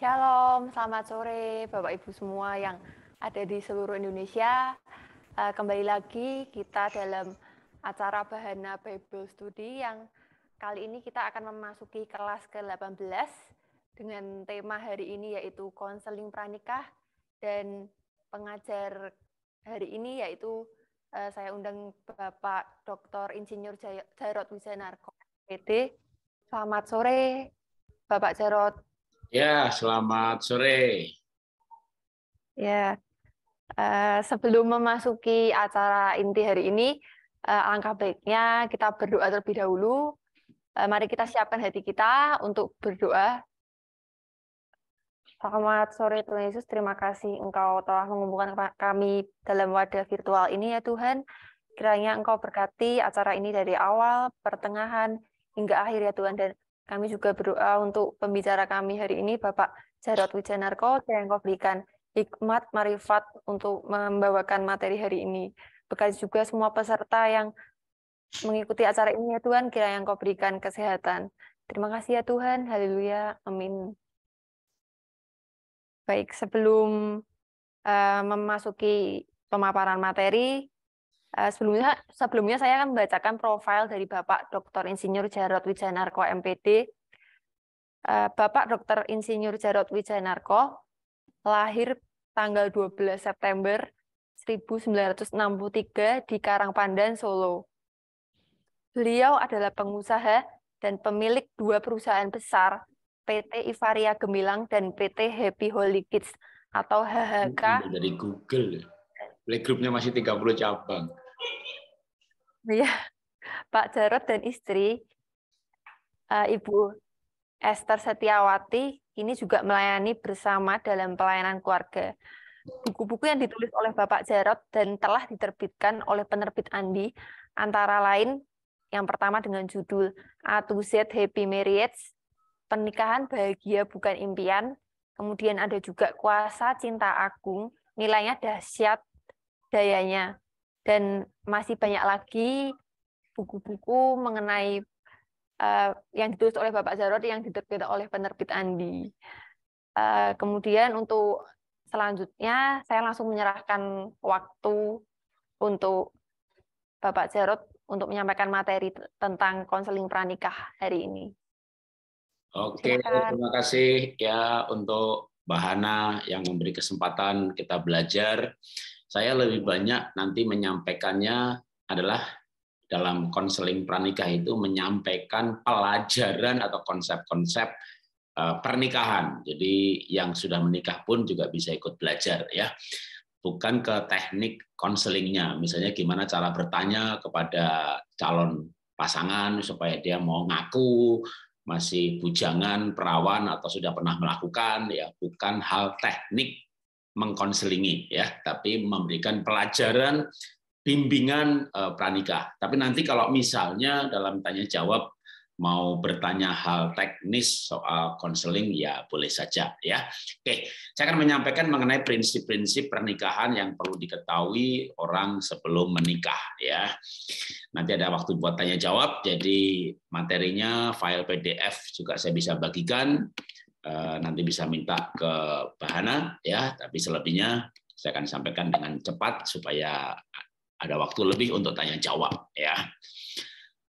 Shalom, selamat sore Bapak Ibu semua yang ada di seluruh Indonesia. Kembali lagi kita dalam acara Bahana Bible Study yang kali ini kita akan memasuki kelas ke-18 dengan tema hari ini yaitu konseling pranikah, dan pengajar hari ini yaitu saya undang Bapak Dr. Insinyur Jarod Wijanarko, PT. Selamat sore Bapak Jarod. Ya, selamat sore. Ya, sebelum memasuki acara inti hari ini, alangkah baiknya kita berdoa terlebih dahulu. Mari kita siapkan hati kita untuk berdoa. Selamat sore Tuhan Yesus, terima kasih Engkau telah mengumpulkan kami dalam wadah virtual ini ya Tuhan. Kiranya Engkau berkati acara ini dari awal, pertengahan, hingga akhir ya Tuhan. Dan kami juga berdoa untuk pembicara kami hari ini, Bapak Jarod Wijanarko, yang Engkau berikan hikmat, marifat untuk membawakan materi hari ini. Berkati juga semua peserta yang mengikuti acara ini ya Tuhan, kiranya Engkau berikan kesehatan. Terima kasih ya Tuhan, haleluya, amin. Baik, sebelum memasuki pemaparan materi, sebelumnya saya akan membacakan profil dari Bapak Dr. Insinyur Jarod Wijanarko, MPD. Bapak Dr. Insinyur Jarod Wijanarko lahir tanggal 12 September 1963 di Karangpandan, Solo. Beliau adalah pengusaha dan pemilik dua perusahaan besar, PT Ivaria Gemilang dan PT Happy Holy Kids atau HHK. Dari Google, playgroup-nya masih 30 cabang. Ya, Pak Jarod dan istri, Ibu Esther Setiawati, ini juga melayani bersama dalam pelayanan keluarga. Buku-buku yang ditulis oleh Bapak Jarod dan telah diterbitkan oleh penerbit Andi, antara lain yang pertama dengan judul A to Z Happy Marriage, Pernikahan Bahagia Bukan Impian. Kemudian ada juga Kuasa Cinta Agung, nilainya dahsyat dayanya. Dan masih banyak lagi buku-buku mengenai yang ditulis oleh Bapak Jarod yang diterbitkan oleh penerbit Andi. Kemudian untuk selanjutnya saya langsung menyerahkan waktu untuk Bapak Jarod untuk menyampaikan materi tentang konseling pranikah hari ini. Oke, terima kasih ya untuk Bahana yang memberi kesempatan kita belajar. Saya lebih banyak nanti menyampaikannya adalah dalam konseling pranikah itu menyampaikan pelajaran atau konsep-konsep pernikahan. Jadi yang sudah menikah pun juga bisa ikut belajar ya. bukan ke teknik konselingnya. Misalnya gimana cara bertanya kepada calon pasangan supaya dia mau ngaku masih bujangan, perawan atau sudah pernah melakukan, ya bukan hal teknik mengkonselingi, ya, tapi memberikan pelajaran bimbingan pranikah. Tapi nanti kalau misalnya dalam tanya jawab mau bertanya hal teknis soal konseling, ya boleh saja, ya. Oke, saya akan menyampaikan mengenai prinsip-prinsip pernikahan yang perlu diketahui orang sebelum menikah, ya. Nanti ada waktu buat tanya jawab, jadi materinya file PDF juga saya bisa bagikan, nanti bisa minta ke Bahana, ya. Tapi selebihnya saya akan sampaikan dengan cepat supaya ada waktu lebih untuk tanya jawab, ya.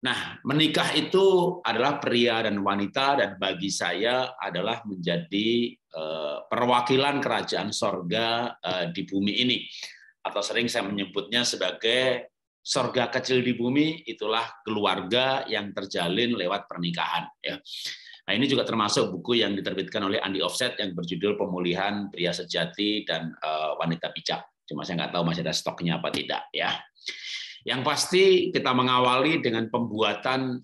Nah, menikah itu adalah pria dan wanita, dan bagi saya adalah menjadi perwakilan kerajaan sorga di bumi ini. Atau sering saya menyebutnya sebagai sorga kecil di bumi, itulah keluarga yang terjalin lewat pernikahan. Ya. Nah, ini juga termasuk buku yang diterbitkan oleh Andi Offset yang berjudul Pemulihan Pria Sejati dan Wanita Bijak. Cuma saya nggak tahu masih ada stoknya apa tidak, ya. Yang pasti kita mengawali dengan pembuatan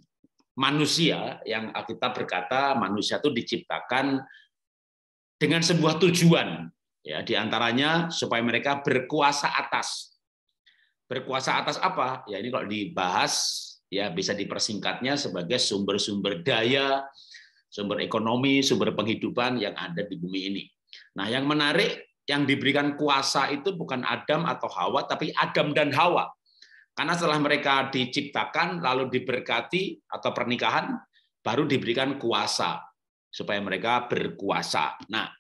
manusia, yang Alkitab berkata manusia itu diciptakan dengan sebuah tujuan, ya, diantaranya supaya mereka berkuasa atas. Berkuasa atas apa? Ya ini kalau dibahas, ya bisa dipersingkatnya sebagai sumber-sumber daya, sumber ekonomi, sumber penghidupan yang ada di bumi ini. Nah, yang menarik, yang diberikan kuasa itu bukan Adam atau Hawa, tapi Adam dan Hawa. Karena setelah mereka diciptakan, lalu diberkati atau pernikahan, baru diberikan kuasa supaya mereka berkuasa. Nah,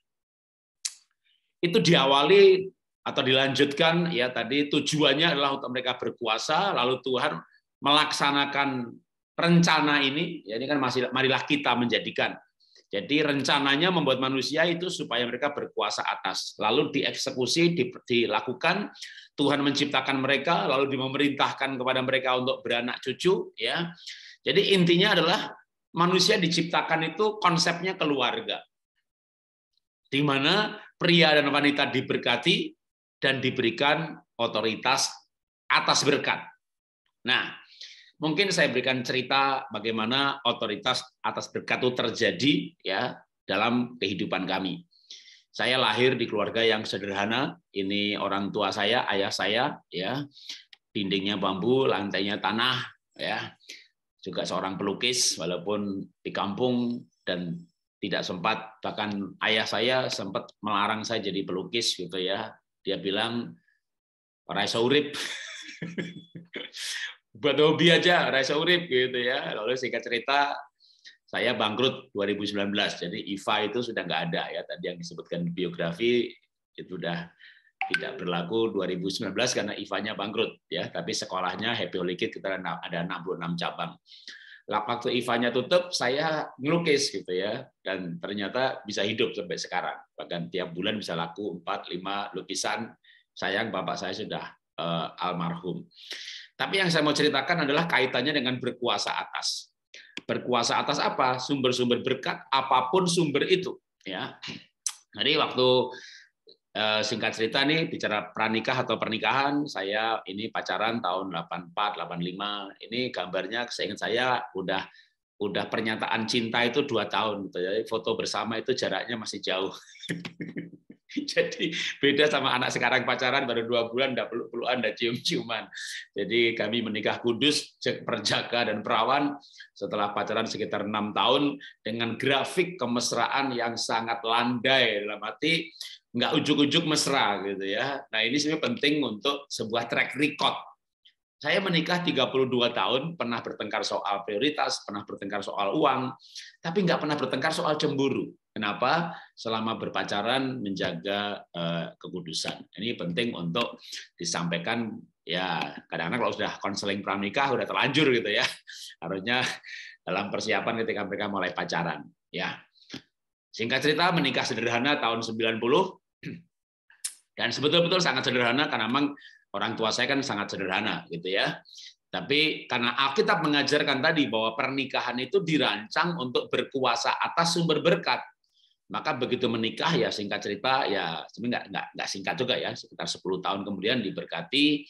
itu diawali atau dilanjutkan, ya tadi tujuannya adalah untuk mereka berkuasa, lalu Tuhan melaksanakan rencana ini. Ya, ini kan marilah kita menjadikan. Jadi rencananya membuat manusia itu supaya mereka berkuasa atas, lalu dieksekusi, dilakukan. Tuhan menciptakan mereka, lalu memerintahkan kepada mereka untuk beranak cucu, ya. Jadi intinya adalah manusia diciptakan itu konsepnya keluarga, di mana pria dan wanita diberkati dan diberikan otoritas atas berkat. Nah, mungkin saya berikan cerita bagaimana otoritas atas berkat itu terjadi, ya, dalam kehidupan kami. Saya lahir di keluarga yang sederhana. Ini orang tua saya, ayah saya, ya, dindingnya bambu, lantainya tanah, ya. Juga seorang pelukis, walaupun di kampung dan tidak sempat, bahkan ayah saya sempat melarang saya jadi pelukis, gitu ya. Dia bilang, ora iso urip. Buat hobi aja, ora iso urip, gitu ya. Lalu singkat cerita, saya bangkrut 2019, jadi IVA itu sudah nggak ada, ya. Tadi yang disebutkan biografi itu sudah tidak berlaku 2019 karena IVA-nya bangkrut, ya. Tapi sekolahnya Happy Holy Kid kita ada 66 cabang. Waktu IVA-nya tutup, saya ngelukis, gitu ya, dan ternyata bisa hidup sampai sekarang. Bahkan tiap bulan bisa laku 4-5 lukisan. Sayang bapak saya sudah almarhum. Tapi yang saya mau ceritakan adalah kaitannya dengan berkuasa atas. Berkuasa atas apa? Sumber-sumber berkat, apapun sumber itu, ya. Jadi waktu singkat cerita nih, bicara pranikah atau pernikahan, saya ini pacaran tahun 84, 85. Ini gambarnya, seingat saya udah pernyataan cinta itu 2 tahun. Jadi foto bersama itu jaraknya masih jauh. Jadi beda sama anak sekarang pacaran baru 2 bulan, udah peluk-pelukan, udah cium-ciuman. Jadi kami menikah kudus, perjaka dan perawan setelah pacaran sekitar 6 tahun dengan grafik kemesraan yang sangat landai, dalam arti nggak ujuk-ujuk mesra, gitu ya. Nah ini sebenarnya penting untuk sebuah track record. Saya menikah 32 tahun, pernah bertengkar soal prioritas, pernah bertengkar soal uang, tapi nggak pernah bertengkar soal cemburu. Kenapa? Selama berpacaran menjaga kekudusan. Ini penting untuk disampaikan, ya. Kadang-kadang kalau sudah konseling pranikah udah terlanjur, gitu ya. Harusnya dalam persiapan ketika mereka mulai pacaran, ya. Singkat cerita, menikah sederhana tahun 90, dan betul-betul sangat sederhana karena memang orang tua saya kan sangat sederhana, gitu ya. Tapi karena Alkitab mengajarkan tadi bahwa pernikahan itu dirancang untuk berkuasa atas sumber berkat. Maka begitu menikah ya singkat cerita ya sebenarnya nggak singkat juga ya, sekitar 10 tahun kemudian diberkati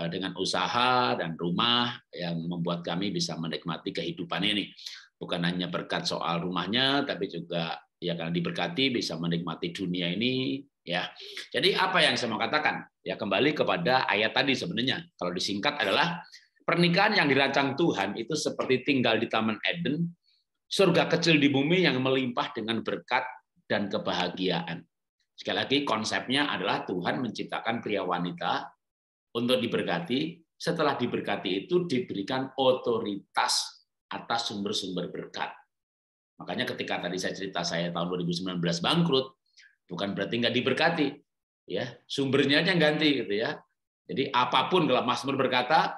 dengan usaha dan rumah yang membuat kami bisa menikmati kehidupan ini. Bukan hanya berkat soal rumahnya, tapi juga ya karena diberkati bisa menikmati dunia ini ya. Jadi apa yang saya mau katakan? Ya kembali kepada ayat tadi sebenarnya. Kalau disingkat adalah pernikahan yang dirancang Tuhan itu seperti tinggal di Taman Eden, surga kecil di bumi yang melimpah dengan berkat dan kebahagiaan. Sekali lagi konsepnya adalah Tuhan menciptakan pria wanita untuk diberkati. Setelah diberkati itu diberikan otoritas atas sumber-sumber berkat. Makanya ketika tadi saya cerita saya tahun 2019 bangkrut, bukan berarti nggak diberkati, ya sumbernya aja ganti gitu ya. Jadi apapun kalau Mazmur berkata,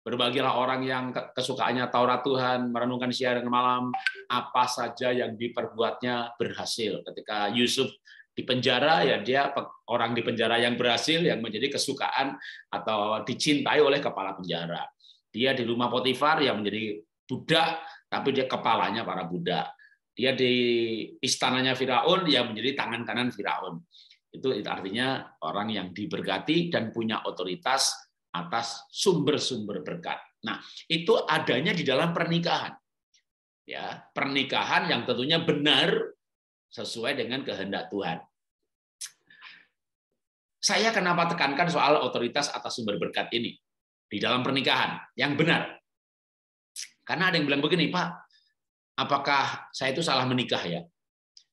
berbagilah orang yang kesukaannya Taurat Tuhan, merenungkan siang dan malam, apa saja yang diperbuatnya berhasil. Ketika Yusuf di penjara, ya dia orang di penjara yang berhasil, yang menjadi kesukaan atau dicintai oleh kepala penjara. Dia di rumah Potifar yang menjadi budak, tapi dia kepalanya para budak. Dia di istananya Firaun, yang menjadi tangan kanan Firaun. Itu artinya orang yang diberkati dan punya otoritas atas sumber-sumber berkat. Nah, itu adanya di dalam pernikahan. Ya, pernikahan yang tentunya benar sesuai dengan kehendak Tuhan. Saya kenapa tekankan soal otoritas atas sumber berkat ini di dalam pernikahan yang benar? Karena ada yang bilang begini, Pak, apakah saya itu salah menikah ya?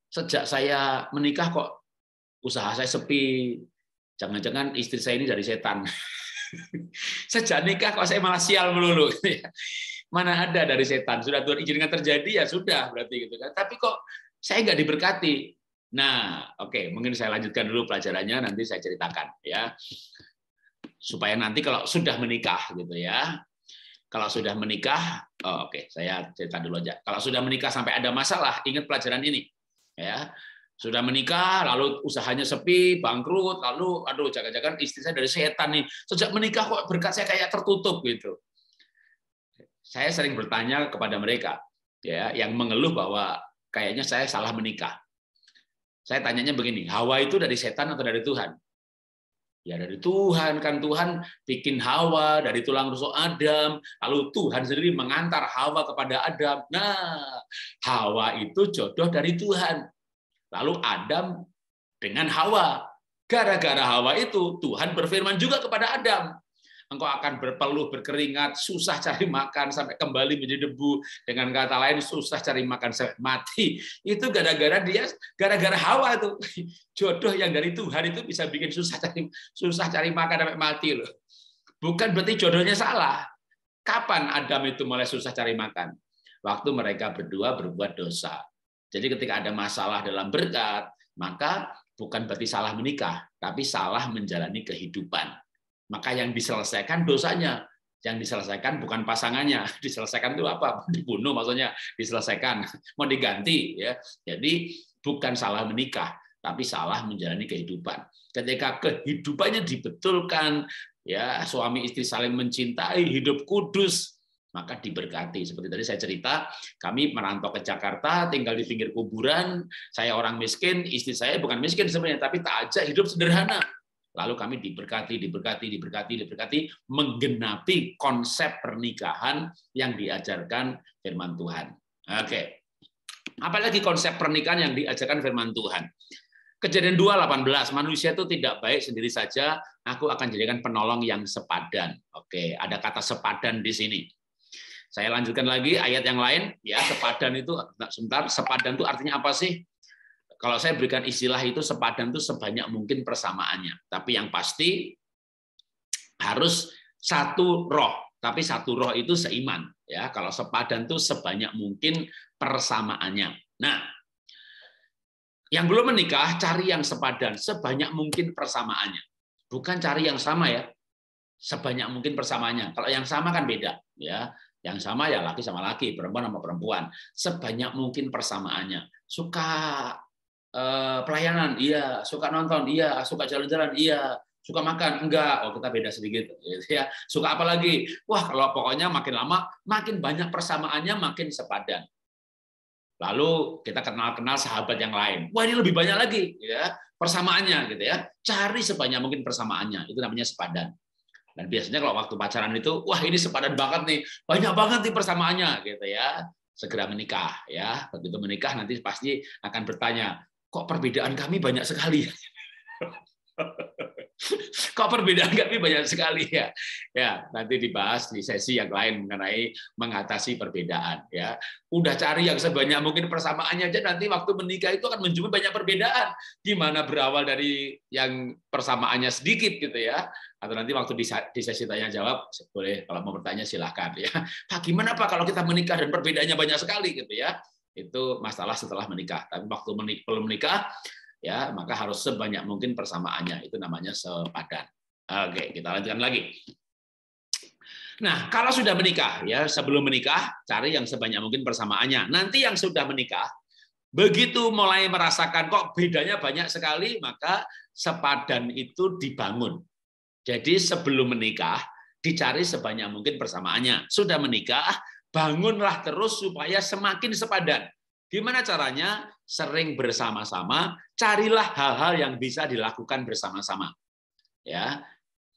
Sejak saya menikah kok usaha saya sepi, jangan-jangan istri saya ini dari setan. Sejak nikah kok saya malah sial melulu. Mana ada dari setan? Sudah Tuhan izinkan terjadi ya sudah berarti gitu kan. Tapi kok saya nggak diberkati. Nah, oke, mungkin saya lanjutkan dulu pelajarannya, nanti saya ceritakan ya. Supaya nanti kalau sudah menikah gitu ya. Kalau sudah menikah, oke, saya cerita dulu aja. Kalau sudah menikah sampai ada masalah, ingat pelajaran ini ya. Sudah menikah, lalu usahanya sepi, bangkrut, lalu aduh jangan-jangan istri saya dari setan nih. Sejak menikah kok berkat saya kayak tertutup gitu. Saya sering bertanya kepada mereka ya yang mengeluh bahwa kayaknya saya salah menikah. Saya tanyanya begini, Hawa itu dari setan atau dari Tuhan? Ya dari Tuhan, kan Tuhan bikin Hawa dari tulang rusuk Adam, lalu Tuhan sendiri mengantar Hawa kepada Adam. Nah, Hawa itu jodoh dari Tuhan. Lalu Adam dengan Hawa. Gara-gara Hawa itu, Tuhan berfirman juga kepada Adam. Engkau akan berpeluh, berkeringat, susah cari makan, sampai kembali menjadi debu. Dengan kata lain, susah cari makan sampai mati. Itu gara-gara Hawa itu. Jodoh yang dari Tuhan itu bisa bikin susah cari makan sampai mati loh. Bukan berarti jodohnya salah. Kapan Adam itu mulai susah cari makan? Waktu mereka berdua berbuat dosa. Jadi ketika ada masalah dalam berkat, maka bukan berarti salah menikah, tapi salah menjalani kehidupan. Maka yang diselesaikan dosanya, yang diselesaikan bukan pasangannya. Diselesaikan itu apa? Dibunuh maksudnya, diselesaikan, mau diganti ya. Jadi bukan salah menikah, tapi salah menjalani kehidupan. Ketika kehidupannya dibetulkan, ya suami istri saling mencintai, hidup kudus, maka diberkati. Seperti tadi saya cerita, kami merantau ke Jakarta, tinggal di pinggir kuburan, saya orang miskin, istri saya bukan miskin sebenarnya, tapi tak aja hidup sederhana. Lalu kami diberkati, menggenapi konsep pernikahan yang diajarkan firman Tuhan. Oke. Apalagi konsep pernikahan yang diajarkan firman Tuhan. Kejadian 2:18, manusia itu tidak baik sendiri saja, aku akan jadikan penolong yang sepadan. Oke, ada kata sepadan di sini. Saya lanjutkan lagi ayat yang lain ya, sepadan itu sebentar, sepadan itu artinya apa sih? Kalau saya berikan istilah itu sepadan itu sebanyak mungkin persamaannya. Tapi yang pasti harus satu roh, tapi satu roh itu seiman ya. Kalau sepadan itu sebanyak mungkin persamaannya. Nah, yang belum menikah cari yang sepadan, sebanyak mungkin persamaannya. Bukan cari yang sama ya. Sebanyak mungkin persamaannya. Kalau yang sama kan beda ya. Yang sama ya laki sama laki, perempuan sama perempuan. Sebanyak mungkin persamaannya. Suka pelayanan, iya. Suka nonton, iya. Suka jalan-jalan, iya. Suka makan, enggak. Oh, kita beda sedikit. Ya. Suka apa lagi? Wah, kalau pokoknya makin lama, makin banyak persamaannya, makin sepadan. Lalu kita kenal-kenal sahabat yang lain. Wah, ini lebih banyak lagi ya persamaannya gitu ya. Cari sebanyak mungkin persamaannya. Itu namanya sepadan. Dan biasanya kalau waktu pacaran itu, wah ini sepadan banget nih, banyak banget nih persamaannya gitu ya. Segera menikah ya. Begitu menikah nanti pasti akan bertanya, kok perbedaan kami banyak sekali? Kok perbedaan kami banyak sekali ya? Ya, nanti dibahas di sesi yang lain mengenai mengatasi perbedaan ya. Udah cari yang sebanyak mungkin persamaannya aja, nanti waktu menikah itu akan menjumpai banyak perbedaan. Gimana berawal dari yang persamaannya sedikit gitu ya. Atau nanti waktu di sesi tanya jawab, boleh kalau mau bertanya silahkan ya. Pak, gimana Pak kalau kita menikah dan perbedaannya banyak sekali gitu ya. Itu masalah setelah menikah. Tapi waktu belum menikah ya, maka harus sebanyak mungkin persamaannya. Itu namanya sepadan. Oke, kita lanjutkan lagi. Nah, kalau sudah menikah ya, sebelum menikah cari yang sebanyak mungkin persamaannya. Nanti yang sudah menikah begitu mulai merasakan kok bedanya banyak sekali, maka sepadan itu dibangun. Jadi sebelum menikah dicari sebanyak mungkin persamaannya. Sudah menikah, bangunlah terus supaya semakin sepadan. Gimana caranya? Sering bersama-sama, carilah hal-hal yang bisa dilakukan bersama-sama. Ya,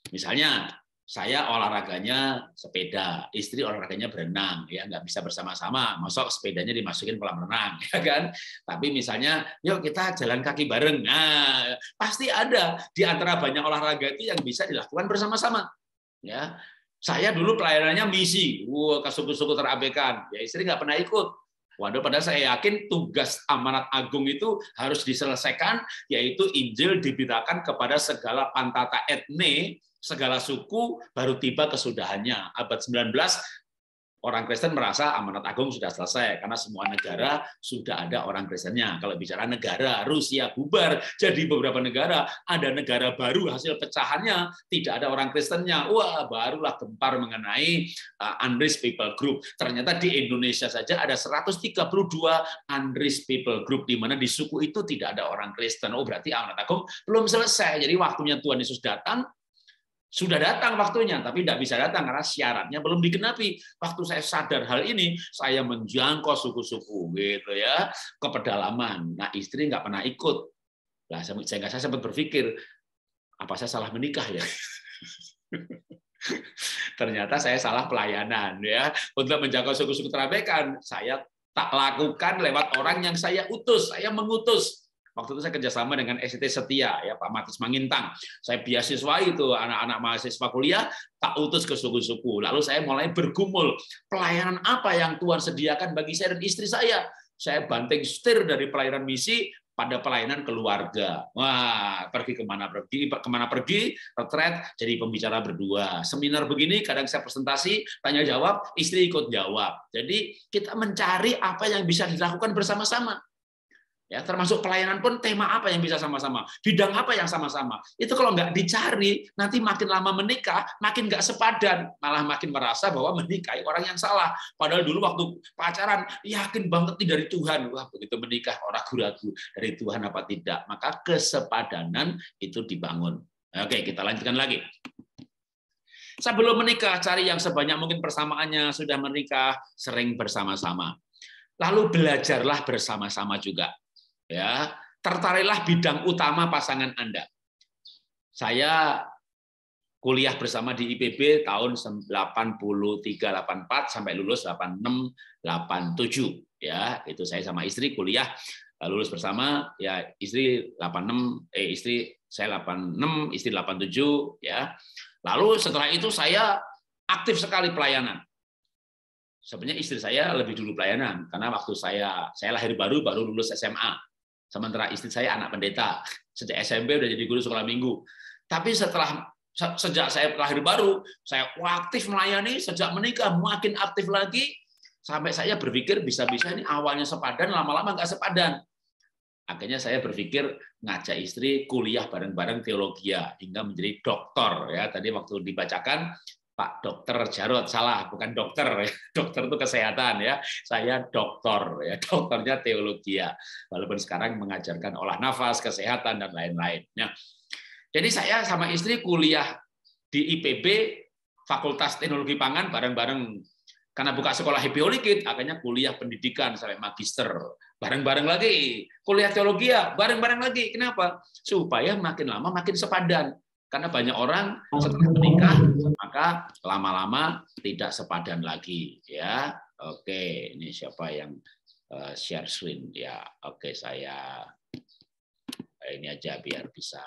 misalnya saya olahraganya sepeda, istri olahraganya berenang, ya nggak bisa bersama-sama, masuk sepedanya dimasukin kolam renang, ya kan? Tapi misalnya, yuk kita jalan kaki bareng, nah pasti ada di antara banyak olahraga itu yang bisa dilakukan bersama-sama. Ya, saya dulu pelayanannya misi, ke suku-suku terabaikan, ya istri nggak pernah ikut. Waduh, padahal saya yakin tugas amanat agung itu harus diselesaikan, yaitu Injil diberitakan kepada segala pantata etne, segala suku, baru tiba kesudahannya. Abad 19, orang Kristen merasa amanat agung sudah selesai, karena semua negara sudah ada orang Kristennya. Kalau bicara negara, Rusia bubar, jadi beberapa negara, ada negara baru hasil pecahannya, tidak ada orang Kristennya. Wah, barulah gempar mengenai unreached people group. Ternyata di Indonesia saja ada 132 unreached people group, di mana di suku itu tidak ada orang Kristen. Oh, berarti amanat agung belum selesai. Jadi waktunya Tuhan Yesus datang, sudah datang waktunya, tapi tidak bisa datang karena syaratnya belum digenapi. Waktu saya sadar hal ini, saya menjangkau suku-suku gitu ya, ke pedalaman. Nah, istri nggak pernah ikut. Lah, saya sempat berpikir, apa saya salah menikah ya? Ternyata saya salah pelayanan ya. Untuk menjangkau suku-suku terabaikan, saya tak lakukan lewat orang yang saya utus. Saya mengutus. Waktu itu saya kerjasama dengan ST Setia, ya Pak Matis Mangintang. Saya beasiswa itu anak-anak mahasiswa kuliah, tak utus ke suku-suku. Lalu saya mulai bergumul, pelayanan apa yang Tuhan sediakan bagi saya dan istri saya. Saya banting setir dari pelayanan misi pada pelayanan keluarga. Wah, pergi kemana pergi, retret, jadi pembicara berdua. Seminar begini, kadang saya presentasi, tanya jawab, istri ikut jawab. Jadi kita mencari apa yang bisa dilakukan bersama-sama. Ya, termasuk pelayanan pun tema apa yang bisa sama-sama, bidang apa yang sama-sama. Itu kalau nggak dicari, nanti makin lama menikah, makin nggak sepadan, malah makin merasa bahwa menikahi orang yang salah. Padahal dulu waktu pacaran yakin banget nih dari Tuhan. Wah, begitu menikah orang ragu-ragu dari Tuhan apa tidak. Maka kesepadanan itu dibangun. Oke, kita lanjutkan lagi. Sebelum menikah, cari yang sebanyak mungkin persamaannya. Sudah menikah, sering bersama-sama. Lalu belajarlah bersama-sama juga. Ya, tertariklah bidang utama pasangan Anda. Saya kuliah bersama di IPB tahun 83-84 sampai lulus 86-87 ya. Itu saya sama istri kuliah lulus bersama ya, istri 86 saya 86, istri 87 ya. Lalu setelah itu saya aktif sekali pelayanan. Sebenarnya istri saya lebih dulu pelayanan karena waktu saya lahir baru lulus SMA. Sementara istri saya anak pendeta, sejak SMP udah jadi guru sekolah minggu. Tapi sejak saya lahir baru, saya aktif melayani, sejak menikah makin aktif lagi, sampai saya berpikir bisa-bisa ini awalnya sepadan, lama-lama nggak sepadan. Akhirnya saya berpikir ngajak istri kuliah bareng-bareng teologi hingga menjadi doktor. Ya, tadi waktu dibacakan Pak Dokter Jarot, salah, bukan dokter. Dokter itu kesehatan ya. Saya doktor ya, dokternya teologi. Walaupun sekarang mengajarkan olah nafas, kesehatan dan lain-lain. Nah, jadi saya sama istri kuliah di IPB Fakultas Teknologi Pangan bareng-bareng Karena buka sekolah Hippolytus, akhirnya kuliah pendidikan sampai magister. Bareng-bareng lagi. Kuliah teologi bareng-bareng lagi. Kenapa? Supaya makin lama makin sepadan. Karena banyak orang setelah menikah, maka lama-lama tidak sepadan lagi. Ya, oke. Ini siapa yang share screen? Ya, oke. Saya ini aja biar bisa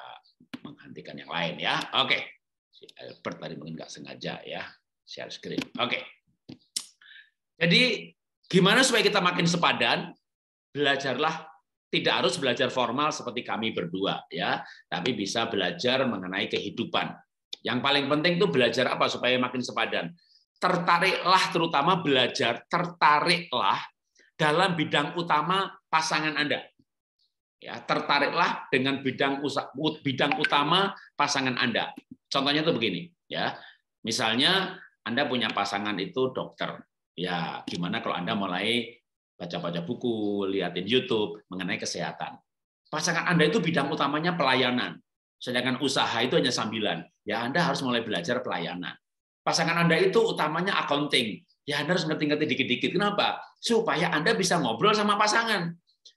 menghentikan yang lain ya. Oke. Si Albert tadi mungkin nggak sengaja ya share screen. Oke. Jadi gimana supaya kita makin sepadan? Belajarlah, tidak harus belajar formal seperti kami berdua ya, tapi bisa belajar mengenai kehidupan. Yang paling penting itu belajar apa supaya makin sepadan? Tertariklah, terutama belajar tertariklah dalam bidang utama pasangan Anda. Ya, tertariklah dengan bidang utama pasangan Anda. Contohnya itu begini, ya. Misalnya Anda punya pasangan itu dokter. Ya, gimana kalau Anda mulai baca-baca buku, liatin YouTube mengenai kesehatan. Pasangan Anda itu bidang utamanya pelayanan. Sedangkan usaha itu hanya sambilan. Ya, Anda harus mulai belajar pelayanan. Pasangan Anda itu utamanya accounting. Ya, Anda harus ngerti-ngerti dikit-dikit. Kenapa? Supaya Anda bisa ngobrol sama pasangan.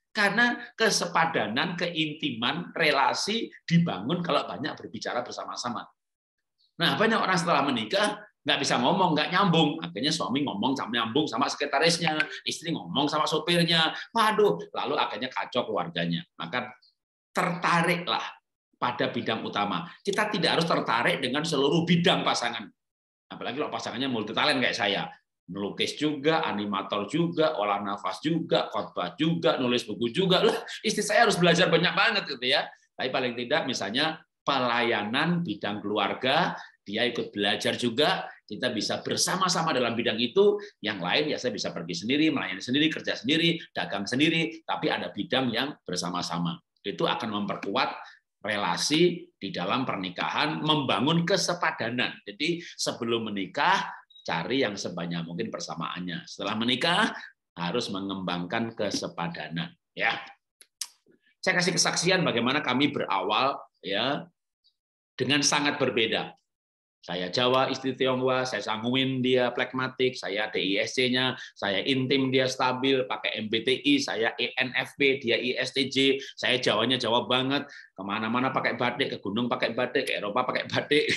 Karena kesepadanan, keintiman, relasi dibangun kalau banyak berbicara bersama-sama. Nah, banyak orang setelah menikah nggak bisa ngomong, nggak nyambung. Akhirnya suami ngomong sama nyambung sama sekretarisnya, istri ngomong sama sopirnya. Waduh, lalu akhirnya kacau keluarganya. Maka tertariklah pada bidang utama. Kita tidak harus tertarik dengan seluruh bidang pasangan. Apalagi kalau pasangannya multi talent kayak saya. Melukis juga, animator juga, olah nafas juga, khotbah juga, nulis buku juga. Loh, istri saya harus belajar banyak banget gitu ya. Tapi paling tidak misalnya pelayanan bidang keluarga, dia ikut belajar juga, kita bisa bersama-sama dalam bidang itu. Yang lain ya saya bisa pergi sendiri, melayani sendiri, kerja sendiri, dagang sendiri, tapi ada bidang yang bersama-sama. Itu akan memperkuat relasi di dalam pernikahan, membangun kesepadanan. Jadi sebelum menikah cari yang sebanyak mungkin persamaannya. Setelah menikah harus mengembangkan kesepadanan. Ya, saya kasih kesaksian bagaimana kami berawal ya dengan sangat berbeda. Saya Jawa, istri Tionghoa, saya sangguin dia plekmatik, saya DISC-nya, saya intim dia stabil, pakai MBTI, saya ENFP, dia ISTJ, saya Jawanya Jawa banget, kemana-mana pakai batik, ke gunung pakai batik, ke Eropa pakai batik.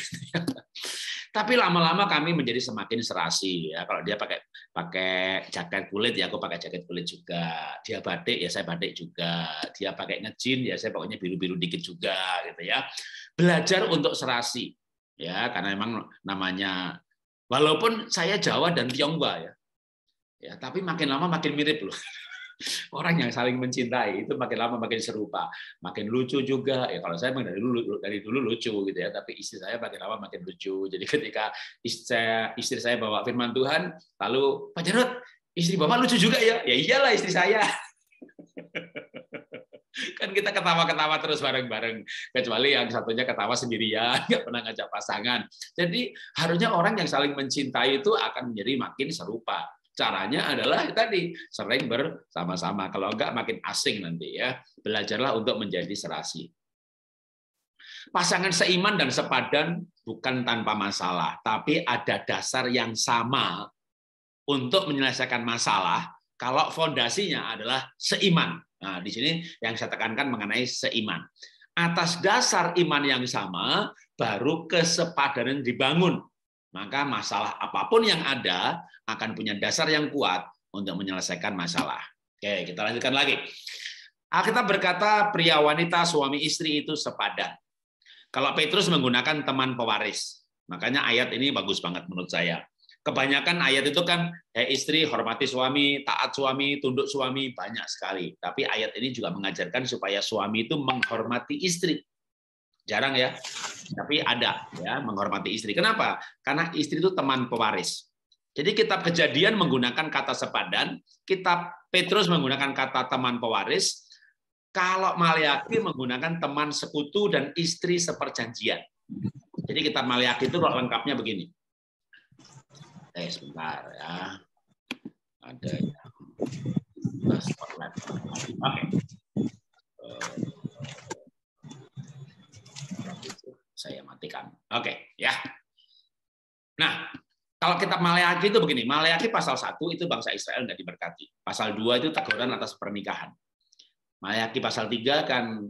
Tapi lama-lama kami menjadi semakin serasi ya. Kalau dia pakai jaket kulit ya aku pakai jaket kulit juga. Dia batik ya saya batik juga. Dia pakai ngejin ya saya pokoknya biru-biru dikit juga gitu ya. Belajar untuk serasi. Ya, karena memang namanya walaupun saya Jawa dan Tionghoa ya. Ya, tapi makin lama makin mirip loh. Orang yang saling mencintai itu makin lama makin serupa, makin lucu juga. Ya kalau saya memang dari dulu lucu gitu ya, tapi istri saya makin lama makin lucu. Jadi ketika istri saya bawa firman Tuhan, lalu Pak Jarod, istri Bapak lucu juga ya? Ya iyalah istri saya. Kan kita ketawa-ketawa terus bareng-bareng, kecuali yang satunya ketawa sendirian, nggak pernah ngajak pasangan. Jadi harusnya orang yang saling mencintai itu akan menjadi makin serupa. Caranya adalah tadi sering bersama-sama. Kalau enggak makin asing nanti ya. Belajarlah untuk menjadi serasi. Pasangan seiman dan sepadan bukan tanpa masalah, tapi ada dasar yang sama untuk menyelesaikan masalah kalau fondasinya adalah seiman. Nah, di sini yang saya tekankan mengenai seiman. Atas dasar iman yang sama, baru kesepadanan dibangun. Maka masalah apapun yang ada akan punya dasar yang kuat untuk menyelesaikan masalah. Oke, kita lanjutkan lagi. Alkitab berkata pria wanita suami istri itu sepadan. Kalau Petrus menggunakan teman pewaris. Makanya ayat ini bagus banget menurut saya. Kebanyakan ayat itu kan istri hormati suami, taat suami, tunduk suami, banyak sekali. Tapi ayat ini juga mengajarkan supaya suami itu menghormati istri. Jarang ya, tapi ada ya menghormati istri. Kenapa? Karena istri itu teman pewaris. Jadi kitab Kejadian menggunakan kata sepadan, kitab Petrus menggunakan kata teman pewaris, kalau Maleakhi menggunakan teman sekutu dan istri seperjanjian. Jadi kitab Maleakhi itu lengkapnya begini. Sebentar ya. Ada spotlight. Oke. Saya matikan. Oke, ya. Nah, kalau kitab Maleakhi itu begini, Maleakhi pasal 1 itu bangsa Israel nggak diberkati. Pasal 2 itu teguran atas pernikahan. Maleakhi pasal 3 kan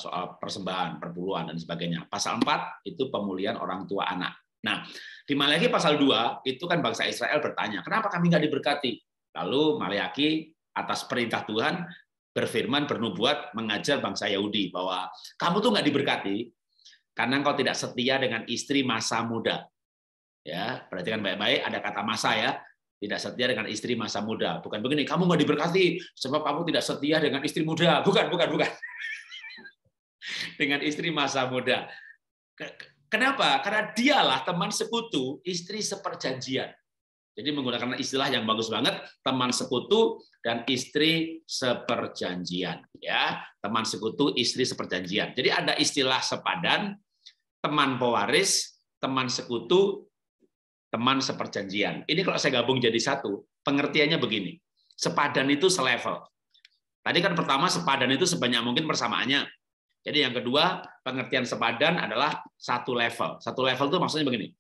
soal persembahan, perpuluhan, dan sebagainya. Pasal 4 itu pemulihan orang tua anak. Nah, di Maleakhi pasal 2 itu kan bangsa Israel bertanya, kenapa kami nggak diberkati? Lalu Maleakhi atas perintah Tuhan berfirman, bernubuat, mengajar bangsa Yahudi bahwa kamu tuh nggak diberkati karena engkau tidak setia dengan istri masa muda. Ya, perhatikan baik-baik, ada kata masa ya. Tidak setia dengan istri masa muda. Bukan begini, kamu nggak diberkati sebab kamu tidak setia dengan istri muda. Bukan. Dengan istri masa muda. Kenapa? Karena dialah teman sekutu, istri seperjanjian. Jadi menggunakan istilah yang bagus banget, teman sekutu dan istri seperjanjian. Ya, teman sekutu, istri seperjanjian. Jadi ada istilah sepadan, teman pewaris, teman sekutu, teman seperjanjian. Ini kalau saya gabung jadi satu, pengertiannya begini. Sepadan itu selevel. Tadi kan pertama sepadan itu sebanyak mungkin persamaannya. Jadi yang kedua, pengertian sepadan adalah satu level. Satu level itu maksudnya begini.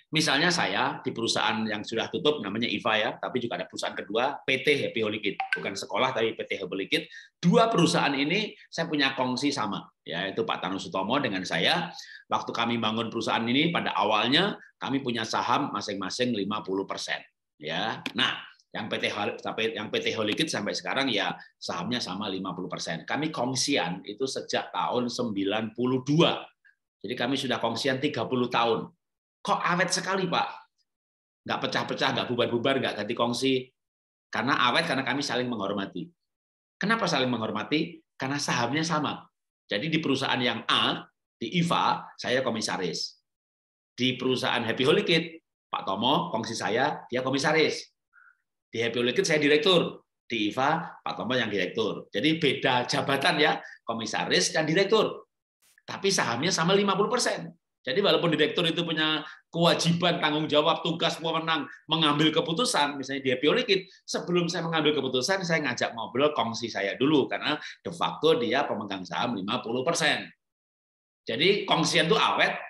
Misalnya saya di perusahaan yang sudah tutup namanya IVA ya, tapi juga ada perusahaan kedua PT Happy Holy Kid, bukan sekolah tapi PT Happy Holy Kid. Dua perusahaan ini saya punya kongsi sama, yaitu Pak Tanu Sutomo dengan saya. Waktu kami bangun perusahaan ini pada awalnya kami punya saham masing-masing 50%. Ya, nah yang PT Holy Kid sampai sekarang ya sahamnya sama 50%. Kami kongsian itu sejak tahun 92. Jadi kami sudah kongsian 30 tahun. Kok awet sekali, Pak? Nggak pecah-pecah, nggak bubar-bubar, nggak ganti kongsi. Karena awet, karena kami saling menghormati. Kenapa saling menghormati? Karena sahamnya sama. Jadi di perusahaan yang A, di IVA, saya komisaris. Di perusahaan Happy Holy Kid, Pak Tomo, kongsi saya, dia komisaris. Di Happy Holy Kid, saya direktur. Di IVA, Pak Tomo yang direktur. Jadi beda jabatan ya, komisaris dan direktur. Tapi sahamnya sama 50%. Jadi walaupun direktur itu punya kewajiban, tanggung jawab, tugas, wewenang mengambil keputusan, misalnya di Happy Holy Kid, sebelum saya mengambil keputusan, saya ngajak ngobrol kongsi saya dulu, karena de facto dia pemegang saham 50%. Jadi kongsian itu awet,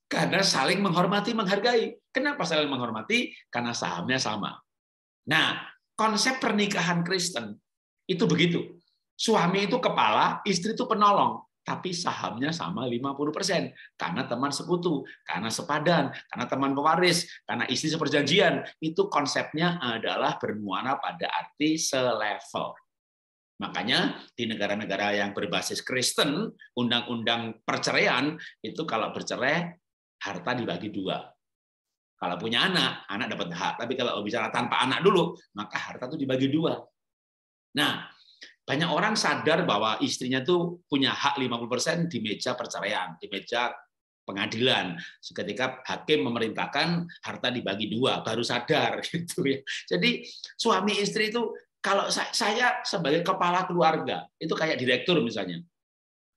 karena saling menghormati, menghargai. Kenapa saling menghormati? Karena sahamnya sama. Nah, konsep pernikahan Kristen itu begitu. Suami itu kepala, istri itu penolong. Tapi sahamnya sama 50%. Karena teman sekutu, karena sepadan, karena teman pewaris, karena istri seperjanjian. Itu konsepnya adalah bermuara pada arti selevel. Makanya di negara-negara yang berbasis Kristen, undang-undang perceraian, itu kalau bercerai, harta dibagi dua. Kalau punya anak, anak dapat hak. Tapi kalau bicara tanpa anak dulu, maka harta itu dibagi dua. Nah, banyak orang sadar bahwa istrinya tuh punya hak 50% di meja perceraian, di meja pengadilan. Ketika hakim memerintahkan harta dibagi dua, baru sadar gitu ya. Jadi suami istri itu, kalau saya sebagai kepala keluarga, itu kayak direktur misalnya.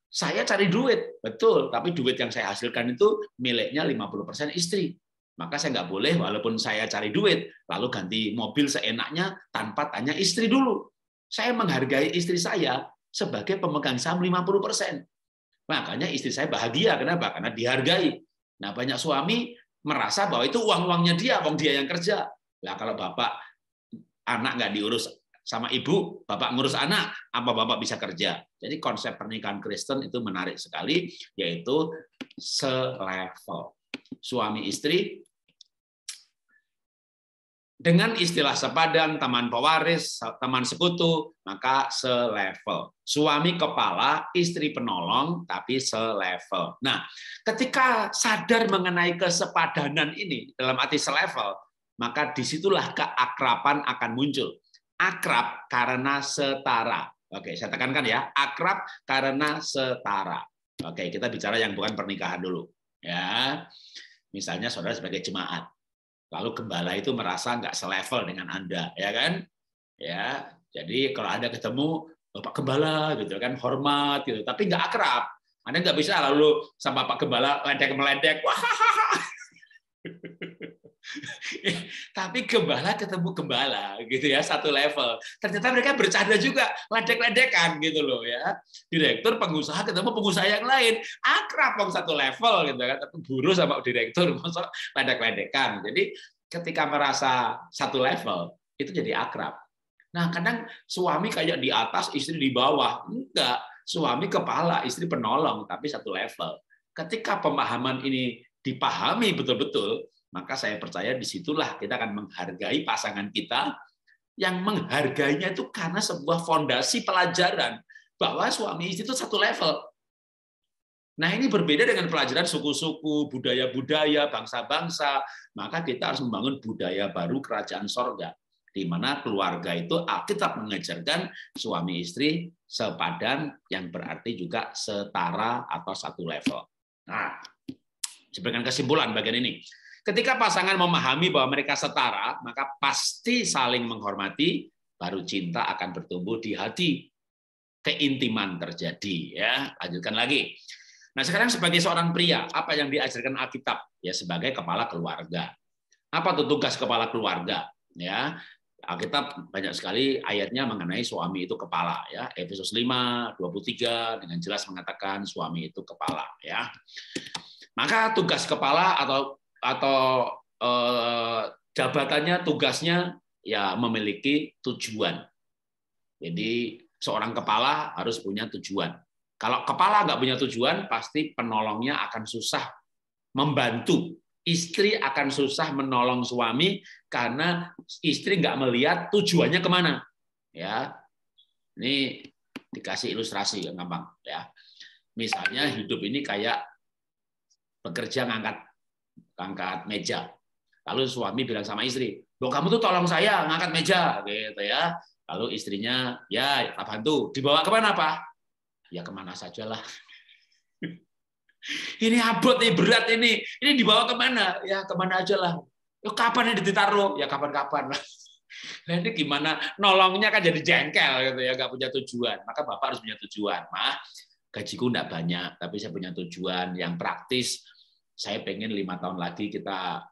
Saya cari duit, betul, tapi duit yang saya hasilkan itu miliknya 50% istri. Maka saya nggak boleh, walaupun saya cari duit, lalu ganti mobil seenaknya tanpa tanya istri dulu. Saya menghargai istri saya sebagai pemegang saham 50%. Makanya istri saya bahagia. Kenapa? Karena dihargai. Nah, banyak suami merasa bahwa itu uang-uangnya dia, uang dia yang kerja. Nah, kalau bapak anak nggak diurus sama ibu, bapak ngurus anak, apa bapak bisa kerja? Jadi konsep pernikahan Kristen itu menarik sekali, yaitu selevel. Suami istri dengan istilah sepadan, teman pewaris, teman sekutu, maka selevel. Suami kepala, istri penolong, tapi selevel. Nah, ketika sadar mengenai kesepadanan ini dalam arti selevel, maka disitulah keakraban akan muncul. Akrab karena setara. Oke, saya tekankan ya, akrab karena setara. Oke, kita bicara yang bukan pernikahan dulu. Ya, misalnya saudara sebagai jemaat. Lalu gembala itu merasa nggak selevel dengan Anda, ya kan? Ya, jadi kalau Anda ketemu Pak Gembala gitu kan, hormat gitu, tapi nggak akrab. Anda nggak bisa lalu sama Pak Gembala ledek-meledek, wah, Tapi gembala ketemu gembala gitu ya, satu level. Ternyata mereka bercanda juga, ledek-ledekan gitu loh ya. Direktur pengusaha ketemu pengusaha yang lain, akrab dong, satu level gitu kan. Tapi buruh sama direktur masuk ledek-ledekan. Jadi ketika merasa satu level itu jadi akrab. Nah, kadang suami kayak di atas, istri di bawah. Enggak, suami kepala, istri penolong, tapi satu level. Ketika pemahaman ini dipahami betul-betul, maka saya percaya disitulah kita akan menghargai pasangan kita, yang menghargainya itu karena sebuah fondasi pelajaran bahwa suami istri itu satu level. Nah, ini berbeda dengan pelajaran suku-suku, budaya-budaya, bangsa-bangsa. Maka kita harus membangun budaya baru kerajaan sorga, di mana keluarga itu Alkitab mengajarkan suami istri sepadan, yang berarti juga setara atau satu level. Nah, sebagai kesimpulan bagian ini, ketika pasangan memahami bahwa mereka setara, maka pasti saling menghormati, baru cinta akan bertumbuh di hati, keintiman terjadi. Ya, lanjutkan lagi. Nah, sekarang sebagai seorang pria, apa yang diajarkan Alkitab? Ya, sebagai kepala keluarga. Apa tuh tugas kepala keluarga? Ya, Alkitab banyak sekali ayatnya mengenai suami itu kepala. Ya, Efesus 5:23 dengan jelas mengatakan suami itu kepala. Ya, maka tugas kepala atau jabatannya, tugasnya ya memiliki tujuan. Jadi seorang kepala harus punya tujuan. Kalau kepala nggak punya tujuan, pasti penolongnya akan susah membantu. Istri akan susah menolong suami karena istri nggak melihat tujuannya kemana. Ya, ini dikasih ilustrasi yang gampang. Ya, misalnya hidup ini kayak bekerja ngangkat meja. Lalu suami bilang sama istri, "Loh, kamu tuh tolong saya ngangkat meja," gitu ya. Lalu istrinya, "Ya, tak bantu. Dibawa kemana, Pak?" "Ya kemana sajalah." "Ini abot nih, berat ini. Ini dibawa kemana?" "Ya kemana aja lah." "Ya kapan ini ditaruh?" "Ya kapan-kapan." Nah, ini gimana nolongnya kan jadi jengkel gitu ya, nggak punya tujuan. Maka Bapak harus punya tujuan. "Ma, gajiku nggak banyak, tapi saya punya tujuan yang praktis. Saya pengen 5 tahun lagi kita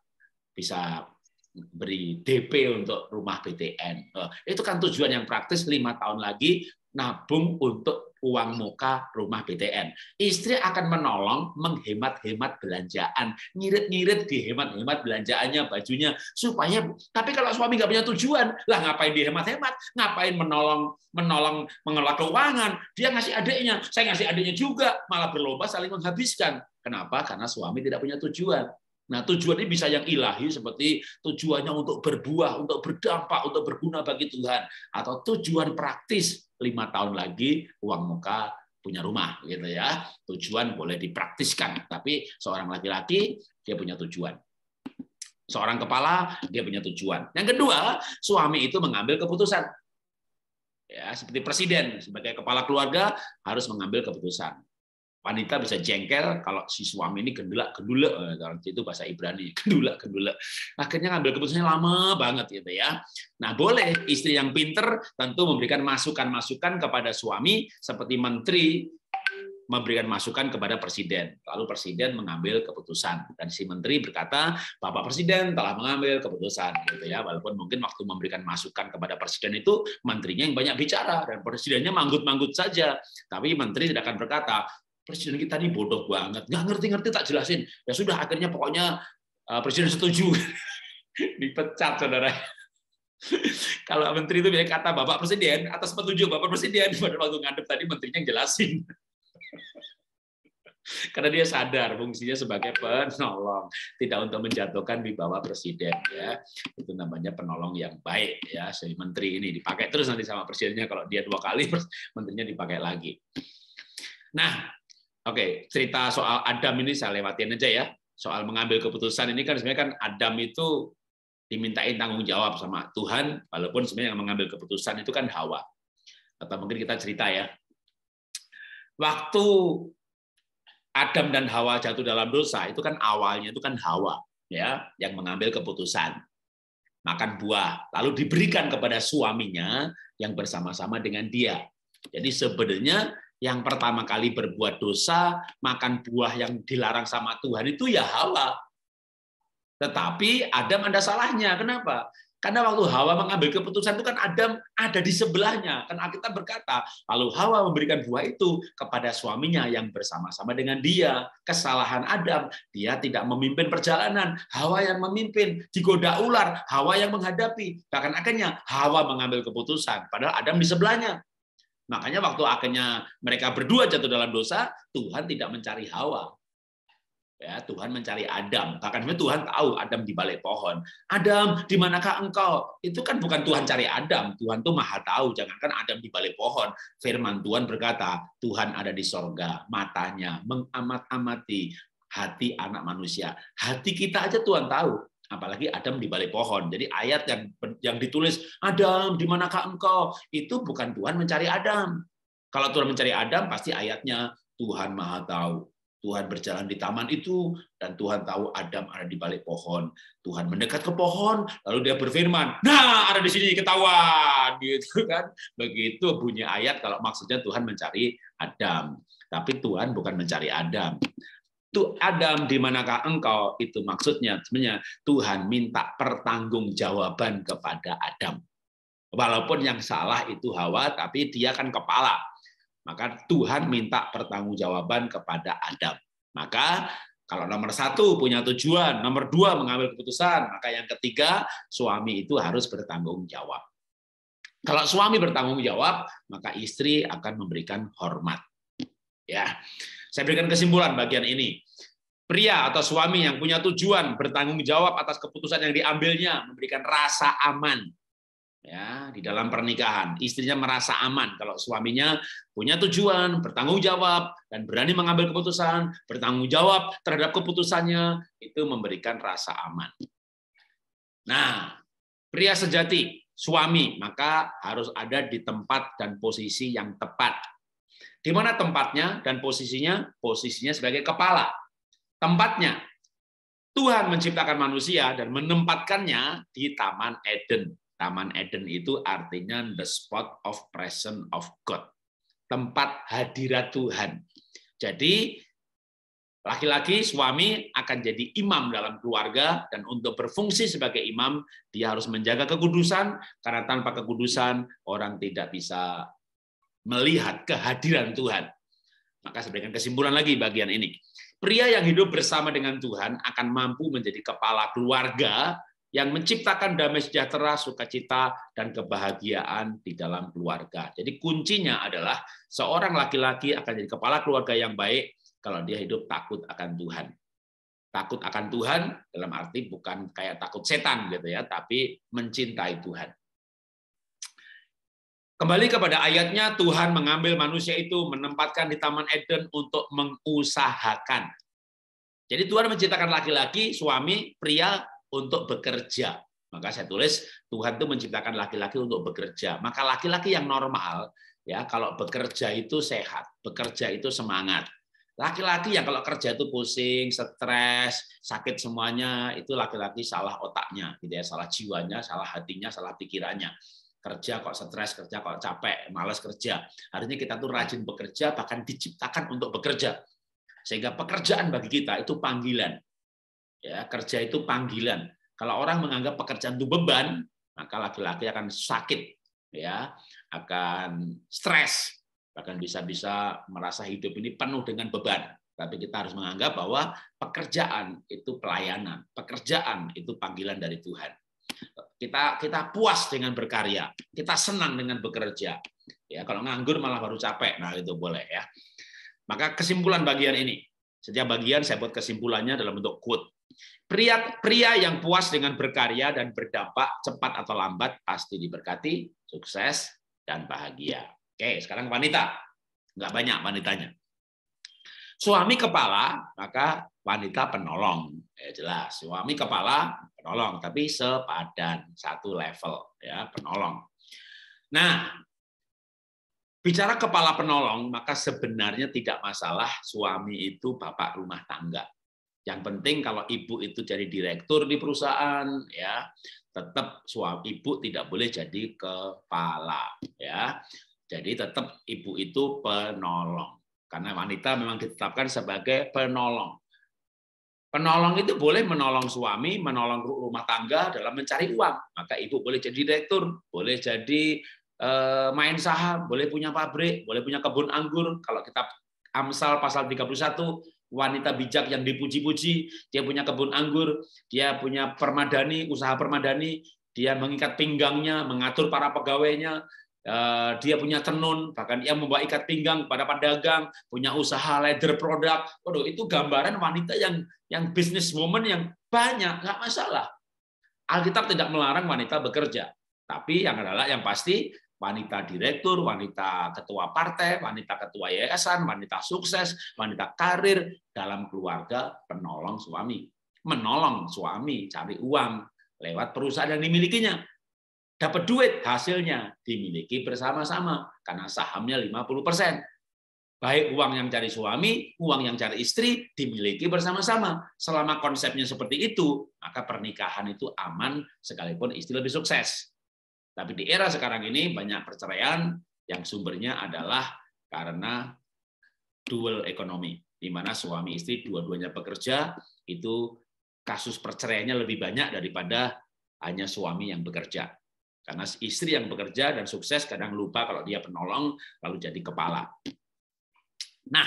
bisa beri DP untuk rumah BTN." Itu kan tujuan yang praktis, 5 tahun lagi nabung untuk uang muka rumah BTN. Istri akan menolong menghemat-hemat belanjaan, ngirit-ngirit dihemat-hemat belanjaannya, bajunya, supaya. Tapi kalau suami nggak punya tujuan, lah ngapain dihemat-hemat, ngapain menolong mengelola keuangan, dia ngasih adiknya, saya ngasih adiknya juga, malah berlomba saling menghabiskan. Kenapa? Karena suami tidak punya tujuan. Nah, tujuan ini bisa yang ilahi seperti tujuannya untuk berbuah, untuk berdampak, untuk berguna bagi Tuhan, atau tujuan praktis 5 tahun lagi uang muka punya rumah gitu ya. Tujuan boleh dipraktiskan, tapi seorang laki-laki dia punya tujuan. Seorang kepala dia punya tujuan. Yang kedua, suami itu mengambil keputusan. Ya, seperti presiden sebagai kepala keluarga harus mengambil keputusan. Wanita bisa jengkel kalau si suami ini gendulak, itu bahasa Ibrani, gendulak. Akhirnya ngambil keputusannya lama banget gitu ya. Nah, boleh istri yang pinter tentu memberikan masukan-masukan kepada suami, seperti menteri memberikan masukan kepada presiden. Lalu presiden mengambil keputusan, dan si menteri berkata, "Bapak Presiden telah mengambil keputusan," gitu ya. Walaupun mungkin waktu memberikan masukan kepada presiden itu menterinya yang banyak bicara dan presidennya manggut-manggut saja. Tapi menteri tidak akan berkata, "Presiden kita ini bodoh banget, nggak ngerti-ngerti, tak jelasin." Ya sudah, akhirnya pokoknya presiden setuju. Dipecat, saudara. Kalau menteri itu bilang kata Bapak Presiden, atas petunjuk Bapak Presiden, pada waktu ngadep tadi menterinya jelasin. Karena dia sadar fungsinya sebagai penolong, tidak untuk menjatuhkan di bawah presiden ya. Itu namanya penolong yang baik ya. Si menteri ini dipakai terus nanti sama presidennya, kalau dia 2 kali menterinya dipakai lagi. Nah, oke, cerita soal Adam ini saya lewatin aja ya. Soal mengambil keputusan ini kan sebenarnya kan Adam itu dimintain tanggung jawab sama Tuhan, walaupun sebenarnya yang mengambil keputusan itu kan Hawa. Atau mungkin kita cerita ya. Waktu Adam dan Hawa jatuh dalam dosa, itu kan awalnya itu kan Hawa ya yang mengambil keputusan makan buah, lalu diberikan kepada suaminya yang bersama-sama dengan dia. Jadi sebenarnya yang pertama kali berbuat dosa, makan buah yang dilarang sama Tuhan itu ya Hawa. Tetapi Adam ada salahnya. Kenapa? Karena waktu Hawa mengambil keputusan itu kan Adam ada di sebelahnya. Kan Alkitab berkata, lalu Hawa memberikan buah itu kepada suaminya yang bersama-sama dengan dia. Kesalahan Adam, dia tidak memimpin perjalanan. Hawa yang memimpin, digoda ular, Hawa yang menghadapi. Bahkan akhirnya Hawa mengambil keputusan, padahal Adam di sebelahnya. Makanya waktu akhirnya mereka berdua jatuh dalam dosa, Tuhan tidak mencari Hawa. Ya, Tuhan mencari Adam. Bahkan Tuhan tahu Adam di balik pohon. Adam, di manakah engkau? Itu kan bukan Tuhan cari Adam. Tuhan tuh maha tahu. Jangankan Adam di balik pohon. Firman Tuhan berkata, Tuhan ada di sorga. Matanya mengamat-amati hati anak manusia. Hati kita aja Tuhan tahu. Apalagi Adam di balik pohon. Jadi ayat yang ditulis, Adam, di manakah engkau? Itu bukan Tuhan mencari Adam. Kalau Tuhan mencari Adam, pasti ayatnya Tuhan maha tahu. Tuhan berjalan di taman itu, dan Tuhan tahu Adam ada di balik pohon. Tuhan mendekat ke pohon, lalu dia berfirman, nah ada di sini, ketahuan. Gitu kan. Begitu bunyi ayat kalau maksudnya Tuhan mencari Adam. Tapi Tuhan bukan mencari Adam. Tuh Adam, di manakah engkau? Itu maksudnya sebenarnya Tuhan minta pertanggungjawaban kepada Adam. Walaupun yang salah itu Hawa, tapi dia kan kepala. Maka Tuhan minta pertanggungjawaban kepada Adam. Maka kalau nomor 1 punya tujuan, nomor 2 mengambil keputusan, maka yang ketiga suami itu harus bertanggung jawab. Kalau suami bertanggung jawab, maka istri akan memberikan hormat. Ya, saya berikan kesimpulan bagian ini. Pria atau suami yang punya tujuan bertanggung jawab atas keputusan yang diambilnya, memberikan rasa aman. Ya, di dalam pernikahan istrinya merasa aman kalau suaminya punya tujuan, bertanggung jawab dan berani mengambil keputusan, bertanggung jawab terhadap keputusannya, itu memberikan rasa aman. Nah, pria sejati, suami, maka harus ada di tempat dan posisi yang tepat. Di mana tempatnya dan posisinya? Posisinya sebagai kepala. Tempatnya, Tuhan menciptakan manusia dan menempatkannya di Taman Eden. Taman Eden itu artinya the spot of presence of God. Tempat hadirat Tuhan. Jadi laki-laki, suami akan jadi imam dalam keluarga, dan untuk berfungsi sebagai imam, dia harus menjaga kekudusan, karena tanpa kekudusan orang tidak bisa melihat kehadiran Tuhan. Maka saya berikan kesimpulan lagi bagian ini. Pria yang hidup bersama dengan Tuhan akan mampu menjadi kepala keluarga yang menciptakan damai sejahtera, sukacita, dan kebahagiaan di dalam keluarga. Jadi kuncinya adalah seorang laki-laki akan jadi kepala keluarga yang baik kalau dia hidup takut akan Tuhan. Takut akan Tuhan dalam arti bukan kayak takut setan gitu ya, tapi mencintai Tuhan. Kembali kepada ayatnya, Tuhan mengambil manusia itu, menempatkan di Taman Eden untuk mengusahakan. Jadi Tuhan menciptakan laki-laki, suami, pria, untuk bekerja. Maka saya tulis Tuhan itu menciptakan laki-laki untuk bekerja. Maka laki-laki yang normal ya kalau bekerja itu sehat, bekerja itu semangat. Laki-laki yang kalau kerja itu pusing, stres, sakit semuanya, itu laki-laki salah otaknya, gitu ya, salah jiwanya, salah hatinya, salah pikirannya. Kerja kok stres, kerja kok capek, malas kerja. Artinya kita tuh rajin bekerja, bahkan diciptakan untuk bekerja. Sehingga pekerjaan bagi kita itu panggilan. Ya, kerja itu panggilan. Kalau orang menganggap pekerjaan itu beban, maka laki-laki akan sakit, ya, akan stres, bahkan bisa-bisa merasa hidup ini penuh dengan beban. Tapi kita harus menganggap bahwa pekerjaan itu pelayanan, pekerjaan itu panggilan dari Tuhan. Kita puas dengan berkarya, kita senang dengan bekerja. Ya, kalau nganggur malah baru capek, nah itu boleh ya. Maka kesimpulan bagian ini, setiap bagian saya buat kesimpulannya dalam bentuk quote. Pria yang puas dengan berkarya dan berdampak cepat atau lambat pasti diberkati, sukses, dan bahagia. Oke, sekarang wanita. Nggak banyak wanitanya. Suami kepala, maka wanita penolong. Ya, jelas, suami kepala, penolong, tapi sepadan, satu level, ya, penolong. Nah, bicara kepala penolong, maka sebenarnya tidak masalah suami itu bapak rumah tangga. Yang penting kalau ibu itu jadi direktur di perusahaan, ya tetap suami ibu tidak boleh jadi kepala, ya. Jadi tetap ibu itu penolong, karena wanita memang ditetapkan sebagai penolong. Penolong itu boleh menolong suami, menolong rumah tangga dalam mencari uang. Maka ibu boleh jadi direktur, boleh jadi main saham, boleh punya pabrik, boleh punya kebun anggur. Kalau kitab Amsal pasal 31, wanita bijak yang dipuji-puji, dia punya kebun anggur, dia punya permadani, usaha permadani, dia mengikat pinggangnya, mengatur para pegawainya, dia punya tenun, bahkan dia membawa ikat pinggang pada pedagang, punya usaha leather product. Waduh, itu gambaran wanita yang business woman yang banyak, nggak masalah. Alkitab tidak melarang wanita bekerja, tapi yang pasti wanita direktur, wanita ketua partai, wanita ketua yayasan, wanita sukses, wanita karir dalam keluarga penolong suami. Menolong suami cari uang lewat perusahaan yang dimilikinya. Dapat duit, hasilnya dimiliki bersama-sama karena sahamnya 50%. Baik uang yang cari suami, uang yang cari istri dimiliki bersama-sama. Selama konsepnya seperti itu, maka pernikahan itu aman sekalipun istri lebih sukses. Tapi di era sekarang ini banyak perceraian yang sumbernya adalah karena dual ekonomi, di mana suami istri dua-duanya bekerja, itu kasus perceraiannya lebih banyak daripada hanya suami yang bekerja. Karena istri yang bekerja dan sukses kadang lupa kalau dia penolong, lalu jadi kepala. Nah,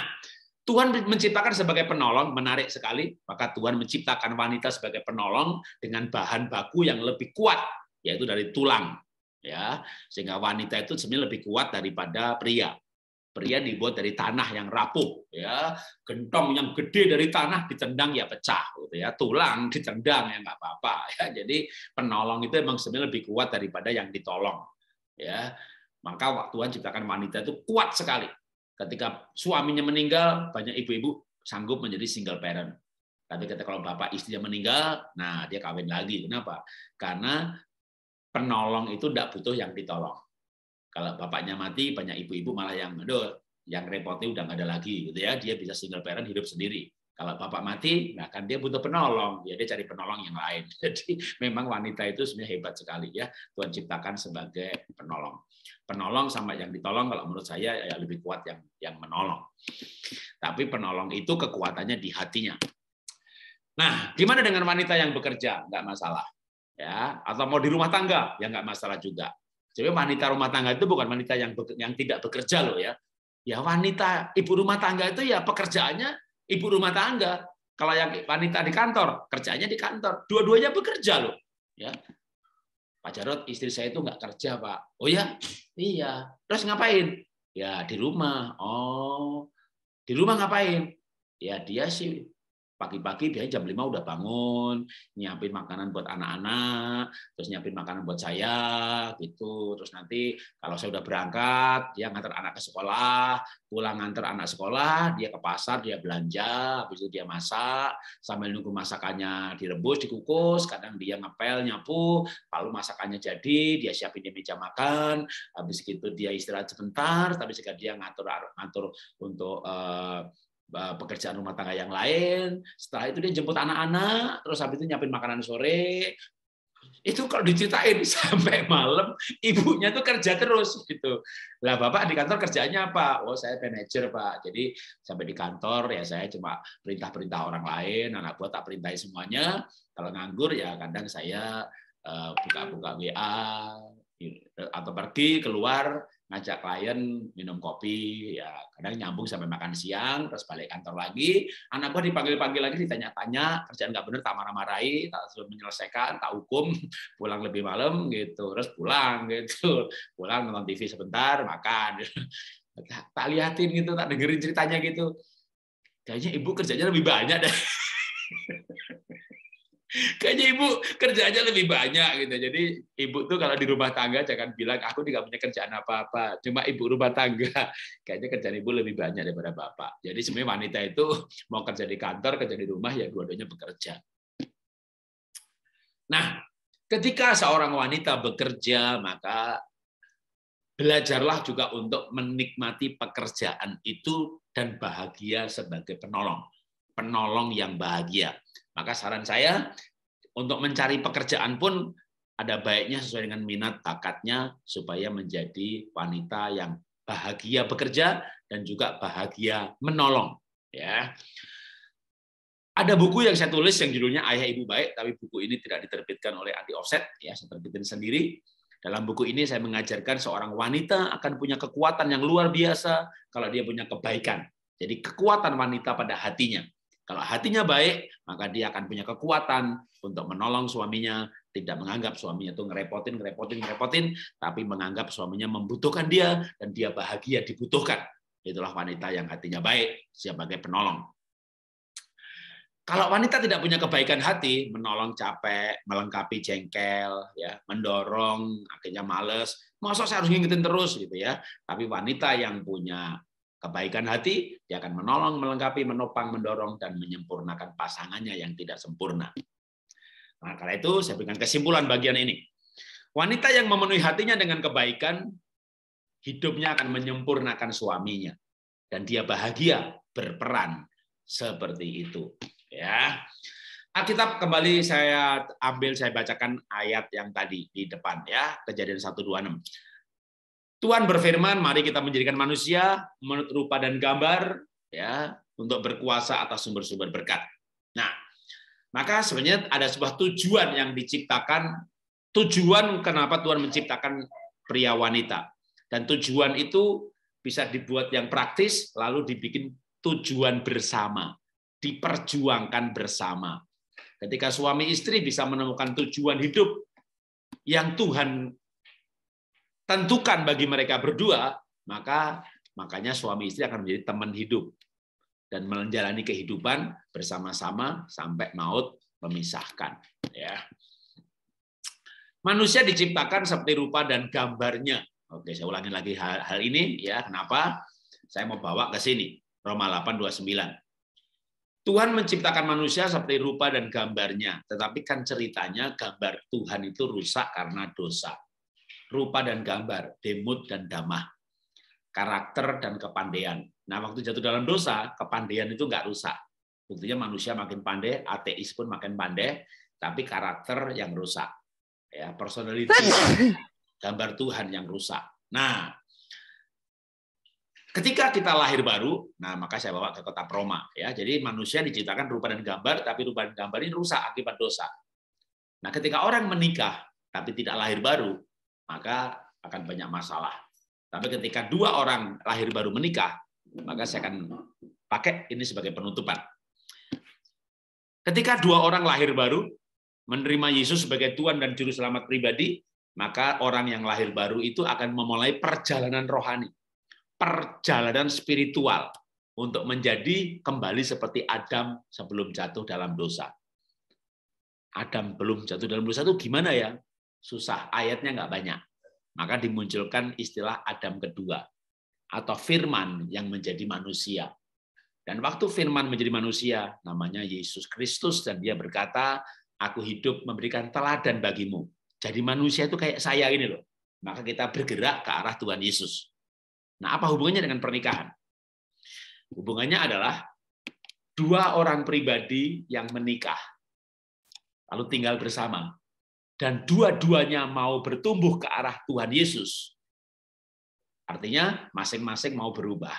Tuhan menciptakan sebagai penolong, menarik sekali. Maka Tuhan menciptakan wanita sebagai penolong dengan bahan baku yang lebih kuat, yaitu dari tulang. Ya, sehingga wanita itu sebenarnya lebih kuat daripada pria. Pria dibuat dari tanah yang rapuh, ya, gentong yang gede dari tanah ditendang ya pecah, gitu ya, tulang ditendang ya nggak apa-apa, ya. Jadi penolong itu emang sebenarnya lebih kuat daripada yang ditolong, ya. Maka Tuhan ciptakan wanita itu kuat sekali. Ketika suaminya meninggal, banyak ibu-ibu sanggup menjadi single parent. Tapi ketika kalau bapak istrinya meninggal, nah dia kawin lagi. Kenapa? Karena penolong itu tidak butuh yang ditolong. Kalau bapaknya mati, banyak ibu-ibu malah yang repotnya udah nggak ada lagi, gitu ya. Dia bisa single parent hidup sendiri. Kalau bapak mati, nah kan dia butuh penolong, ya dia cari penolong yang lain. Jadi memang wanita itu sebenarnya hebat sekali ya. Tuhan ciptakan sebagai penolong. Penolong sama yang ditolong kalau menurut saya ya lebih kuat yang menolong. Tapi penolong itu kekuatannya di hatinya. Nah, gimana dengan wanita yang bekerja? Nggak masalah, ya. Atau mau di rumah tangga, ya nggak masalah juga. Jadi wanita rumah tangga itu bukan wanita yang tidak bekerja loh ya. Ya wanita ibu rumah tangga itu ya pekerjaannya ibu rumah tangga. Kalau yang wanita di kantor, kerjanya di kantor. Dua-duanya bekerja loh. Ya. Pak Jarod, istri saya itu nggak kerja, Pak. Oh ya? Iya. Terus ngapain? Ya di rumah. Oh, di rumah ngapain? Ya dia sih pagi-pagi biasanya jam 5 udah bangun, nyiapin makanan buat anak-anak, terus nyiapin makanan buat saya, gitu. Terus nanti kalau saya udah berangkat, dia nganter anak ke sekolah, pulang nganter anak sekolah, dia ke pasar, dia belanja, habis itu dia masak, sambil nunggu masakannya direbus, dikukus, kadang dia ngepel, nyapu, lalu masakannya jadi, dia siapin di meja makan, habis itu dia istirahat sebentar, tapi jika dia ngatur untuk pekerjaan rumah tangga yang lain. Setelah itu dia jemput anak-anak, terus habis itu nyiapin makanan sore. Itu kalau diceritain sampai malam, ibunya tuh kerja terus gitu. Lah bapak di kantor kerjanya apa? Oh saya manajer pak. Jadi sampai di kantor ya saya cuma perintah-perintah orang lain, anak buah tak perintahin semuanya. Kalau nganggur ya kadang saya buka-buka WA atau pergi keluar ngajak klien minum kopi, ya kadang nyambung sampai makan siang, terus balik kantor lagi, anak gua dipanggil-panggil lagi, ditanya-tanya, kerjaan nggak bener, tak marah-marahi, tak suruh menyelesaikan, tak hukum, pulang lebih malam gitu, terus pulang gitu, pulang nonton TV sebentar, makan, tak liatin gitu, tak dengerin ceritanya gitu, kayaknya ibu kerjanya lebih banyak deh. Kayaknya ibu kerjanya lebih banyak gitu. Jadi ibu tuh kalau di rumah tangga jangan bilang aku tidak punya kerjaan apa-apa. Cuma ibu rumah tangga. Kayaknya kerjaan ibu lebih banyak daripada bapak. Jadi sebenarnya wanita itu mau kerja di kantor, kerja di rumah ya dua-duanya bekerja. Nah, ketika seorang wanita bekerja maka belajarlah juga untuk menikmati pekerjaan itu dan bahagia sebagai penolong. Penolong yang bahagia. Maka saran saya, untuk mencari pekerjaan pun ada baiknya sesuai dengan minat bakatnya supaya menjadi wanita yang bahagia bekerja dan juga bahagia menolong. Ya. Ada buku yang saya tulis yang judulnya Ayah Ibu Baik, tapi buku ini tidak diterbitkan oleh Anti Offset, ya, saya terbitin sendiri. Dalam buku ini saya mengajarkan seorang wanita akan punya kekuatan yang luar biasa kalau dia punya kebaikan. Jadi kekuatan wanita pada hatinya. Kalau hatinya baik, maka dia akan punya kekuatan untuk menolong suaminya, tidak menganggap suaminya itu ngerepotin, tapi menganggap suaminya membutuhkan dia dan dia bahagia dibutuhkan. Itulah wanita yang hatinya baik sebagai penolong. Kalau wanita tidak punya kebaikan hati, menolong capek, melengkapi jengkel, ya, mendorong, akhirnya males. Masa saya harus ngingetin terus gitu ya. Tapi wanita yang punya kebaikan hati, dia akan menolong, melengkapi, menopang, mendorong, dan menyempurnakan pasangannya yang tidak sempurna. Nah, karena itu saya berikan kesimpulan bagian ini. Wanita yang memenuhi hatinya dengan kebaikan, hidupnya akan menyempurnakan suaminya. Dan dia bahagia berperan seperti itu. Ya, Alkitab kembali saya bacakan ayat yang tadi di depan ya, Kejadian 1:26. Tuhan berfirman, mari kita menjadikan manusia menurut rupa dan gambar ya, untuk berkuasa atas sumber-sumber berkat. Nah, maka sebenarnya ada sebuah tujuan yang diciptakan, tujuan kenapa Tuhan menciptakan pria wanita. Dan tujuan itu bisa dibuat yang praktis lalu dibikin tujuan bersama. Diperjuangkan bersama. Ketika suami istri bisa menemukan tujuan hidup yang Tuhan tentukan bagi mereka berdua, makanya suami istri akan menjadi teman hidup dan menjalani kehidupan bersama-sama sampai maut memisahkan. Ya. Manusia diciptakan seperti rupa dan gambarnya. Oke, saya ulangi lagi hal ini ya. Kenapa? Saya mau bawa ke sini. Roma 8:29. Tuhan menciptakan manusia seperti rupa dan gambarnya, tetapi kan ceritanya gambar Tuhan itu rusak karena dosa. Rupa dan gambar, demut dan damah, karakter dan kepandaian. Nah, waktu jatuh dalam dosa, kepandaian itu nggak rusak. Buktinya manusia makin pandai, ateis pun makin pandai, tapi karakter yang rusak. Ya, personality, gambar Tuhan yang rusak. Nah, ketika kita lahir baru, nah maka saya bawa ke kota Roma. Ya, jadi manusia diciptakan rupa dan gambar, tapi rupa dan gambar ini rusak akibat dosa. Nah, ketika orang menikah tapi tidak lahir baru, maka akan banyak masalah. Tapi ketika dua orang lahir baru menikah, maka saya akan pakai ini sebagai penutupan. Ketika dua orang lahir baru menerima Yesus sebagai Tuhan dan Juru Selamat pribadi, maka orang yang lahir baru itu akan memulai perjalanan rohani. Perjalanan spiritual untuk menjadi kembali seperti Adam sebelum jatuh dalam dosa. Adam belum jatuh dalam dosa itu gimana ya? Susah, ayatnya nggak banyak. Maka dimunculkan istilah Adam kedua atau firman yang menjadi manusia. Dan waktu firman menjadi manusia, namanya Yesus Kristus, dan dia berkata, aku hidup memberikan teladan bagimu. Jadi manusia itu kayak saya ini loh. Maka kita bergerak ke arah Tuhan Yesus. Nah, apa hubungannya dengan pernikahan? Hubungannya adalah dua orang pribadi yang menikah, lalu tinggal bersama, dan dua-duanya mau bertumbuh ke arah Tuhan Yesus. Artinya, masing-masing mau berubah.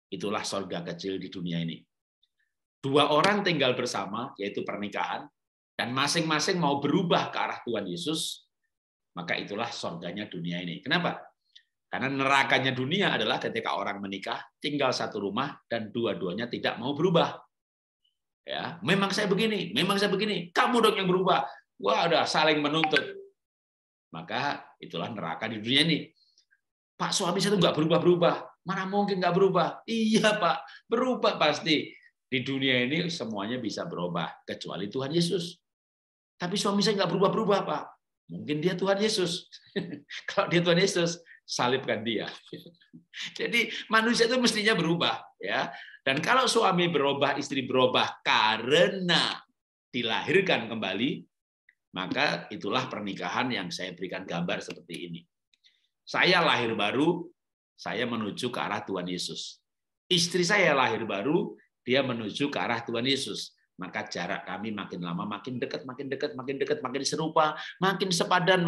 Itulah surga kecil di dunia ini. Dua orang tinggal bersama, yaitu pernikahan, dan masing-masing mau berubah ke arah Tuhan Yesus, maka itulah surganya dunia ini. Kenapa? Karena nerakanya dunia adalah ketika orang menikah, tinggal satu rumah, dan dua-duanya tidak mau berubah. Ya, memang saya begini, kamu dong yang berubah. Wah, udah saling menuntut. Maka itulah neraka di dunia ini. Pak, suami saya itu nggak berubah-berubah. Mana mungkin nggak berubah? Iya, Pak, berubah pasti. Di dunia ini semuanya bisa berubah, kecuali Tuhan Yesus. Tapi suami saya nggak berubah-berubah, Pak. Mungkin dia Tuhan Yesus. Kalau dia Tuhan Yesus, salibkan dia. Jadi manusia itu mestinya berubah, ya. Dan kalau suami berubah, istri berubah karena dilahirkan kembali, maka itulah pernikahan yang saya berikan gambar seperti ini. Saya lahir baru, saya menuju ke arah Tuhan Yesus. Istri saya lahir baru, dia menuju ke arah Tuhan Yesus. Maka jarak kami makin lama makin dekat, makin serupa, makin sepadan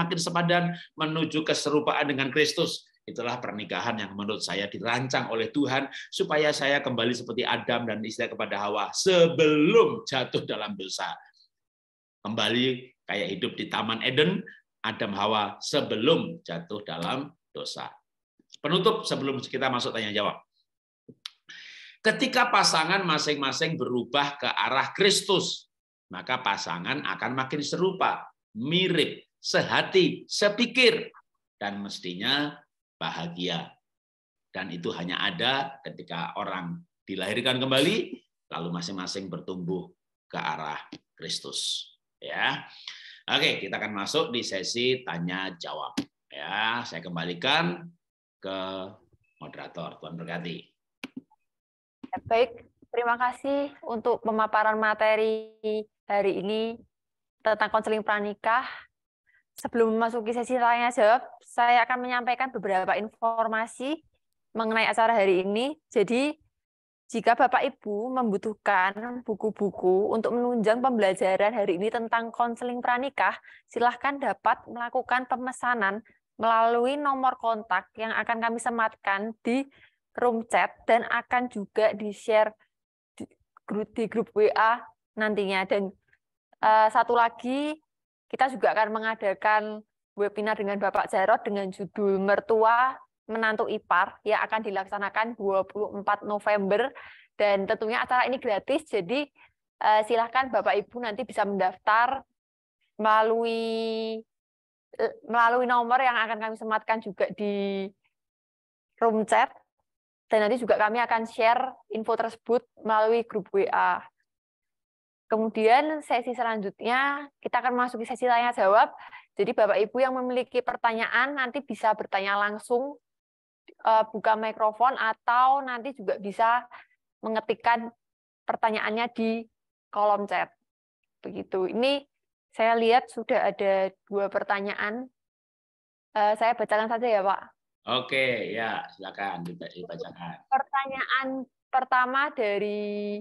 menuju keserupaan dengan Kristus. Itulah pernikahan yang menurut saya dirancang oleh Tuhan supaya saya kembali seperti Adam dan istri kepada Hawa sebelum jatuh dalam dosa. Kembali kayak hidup di Taman Eden, Adam Hawa sebelum jatuh dalam dosa. Penutup sebelum kita masuk tanya jawab. Ketika pasangan masing-masing berubah ke arah Kristus, maka pasangan akan makin serupa, mirip, sehati, sepikir, dan mestinya bahagia. Dan itu hanya ada ketika orang dilahirkan kembali, lalu masing-masing bertumbuh ke arah Kristus. Ya, oke, kita akan masuk di sesi tanya jawab. Ya, saya kembalikan ke moderator. Tuhan berkati. Baik, terima kasih untuk pemaparan materi hari ini tentang konseling pranikah. Sebelum memasuki sesi tanya jawab, saya akan menyampaikan beberapa informasi mengenai acara hari ini. Jadi, jika Bapak Ibu membutuhkan buku-buku untuk menunjang pembelajaran hari ini tentang konseling pranikah, silahkan dapat melakukan pemesanan melalui nomor kontak yang akan kami sematkan di room chat dan akan juga di-share di grup WA nantinya. Dan satu lagi, kita juga akan mengadakan webinar dengan Bapak Jarod dengan judul Mertua Menantu Ipar yang akan dilaksanakan 24 November. Dan tentunya acara ini gratis, jadi silahkan Bapak Ibu nanti bisa mendaftar melalui nomor yang akan kami sematkan juga di room chat. Dan nanti juga kami akan share info tersebut melalui grup WA. Kemudian sesi selanjutnya kita akan masuki sesi tanya jawab. Jadi Bapak Ibu yang memiliki pertanyaan nanti bisa bertanya langsung, buka mikrofon, atau nanti juga bisa mengetikkan pertanyaannya di kolom chat. Begitu. Ini saya lihat sudah ada 2 pertanyaan. Saya bacakan saja ya, Pak. Oke, ya, silakan dibacakan. Pertanyaan pertama dari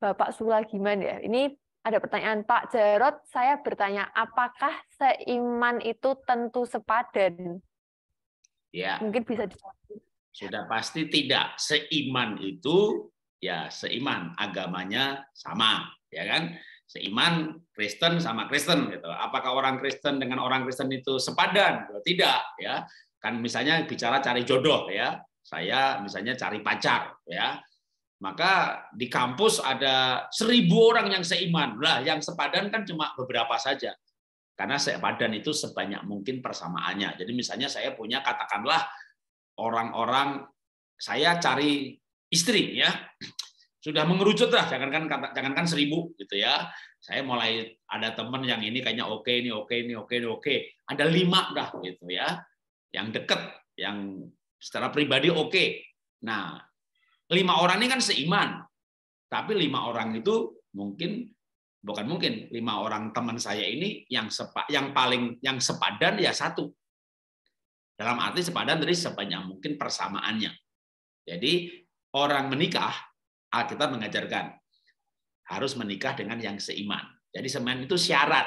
Bapak Sulagiman ya. Ini ada pertanyaan, Pak Jarod, saya bertanya, apakah seiman itu tentu sepadan? Ya. Mungkin bisa dijawab. Sudah pasti tidak. Seiman itu ya seiman, agamanya sama, ya kan? Seiman Kristen sama Kristen gitu. Apakah orang Kristen dengan orang Kristen itu sepadan? Tidak, ya. Kan misalnya bicara cari jodoh ya. Saya misalnya cari pacar ya. Maka di kampus ada 1000 orang yang seiman. Lah, yang sepadan kan cuma beberapa saja. Karena sepadan itu sebanyak mungkin persamaannya. Jadi misalnya saya punya katakanlah orang-orang, saya cari istri ya. Sudah mengerucut lah, jangankan 1000 gitu ya. Saya mulai ada teman yang ini kayaknya oke, ini oke, ini oke, ini oke. Ada 5 dah gitu ya. Yang deket, yang secara pribadi oke. Nah, 5 orang ini kan seiman. Tapi 5 orang itu mungkin bukan mungkin 5 orang teman saya ini yang sepadan ya 1. Dalam arti sepadan dari sebanyak mungkin persamaannya. Jadi orang menikah, Alkitab mengajarkan harus menikah dengan yang seiman. Jadi seiman itu syarat,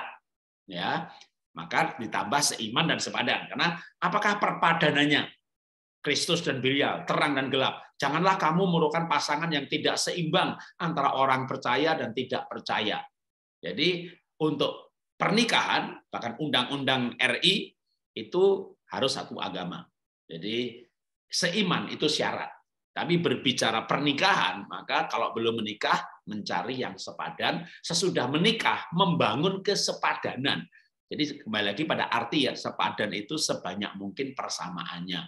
ya. Maka ditambah seiman dan sepadan. Karena apakah perpadanannya Kristus dan Belial, terang dan gelap. Janganlah kamu merupakan pasangan yang tidak seimbang antara orang percaya dan tidak percaya. Jadi untuk pernikahan, bahkan undang-undang RI itu harus satu agama. Jadi seiman itu syarat. Tapi berbicara pernikahan, maka kalau belum menikah, mencari yang sepadan. Sesudah menikah, membangun kesepadanan. Jadi kembali lagi pada arti ya, sepadan itu sebanyak mungkin persamaannya.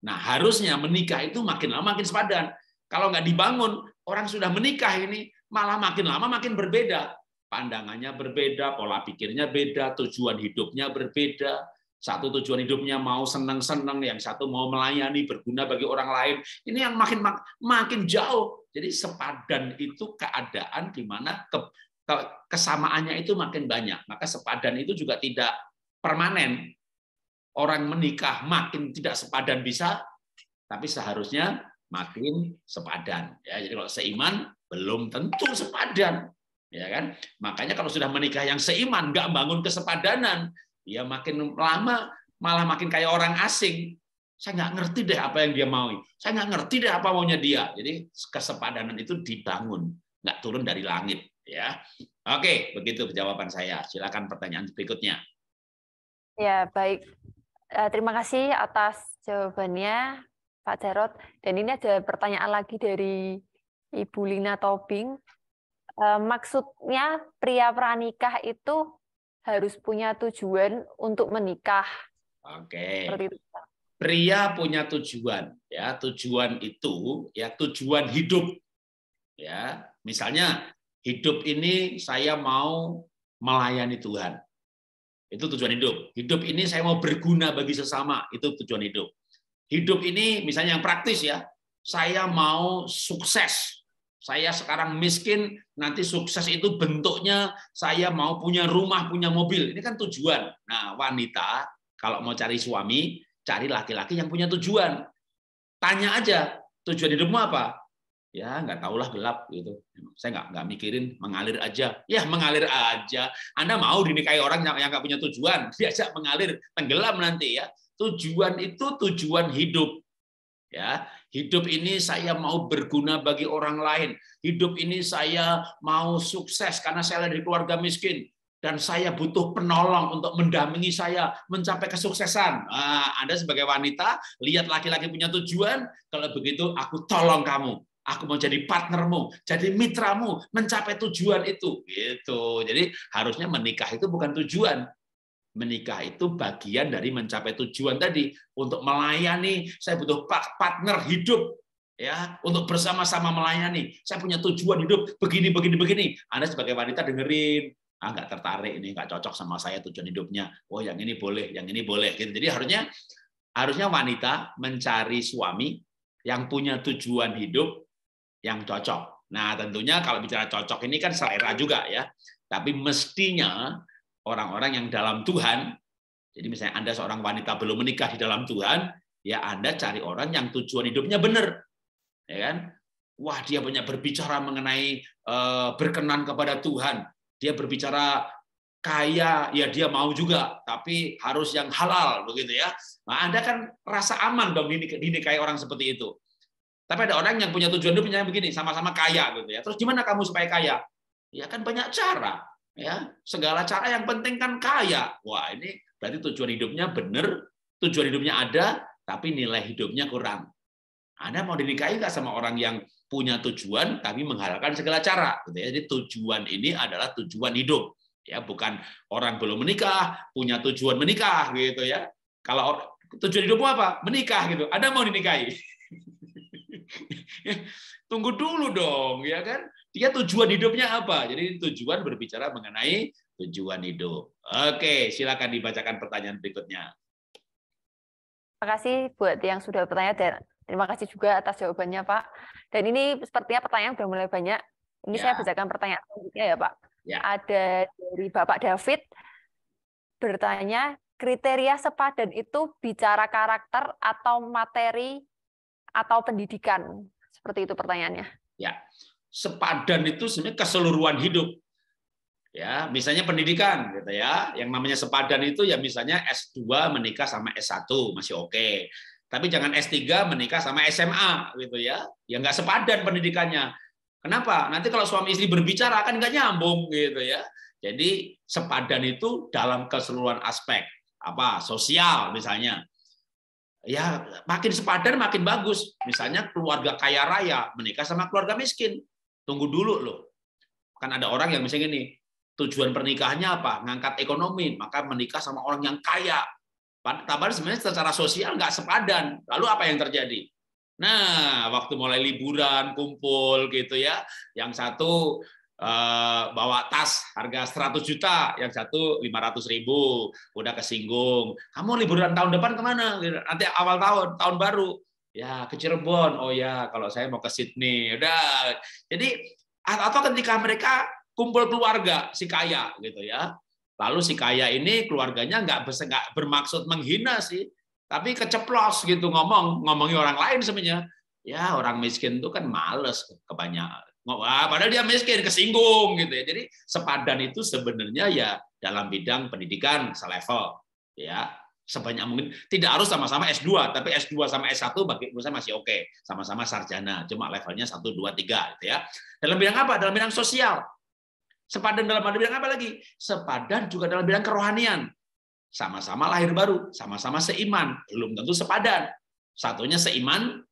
Nah, harusnya menikah itu makin lama makin sepadan. Kalau nggak dibangun, orang sudah menikah ini malah makin lama makin berbeda. Pandangannya berbeda, pola pikirnya beda, tujuan hidupnya berbeda. Satu tujuan hidupnya mau senang-senang, yang satu mau melayani, berguna bagi orang lain. Ini yang makin jauh. Jadi sepadan itu keadaan di mana kesamaannya itu makin banyak. Maka sepadan itu juga tidak permanen. Orang menikah makin tidak sepadan bisa, tapi seharusnya makin sepadan. Ya, jadi kalau seiman belum tentu sepadan, ya kan? Makanya kalau sudah menikah yang seiman nggak bangun kesepadanan, ya makin lama malah makin kayak orang asing. Saya nggak ngerti deh apa yang dia mau. Saya nggak ngerti deh apa maunya dia. Jadi kesepadanan itu dibangun, nggak turun dari langit. Ya, oke, begitu jawaban saya. Silakan pertanyaan berikutnya. Ya, baik. Terima kasih atas jawabannya, Pak Jarot. Dan ini ada pertanyaan lagi dari Ibu Lina Tobing. Maksudnya pria pranikah itu harus punya tujuan untuk menikah. Oke. Seperti itu. Pria punya tujuan, ya. Tujuan itu ya tujuan hidup. Ya, misalnya hidup ini saya mau melayani Tuhan. Itu tujuan hidup. Hidup ini saya mau berguna bagi sesama, itu tujuan hidup. Hidup ini misalnya yang praktis ya, saya mau sukses. Saya sekarang miskin, nanti sukses itu bentuknya saya mau punya rumah, punya mobil. Ini kan tujuan. Nah, wanita kalau mau cari suami, cari laki-laki yang punya tujuan. Tanya aja, tujuan hidupmu apa? Ya, nggak tahulah, gelap gitu. Saya nggak mikirin, mengalir aja. Ya, mengalir aja. Anda mau dinikahi orang yang nggak punya tujuan, diajak mengalir, tenggelam nanti ya. Tujuan itu tujuan hidup. Ya, hidup ini saya mau berguna bagi orang lain. Hidup ini saya mau sukses karena saya dari keluarga miskin dan saya butuh penolong untuk mendampingi saya mencapai kesuksesan. Nah, Anda sebagai wanita lihat laki-laki punya tujuan, kalau begitu aku tolong kamu. Aku mau jadi partnermu, jadi mitramu mencapai tujuan itu. Gitu. Jadi harusnya menikah itu bukan tujuan. Menikah itu bagian dari mencapai tujuan tadi, untuk melayani. Saya butuh partner hidup ya, untuk bersama-sama melayani. Saya punya tujuan hidup begini. Anda sebagai wanita dengerin, nggak tertarik, ini nggak cocok sama saya tujuan hidupnya. Oh, yang ini boleh, yang ini boleh. Gitu. Jadi harusnya wanita mencari suami yang punya tujuan hidup yang cocok. Nah, tentunya kalau bicara cocok ini kan selera juga ya. Tapi mestinya orang-orang yang dalam Tuhan, jadi misalnya Anda seorang wanita belum menikah di dalam Tuhan, ya Anda cari orang yang tujuan hidupnya benar. Ya kan? Wah, dia banyak berbicara mengenai berkenan kepada Tuhan. Dia berbicara kaya, ya dia mau juga, tapi harus yang halal begitu ya. Nah, Anda kan rasa aman dong dinikahi orang seperti itu. Tapi ada orang yang punya tujuan hidupnya begini, sama-sama kaya gitu ya. Terus gimana kamu supaya kaya? Ya kan banyak cara. Ya, segala cara yang penting kan kaya. Wah, ini berarti tujuan hidupnya benar, tujuan hidupnya ada, tapi nilai hidupnya kurang. Anda mau dinikahi nggak sama orang yang punya tujuan tapi menghalalkan segala cara, gitu ya. Jadi tujuan ini adalah tujuan hidup, ya, bukan orang belum menikah punya tujuan menikah, gitu ya. Kalau tujuan hidupmu apa? Menikah gitu. Anda mau dinikahi? Tunggu dulu dong, ya kan? Dia tujuan hidupnya apa? Jadi tujuan berbicara mengenai tujuan hidup. Oke, silakan dibacakan pertanyaan berikutnya. Terima kasih buat yang sudah bertanya dan terima kasih juga atas jawabannya, Pak. Dan ini sepertinya pertanyaan sudah mulai banyak. Ini saya bacakan pertanyaan selanjutnya ya, Pak. Ya. Ada dari Bapak David bertanya, kriteria sepadan itu bicara karakter atau materi atau pendidikan? Seperti itu pertanyaannya. Ya, sepadan itu sebenarnya keseluruhan hidup. Ya, misalnya pendidikan gitu ya. Yang namanya sepadan itu ya misalnya S2 menikah sama S1 masih oke. Tapi jangan S3 menikah sama SMA gitu ya. Ya nggak sepadan pendidikannya. Kenapa? Nanti kalau suami istri berbicara kan nggak nyambung gitu ya. Jadi sepadan itu dalam keseluruhan aspek. Apa? Sosial misalnya. Ya makin sepadan makin bagus. Misalnya keluarga kaya raya menikah sama keluarga miskin. Tunggu dulu loh. Kan ada orang yang misalnya gini, tujuan pernikahannya apa? Ngangkat ekonomi, maka menikah sama orang yang kaya. Padahal sebenarnya secara sosial nggak sepadan. Lalu apa yang terjadi? Nah, waktu mulai liburan, kumpul gitu ya, yang satu bawa tas harga 100 juta, yang satu 500.000, udah kesinggung. Kamu liburan tahun depan kemana? Nanti awal tahun baru. Ya ke Cirebon. Oh ya, kalau saya mau ke Sydney. Udah. Jadi atau ketika mereka kumpul keluarga si kaya gitu ya. Lalu si kaya ini keluarganya nggak bermaksud menghina sih, tapi keceplos gitu ngomongin orang lain sebenarnya. Ya orang miskin itu kan males kebanyakan. Padahal dia miskin, kesinggung gitu ya. Jadi sepadan itu sebenarnya ya dalam bidang pendidikan selevel, ya. Sebanyak mungkin. Tidak harus sama-sama S2, tapi S2 sama S1 bagi saya masih oke. Sama-sama sarjana, cuma levelnya 1, 2, 3 gitu ya. Dalam bidang apa? Dalam bidang sosial. Sepadan dalam bidang apa lagi? Sepadan juga dalam bidang kerohanian. Sama-sama lahir baru, sama-sama seiman, belum tentu sepadan. Satunya seiman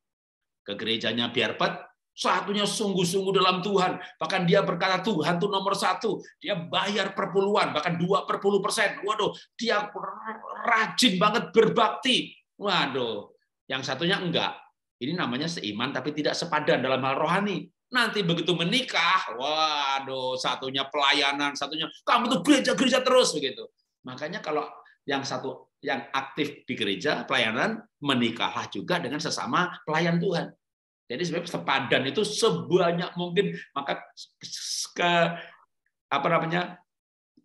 ke gerejanya biarpet, satunya sungguh-sungguh dalam Tuhan. Bahkan dia berkata Tuhan itu nomor 1. Dia bayar per puluhan, bahkan 2/10%. Waduh, dia rajin banget berbakti. Waduh, yang satunya enggak. Ini namanya seiman tapi tidak sepadan dalam hal rohani. Nanti begitu menikah, waduh, satunya pelayanan, satunya kamu tuh gereja-gereja terus begitu. Makanya kalau yang satu yang aktif di gereja pelayanan, menikahlah juga dengan sesama pelayan Tuhan. Jadi sebenarnya sepadan itu sebanyak mungkin, maka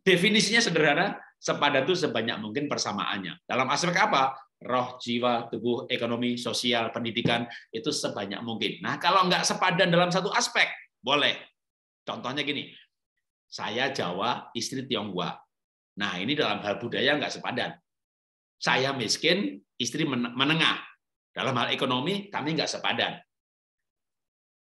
definisinya sederhana, sepadan itu sebanyak mungkin persamaannya. Dalam aspek apa? Roh, jiwa, tubuh, ekonomi, sosial, pendidikan, itu sebanyak mungkin. Nah, kalau nggak sepadan dalam satu aspek, boleh. Contohnya gini, saya Jawa, istri Tionghoa. Nah, ini dalam hal budaya nggak sepadan. Saya miskin, istri menengah. Dalam hal ekonomi, kami nggak sepadan.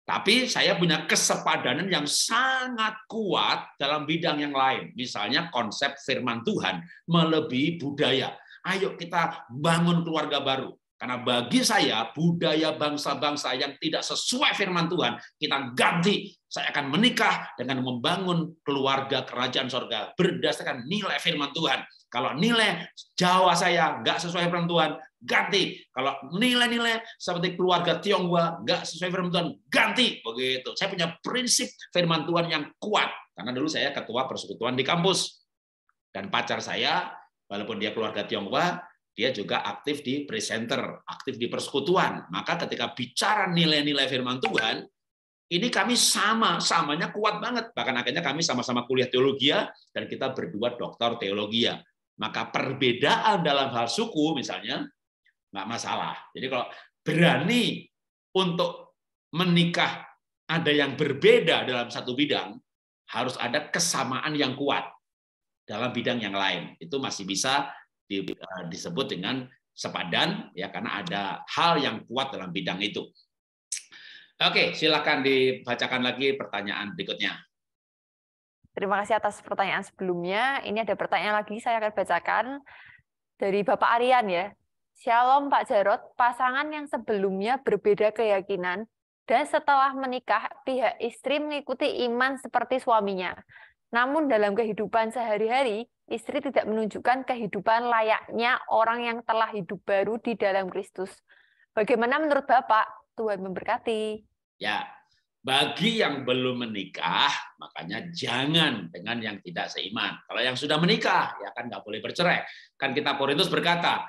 Tapi saya punya kesepadanan yang sangat kuat dalam bidang yang lain. Misalnya konsep firman Tuhan melebihi budaya. Ayo kita bangun keluarga baru. Karena bagi saya, budaya bangsa-bangsa yang tidak sesuai firman Tuhan, kita ganti. Saya akan menikah dengan membangun keluarga kerajaan sorga berdasarkan nilai firman Tuhan. Kalau nilai Jawa saya nggak sesuai firman Tuhan, ganti. Kalau nilai-nilai seperti keluarga Tionghoa nggak sesuai firman Tuhan, ganti. Begitu. Saya punya prinsip firman Tuhan yang kuat. Karena dulu saya ketua persekutuan di kampus. Dan pacar saya, walaupun dia keluarga Tionghoa, dia juga aktif di presenter, aktif di persekutuan. Maka ketika bicara nilai-nilai firman Tuhan, ini kami samanya kuat banget. Bahkan akhirnya kami sama-sama kuliah teologi dan kita berdua doktor teologi. Maka perbedaan dalam hal suku misalnya nggak masalah. Jadi kalau berani untuk menikah ada yang berbeda dalam satu bidang, harus ada kesamaan yang kuat dalam bidang yang lain. Itu masih bisa disebut dengan sepadan ya, karena ada hal yang kuat dalam bidang itu. Oke, silakan dibacakan lagi pertanyaan berikutnya. Terima kasih atas pertanyaan sebelumnya. Ini ada pertanyaan lagi, saya akan bacakan dari Bapak Aryan ya. Shalom Pak Jarot, pasangan yang sebelumnya berbeda keyakinan dan setelah menikah pihak istri mengikuti iman seperti suaminya. Namun dalam kehidupan sehari-hari, istri tidak menunjukkan kehidupan layaknya orang yang telah hidup baru di dalam Kristus. Bagaimana menurut Bapak? Tuhan memberkati. Ya, bagi yang belum menikah, makanya jangan dengan yang tidak seiman. Kalau yang sudah menikah, ya kan nggak boleh bercerai. Kan kitab Korintus berkata,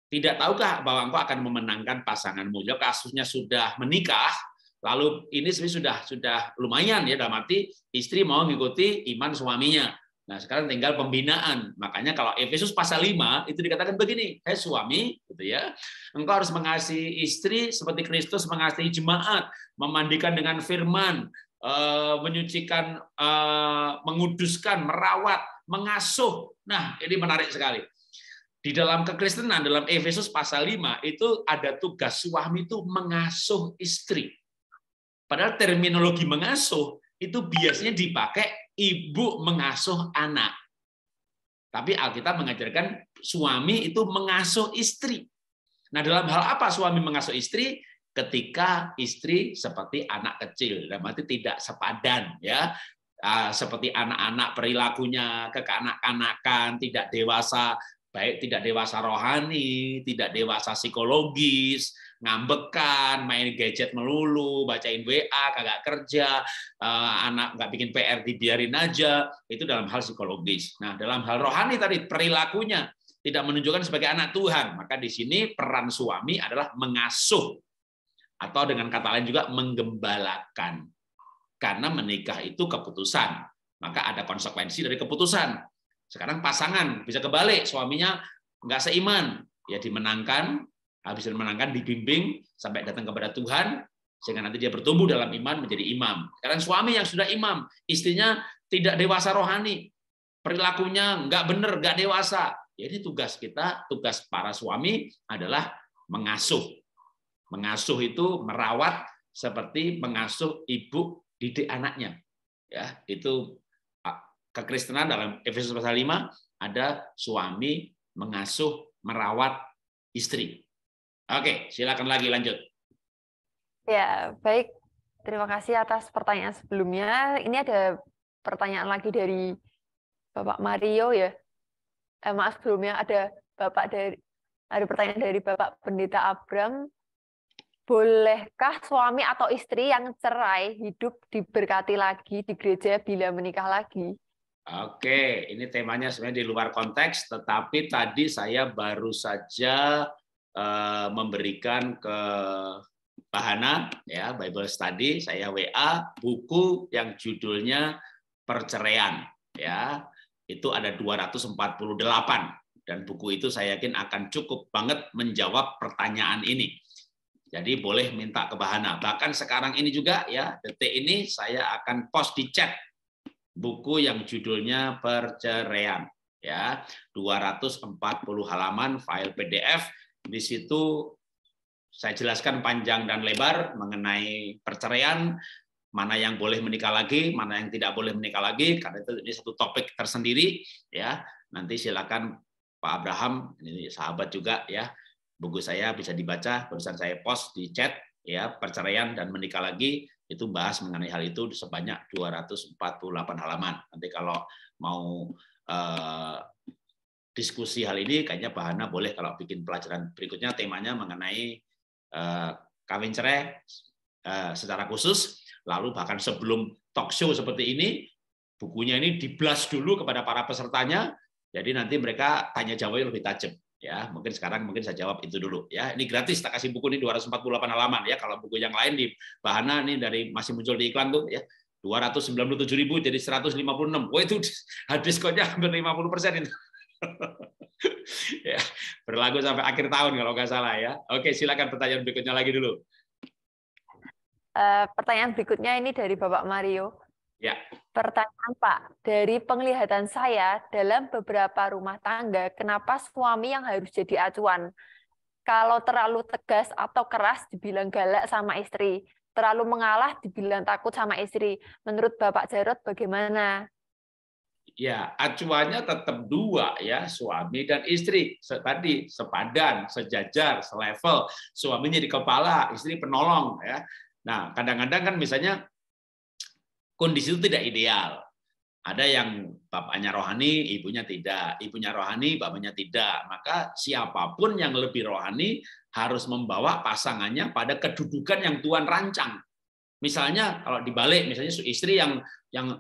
tidak tahukah bahwa engkau akan memenangkan pasanganmu? Ya, kasusnya sudah menikah, lalu ini sudah lumayan ya, dalam arti istri mau mengikuti iman suaminya. Nah, sekarang tinggal pembinaan. Makanya kalau Efesus pasal 5 itu dikatakan begini, "Hai suami, gitu ya. Engkau harus mengasihi istri seperti Kristus mengasihi jemaat, memandikan dengan firman, menyucikan, menguduskan, merawat, mengasuh." Nah, ini menarik sekali. Di dalam kekristenan, dalam Efesus pasal 5 itu ada tugas suami itu mengasuh istri. Padahal terminologi mengasuh itu biasanya dipakai ibu mengasuh anak. Tapi Alkitab mengajarkan suami itu mengasuh istri. Nah, dalam hal apa suami mengasuh istri? Ketika istri seperti anak kecil, dalam arti tidak sepadan ya. Seperti anak-anak perilakunya kekanak-kanakan, tidak dewasa, baik tidak dewasa rohani, tidak dewasa psikologis, ngambekan, main gadget melulu, bacain WA, kagak kerja, anak nggak bikin PR dibiarin aja, itu dalam hal psikologis. Nah, dalam hal rohani tadi perilakunya tidak menunjukkan sebagai anak Tuhan, maka di sini peran suami adalah mengasuh atau dengan kata lain juga menggembalakan. Karena menikah itu keputusan, maka ada konsekuensi dari keputusan. Sekarang pasangan bisa kebalik, suaminya nggak seiman, ya dimenangkan. Habis dimenangkan, dibimbing sampai datang kepada Tuhan, sehingga nanti dia bertumbuh dalam iman menjadi imam. Sekarang suami yang sudah imam, istrinya tidak dewasa rohani, perilakunya nggak benar, nggak dewasa, Jadi tugas kita, tugas para suami adalah mengasuh. Mengasuh itu merawat seperti mengasuh ibu didik anaknya. Ya, itu kekristenan dalam Efesus pasal 5 ada suami mengasuh, merawat istri. Oke, silakan lagi lanjut. Ya, baik. Terima kasih atas pertanyaan sebelumnya. Ini ada pertanyaan lagi dari Bapak Mario ya. Maaf, sebelumnya ada pertanyaan dari Bapak Pendeta Abram. Bolehkah suami atau istri yang cerai hidup diberkati lagi di gereja bila menikah lagi? Oke, ini temanya sebenarnya di luar konteks, tetapi tadi saya baru saja memberikan ke Bahana ya Bible Study, saya WA buku yang judulnya Perceraian ya. Itu ada 248 dan buku itu saya yakin akan cukup banget menjawab pertanyaan ini. Jadi boleh minta ke Bahana. Bahkan sekarang ini juga ya, detik ini saya akan post di chat buku yang judulnya Perceraian ya, 240 halaman file PDF. Di situ saya jelaskan panjang dan lebar mengenai perceraian, mana yang boleh menikah lagi, mana yang tidak boleh menikah lagi, karena itu ini satu topik tersendiri ya. Nanti silakan Pak Abraham, ini sahabat juga ya, buku saya bisa dibaca, barusan saya post di chat ya, perceraian dan menikah lagi, itu bahas mengenai hal itu sebanyak 248 halaman. Nanti kalau mau diskusi hal ini, kayaknya Bahana boleh kalau bikin pelajaran berikutnya temanya mengenai kawin cerai secara khusus. Lalu bahkan sebelum talk show seperti ini, bukunya ini diblas dulu kepada para pesertanya, jadi nanti mereka tanya jawabnya lebih tajam. Ya, mungkin sekarang saya jawab itu dulu. Ya, ini gratis, tak kasih buku ini 248 halaman. Ya, kalau buku yang lain di Bahana ini dari masih muncul di iklan tuh, ya 297.000 jadi 156. Wah itu diskonnya hampir 50% itu. Ya, berlaku sampai akhir tahun kalau nggak salah ya. Oke, silakan pertanyaan berikutnya lagi dulu. Pertanyaan berikutnya ini dari Bapak Mario. Ya. Pertanyaan Pak, dari penglihatan saya dalam beberapa rumah tangga, kenapa suami yang harus jadi acuan? Kalau terlalu tegas atau keras dibilang galak sama istri, terlalu mengalah dibilang takut sama istri. Menurut Bapak Jarot bagaimana? Ya, acuannya tetap dua ya, suami dan istri. Tadi sepadan, sejajar, selevel. Suaminya di kepala, istri penolong ya. Nah, kadang-kadang kan misalnya kondisi itu tidak ideal. Ada yang bapaknya rohani, ibunya tidak. Ibunya rohani, bapaknya tidak. Maka siapapun yang lebih rohani harus membawa pasangannya pada kedudukan yang Tuhan rancang. Misalnya kalau dibalik, misalnya istri yang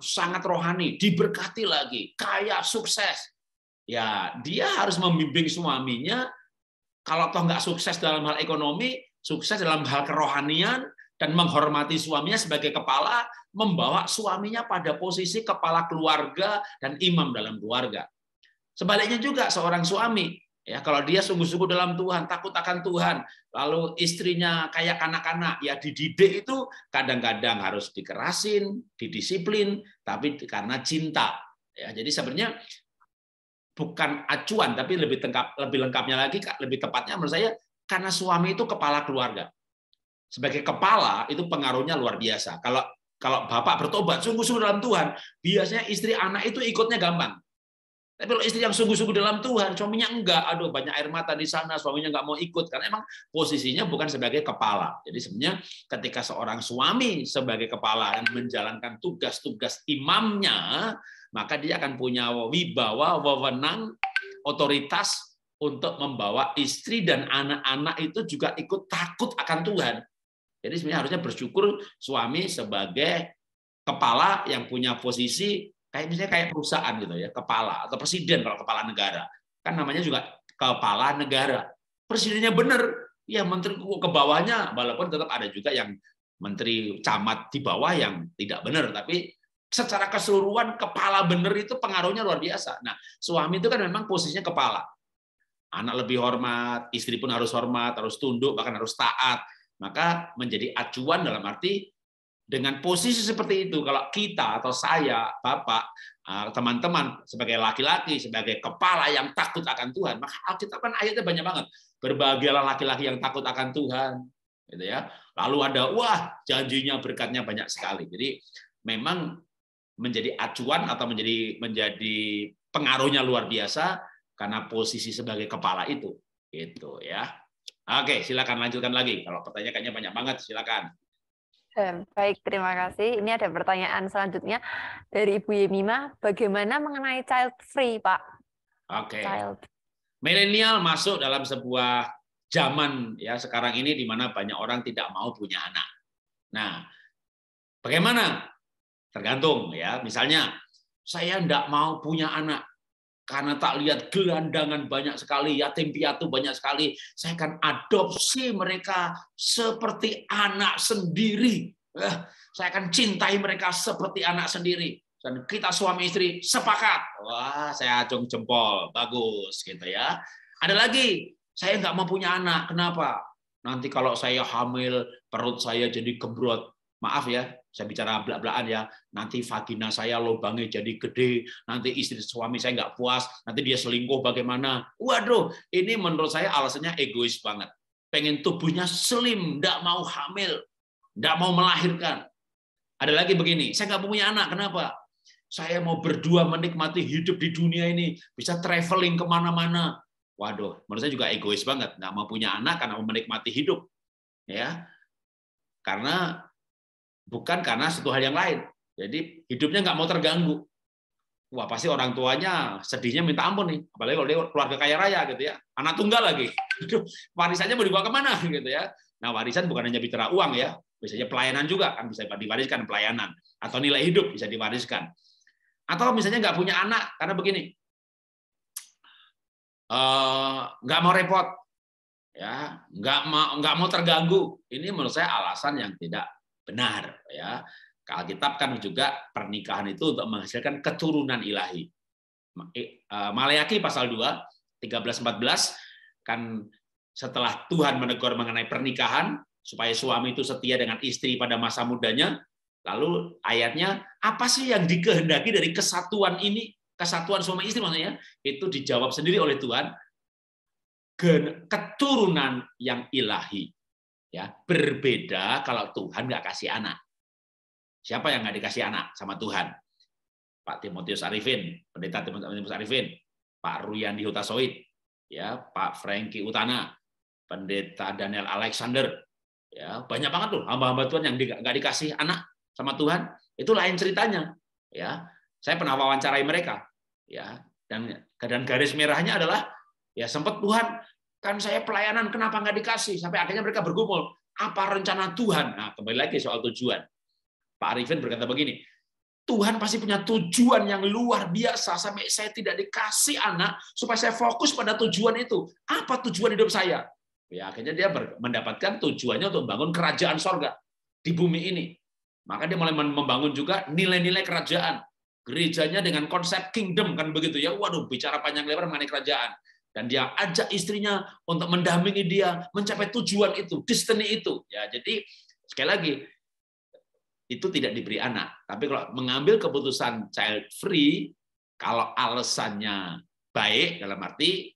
sangat rohani, diberkati lagi, kaya, sukses. Ya, dia harus membimbing suaminya, kalau toh nggak sukses dalam hal ekonomi, sukses dalam hal kerohanian, dan menghormati suaminya sebagai kepala, membawa suaminya pada posisi kepala keluarga dan imam dalam keluarga. Sebaliknya juga seorang suami, ya kalau dia sungguh-sungguh dalam Tuhan, takut akan Tuhan, lalu istrinya kayak kanak-kanak, ya dididik itu kadang-kadang harus dikerasin, didisiplin, tapi karena cinta. Ya, jadi sebenarnya bukan acuan, tapi lebih lengkapnya lagi, lebih tepatnya menurut saya, karena suami itu kepala keluarga. Sebagai kepala itu pengaruhnya luar biasa. Kalau bapak bertobat sungguh-sungguh dalam Tuhan, biasanya istri anak itu ikutnya gampang. Tapi kalau istri yang sungguh-sungguh dalam Tuhan, suaminya enggak, aduh banyak air mata di sana, suaminya enggak mau ikut karena emang posisinya bukan sebagai kepala. Jadi sebenarnya ketika seorang suami sebagai kepala dan menjalankan tugas-tugas imamnya, maka dia akan punya wibawa, wewenang, otoritas untuk membawa istri dan anak-anak itu juga ikut takut akan Tuhan. Jadi sebenarnya harusnya bersyukur suami sebagai kepala yang punya posisi kayak misalnya kayak perusahaan gitu ya, kepala atau presiden kalau kepala negara. Kan namanya juga kepala negara. Presidennya benar, ya menteri ke bawahnya walaupun tetap ada juga yang menteri camat di bawah yang tidak benar, tapi secara keseluruhan kepala benar itu pengaruhnya luar biasa. Nah, suami itu kan memang posisinya kepala. Anak lebih hormat, istri pun harus hormat, harus tunduk, bahkan harus taat. Maka menjadi acuan dalam arti dengan posisi seperti itu, kalau kita atau saya, Bapak, teman-teman sebagai laki-laki, sebagai kepala yang takut akan Tuhan, maka Alkitab kan ayatnya banyak banget. Berbahagialah laki-laki yang takut akan Tuhan, gitu ya. Lalu ada janjinya, berkatnya banyak sekali. Jadi memang menjadi acuan atau menjadi pengaruhnya luar biasa karena posisi sebagai kepala itu, gitu ya. Oke, silakan lanjutkan lagi. Kalau pertanyaan kayaknya banyak banget, silakan. Baik, terima kasih. Ini ada pertanyaan selanjutnya dari Ibu Yemima. Bagaimana mengenai child free, Pak? Oke. Milenial masuk dalam sebuah zaman ya sekarang ini di mana banyak orang tidak mau punya anak. Nah, bagaimana? Tergantung ya. Misalnya, saya tidak mau punya anak karena tak lihat gelandangan banyak sekali, yatim piatu banyak sekali. Saya akan adopsi mereka seperti anak sendiri. Saya akan cintai mereka seperti anak sendiri. Dan kita suami istri sepakat. Wah, saya acung jempol, bagus gitu ya. Ada lagi, saya nggak mau punya anak. Kenapa? Nanti kalau saya hamil, perut saya jadi gembrot. Maaf ya, saya bicara belak-belakan ya. Nanti vagina saya lubangnya jadi gede. Nanti istri suami saya nggak puas. Nanti dia selingkuh bagaimana? Waduh, ini menurut saya alasannya egois banget. Pengen tubuhnya slim, nggak mau hamil, nggak mau melahirkan. Ada lagi begini, saya nggak punya anak. Kenapa? Saya mau berdua menikmati hidup di dunia ini, bisa traveling kemana-mana. Waduh, menurut saya juga egois banget. Nggak mau punya anak karena mau menikmati hidup, ya. Karena bukan karena satu hal yang lain. Jadi hidupnya nggak mau terganggu. Wah, pasti orang tuanya sedihnya minta ampun nih. Apalagi kalau dia keluarga kaya raya gitu ya. Anak tunggal lagi. Warisannya mau dibawa kemana gitu ya. Nah, warisan bukan hanya bicara uang ya. Biasanya pelayanan juga kan bisa diwariskan, pelayanan. Atau nilai hidup bisa diwariskan. Atau misalnya nggak punya anak karena begini. Nggak mau repot. Ya, nggak mau terganggu. Ini menurut saya alasan yang tidak benar ya. Alkitab kan juga pernikahan itu untuk menghasilkan keturunan ilahi. Maleakhi pasal 2 13-14 kan setelah Tuhan menegur mengenai pernikahan supaya suami itu setia dengan istri pada masa mudanya, lalu ayatnya apa sih yang dikehendaki dari kesatuan ini, kesatuan suami istri maksudnya, itu dijawab sendiri oleh Tuhan, keturunan yang ilahi. Ya, berbeda kalau Tuhan nggak kasih anak. Siapa yang nggak dikasih anak sama Tuhan? Pak Timotius Arifin, pendeta Timotius Arifin, Pak Ruyandi Hutasoid, ya, Pak Franky Utana, pendeta Daniel Alexander, ya, banyak banget tuh hamba-hamba Tuhan yang nggak dikasih anak sama Tuhan. Itu lain ceritanya. Ya, saya pernah wawancarai mereka. Ya, dan garis merahnya adalah ya sempat Tuhan, kan saya pelayanan kenapa nggak dikasih? Sampai akhirnya mereka bergumul, apa rencana Tuhan? Nah, kembali lagi soal tujuan. Pak Arifin berkata begini, Tuhan pasti punya tujuan yang luar biasa sampai saya tidak dikasih anak supaya saya fokus pada tujuan itu. Apa tujuan hidup saya? Ya, akhirnya dia mendapatkan tujuannya untuk membangun kerajaan sorga di bumi ini. Maka dia mulai membangun juga nilai-nilai kerajaan. Gerejanya dengan konsep kingdom kan begitu ya. Waduh, bicara panjang lebar mengenai kerajaan. Dan dia ajak istrinya untuk mendampingi dia mencapai tujuan itu, destiny itu. Ya, jadi sekali lagi itu tidak diberi anak. Tapi kalau mengambil keputusan child free, kalau alasannya baik dalam arti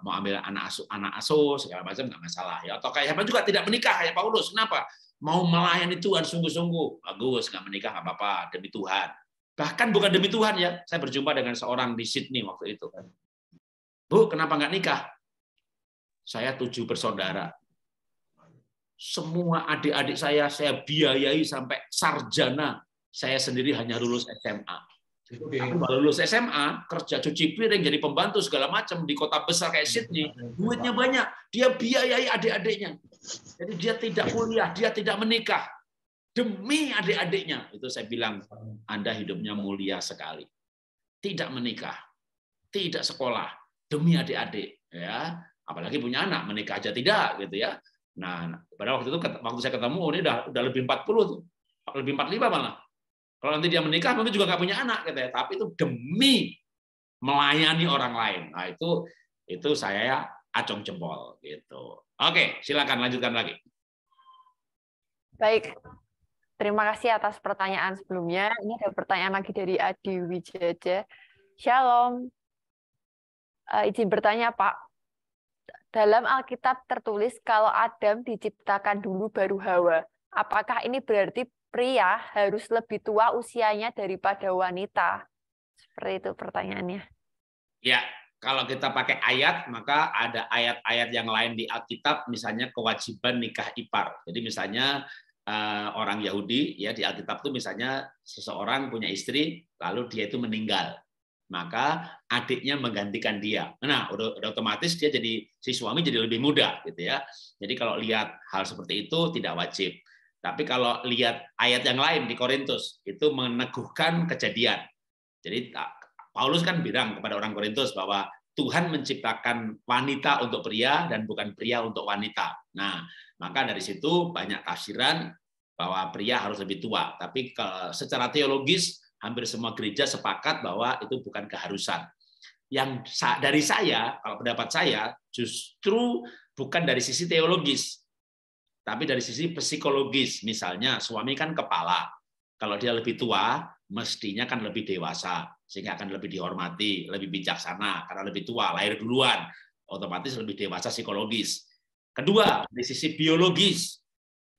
mau ambil anak asuh segala macam nggak masalah ya. Atau kayak siapa juga tidak menikah kayak Paulus. Kenapa? Mau melayani Tuhan sungguh-sungguh. Bagus, nggak menikah nggak apa-apa demi Tuhan. Bahkan bukan demi Tuhan ya. Saya berjumpa dengan seorang di Sydney waktu itu. Bu, kenapa nggak nikah? Saya 7 bersaudara. Semua adik-adik saya biayai sampai sarjana. Saya sendiri hanya lulus SMA. Tapi kalau lulus SMA, kerja cuci piring, jadi pembantu segala macam di kota besar kayak Sydney, duitnya banyak. Dia biayai adik-adiknya. Jadi dia tidak kuliah, dia tidak menikah. Demi adik-adiknya. Itu saya bilang, Anda hidupnya mulia sekali. Tidak menikah, tidak sekolah, demi adik-adik. Ya, apalagi punya anak, menikah aja tidak, gitu ya. Nah, pada waktu itu waktu saya ketemu ini udah lebih 40 tuh. Lebih 45 malah. Kalau nanti dia menikah mungkin juga nggak punya anak gitu ya, tapi itu demi melayani orang lain. Nah, itu saya acung jempol gitu. Oke, silakan lanjutkan lagi. Baik. Terima kasih atas pertanyaan sebelumnya. Ini ada pertanyaan lagi dari Adi Wijaja. Shalom. Izin bertanya, Pak. Dalam Alkitab tertulis kalau Adam diciptakan dulu baru Hawa. Apakah ini berarti pria harus lebih tua usianya daripada wanita? Seperti itu pertanyaannya. Ya, kalau kita pakai ayat, maka ada ayat-ayat yang lain di Alkitab, misalnya kewajiban nikah ipar. Jadi misalnya orang Yahudi ya di Alkitab itu misalnya seseorang punya istri lalu dia itu meninggal, maka adiknya menggantikan dia. Nah, udah otomatis dia jadi si suami jadi lebih muda gitu ya. Jadi kalau lihat hal seperti itu tidak wajib. Tapi kalau lihat ayat yang lain di Korintus itu meneguhkan kejadian. Jadi Paulus kan bilang kepada orang Korintus bahwa Tuhan menciptakan wanita untuk pria dan bukan pria untuk wanita. Nah, maka dari situ banyak tafsiran bahwa pria harus lebih tua. Tapi secara teologis hampir semua gereja sepakat bahwa itu bukan keharusan. Yang dari saya, kalau pendapat saya, justru bukan dari sisi teologis, tapi dari sisi psikologis. Misalnya suami kan kepala. Kalau dia lebih tua, mestinya kan lebih dewasa, sehingga akan lebih dihormati, lebih bijaksana, karena lebih tua, lahir duluan, otomatis lebih dewasa psikologis. Kedua, dari sisi biologis,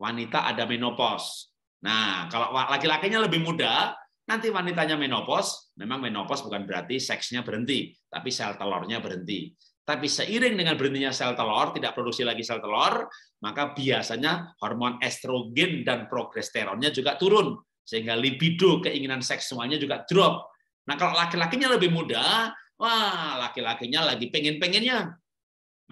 wanita ada menopause. Nah, kalau laki-lakinya lebih muda, nanti wanitanya menopause, memang menopause bukan berarti seksnya berhenti, tapi sel telurnya berhenti. Tapi seiring dengan berhentinya sel telur, tidak produksi lagi sel telur, maka biasanya hormon estrogen dan progesteronnya juga turun, sehingga libido, keinginan seksualnya juga drop. Nah, kalau laki-lakinya lebih muda, wah, laki-lakinya lagi pengen-pengennya,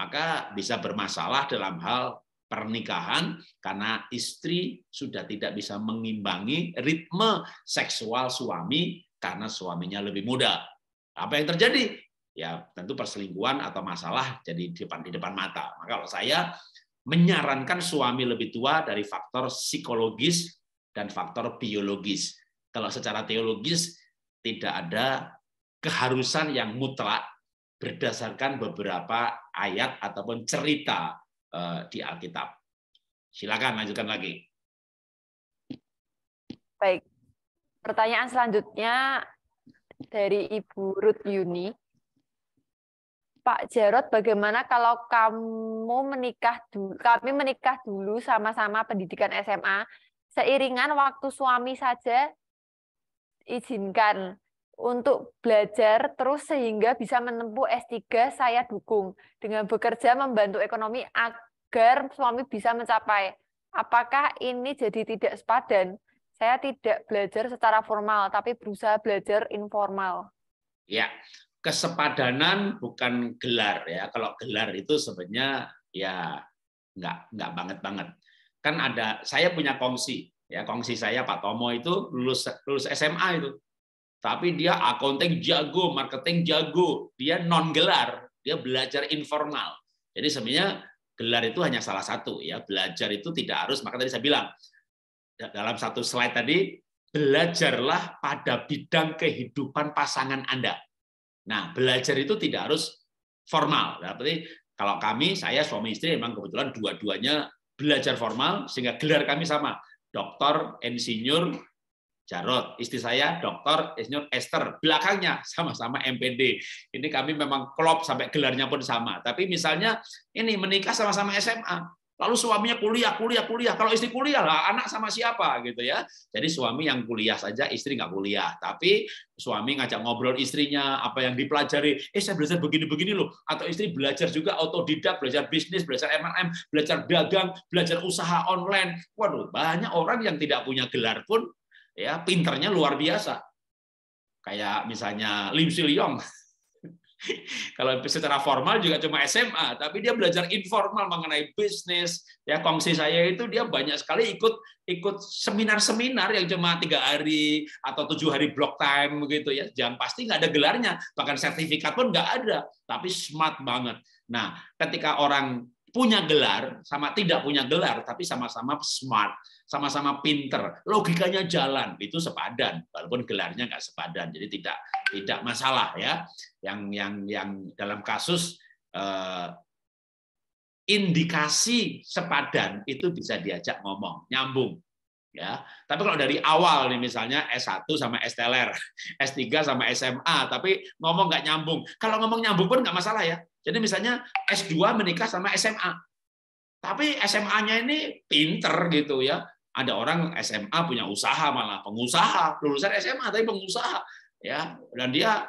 maka bisa bermasalah dalam hal pernikahan karena istri sudah tidak bisa mengimbangi ritme seksual suami karena suaminya lebih muda. Apa yang terjadi? Ya tentu perselingkuhan atau masalah jadi di depan mata. Maka kalau saya menyarankan suami lebih tua dari faktor psikologis dan faktor biologis. Kalau secara teologis tidak ada keharusan yang mutlak berdasarkan beberapa ayat ataupun cerita di Alkitab. Silakan lanjutkan lagi. Baik. Pertanyaan selanjutnya dari Ibu Ruth Yuni. Pak Jarod, bagaimana kalau kami menikah dulu sama-sama pendidikan SMA, seiringan waktu suami saja izinkan untuk belajar terus sehingga bisa menempuh S3, saya dukung dengan bekerja membantu ekonomi agar suami bisa mencapai. Apakah ini jadi tidak sepadan? Saya tidak belajar secara formal, tapi berusaha belajar informal. Ya, kesepadanan bukan gelar ya. Kalau gelar itu sebenarnya ya nggak banget. Kan ada, saya punya kongsi ya, kongsi saya Pak Tomo itu lulus SMA itu. Tapi dia accounting jago, marketing jago, dia non gelar, dia belajar informal. Jadi sebenarnya gelar itu hanya salah satu ya, belajar itu tidak harus, maka tadi saya bilang dalam satu slide tadi, belajarlah pada bidang kehidupan pasangan Anda. Nah, belajar itu tidak harus formal. Berarti kalau kami, saya suami istri memang kebetulan dua-duanya belajar formal sehingga gelar kami sama, doktor, insinyur Jarod, istri saya dokter insinyur Esther, belakangnya sama-sama MPD. Ini kami memang klop sampai gelarnya pun sama. Tapi misalnya ini menikah sama-sama SMA, lalu suaminya kuliah. Kalau istri kuliah lah, anak sama siapa gitu ya. Jadi suami yang kuliah saja, istri nggak kuliah. Tapi suami ngajak ngobrol istrinya, apa yang dipelajari. Saya belajar begini-begini loh. Atau istri belajar juga autodidak, belajar bisnis, belajar MLM, belajar dagang, belajar usaha online. Waduh, banyak orang yang tidak punya gelar pun ya pinternya luar biasa. Kayak misalnya Lim Siliong. Kalau secara formal juga cuma SMA, tapi dia belajar informal mengenai bisnis. Ya, kongsi saya itu dia banyak sekali ikut seminar-seminar yang cuma 3 hari atau 7 hari block time begitu ya. Jangan pasti nggak ada gelarnya, bahkan sertifikat pun nggak ada, tapi smart banget. Nah, ketika orang punya gelar sama tidak punya gelar, tapi sama-sama smart, sama-sama pinter, logikanya jalan, itu sepadan, walaupun gelarnya nggak sepadan, jadi tidak masalah ya. Yang dalam kasus indikasi sepadan itu bisa diajak ngomong, nyambung. Ya, tapi kalau dari awal nih misalnya S1 sama STLR, S3 sama SMA, tapi ngomong nggak nyambung. Kalau ngomong nyambung pun nggak masalah ya. Jadi misalnya S2 menikah sama SMA, tapi SMA-nya ini pinter gitu ya. Ada orang SMA punya usaha malah pengusaha, lulusan SMA tapi pengusaha ya, dan dia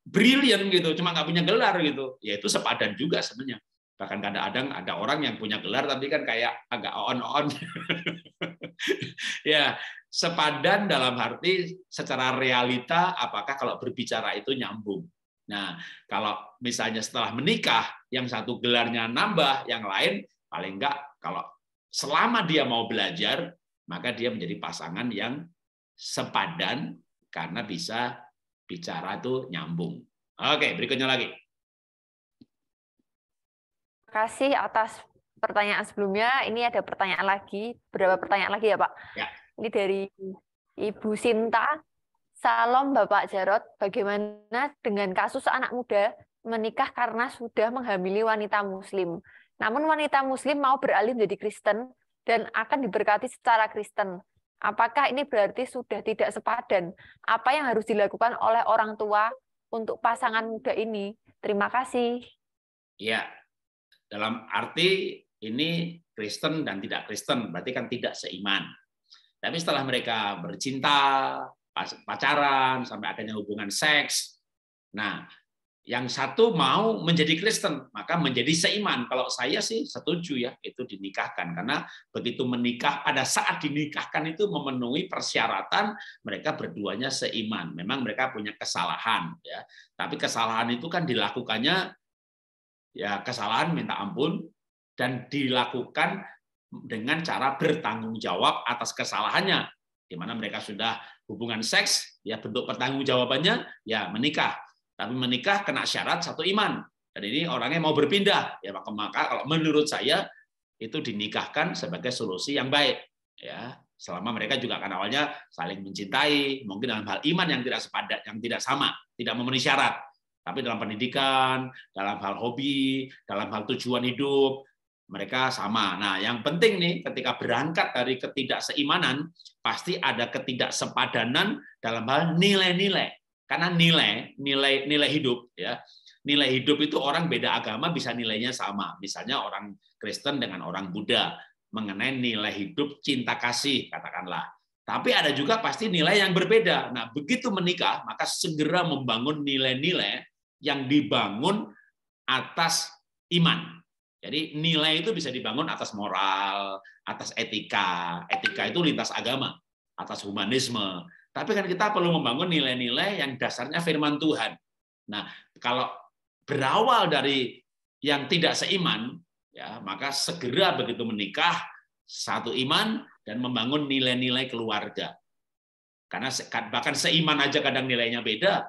brilliant gitu, cuma nggak punya gelar gitu. Ya itu sepadan juga sebenarnya. Bahkan kadang-kadang ada orang yang punya gelar tapi kan kayak agak on-on. Ya, sepadan dalam arti secara realita apakah kalau berbicara itu nyambung. Nah, kalau misalnya setelah menikah yang satu gelarnya nambah, yang lain paling enggak kalau selama dia mau belajar, maka dia menjadi pasangan yang sepadan karena bisa bicara itu nyambung. Oke, berikutnya lagi. Terima kasih atas pertanyaan sebelumnya. Ini ada pertanyaan lagi. Berapa pertanyaan lagi ya, Pak? Ya. Ini dari Ibu Sinta. Salam Bapak Jarot, bagaimana dengan kasus anak muda menikah karena sudah menghamili wanita Muslim? Namun wanita Muslim mau beralih menjadi Kristen dan akan diberkati secara Kristen. Apakah ini berarti sudah tidak sepadan? Apa yang harus dilakukan oleh orang tua untuk pasangan muda ini? Terima kasih. Ya, dalam arti ini Kristen dan tidak Kristen, berarti kan tidak seiman. Tapi setelah mereka bercinta, pacaran, sampai akhirnya hubungan seks, nah, yang satu mau menjadi Kristen, maka menjadi seiman. Kalau saya sih setuju ya, itu dinikahkan. Karena begitu menikah, pada saat dinikahkan itu memenuhi persyaratan mereka berduanya seiman. Memang mereka punya kesalahan, ya. Tapi kesalahan itu kan dilakukannya ya kesalahan minta ampun dan dilakukan dengan cara bertanggung jawab atas kesalahannya, di mana mereka sudah hubungan seks, ya bentuk pertanggungjawabannya ya menikah, tapi menikah kena syarat satu iman, dan ini orangnya mau berpindah, ya maka kalau menurut saya itu dinikahkan sebagai solusi yang baik, ya selama mereka juga kan awalnya saling mencintai, mungkin dalam hal iman yang tidak sepadan, yang tidak sama, tidak memenuhi syarat. Tapi dalam pendidikan, dalam hal hobi, dalam hal tujuan hidup, mereka sama. Nah, yang penting nih, ketika berangkat dari ketidakseimanan, pasti ada ketidaksepadanan dalam hal nilai-nilai. Karena nilai hidup, ya, nilai hidup itu orang beda agama bisa nilainya sama. Misalnya orang Kristen dengan orang Buddha mengenai nilai hidup cinta kasih, katakanlah. Tapi ada juga pasti nilai yang berbeda. Nah, begitu menikah, maka segera membangun nilai-nilai yang dibangun atas iman. Jadi nilai itu bisa dibangun atas moral, atas etika. Etika itu lintas agama, atas humanisme. Tapi kan kita perlu membangun nilai-nilai yang dasarnya firman Tuhan. Nah, kalau berawal dari yang tidak seiman, ya maka segera begitu menikah satu iman dan membangun nilai-nilai keluarga. Karena bahkan seiman aja kadang nilainya beda.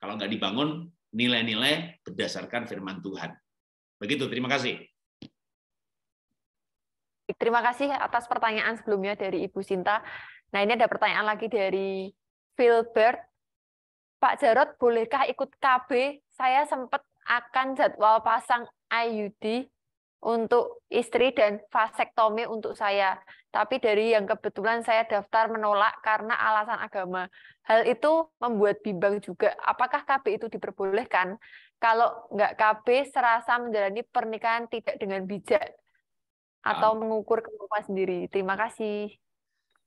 Kalau nggak dibangun nilai-nilai berdasarkan firman Tuhan. Begitu, terima kasih. Terima kasih atas pertanyaan sebelumnya dari Ibu Sinta. Nah, ini ada pertanyaan lagi dari Philbert. Pak Jarot, bolehkah ikut KB? Saya sempat akan jadwal pasang IUD untuk istri dan vasektomi untuk saya. Tapi dari yang kebetulan saya daftar menolak karena alasan agama. Hal itu membuat bimbang juga. Apakah KB itu diperbolehkan? Kalau nggak KB, serasa menjalani pernikahan tidak dengan bijak atau mengukur kemampuan sendiri. Terima kasih.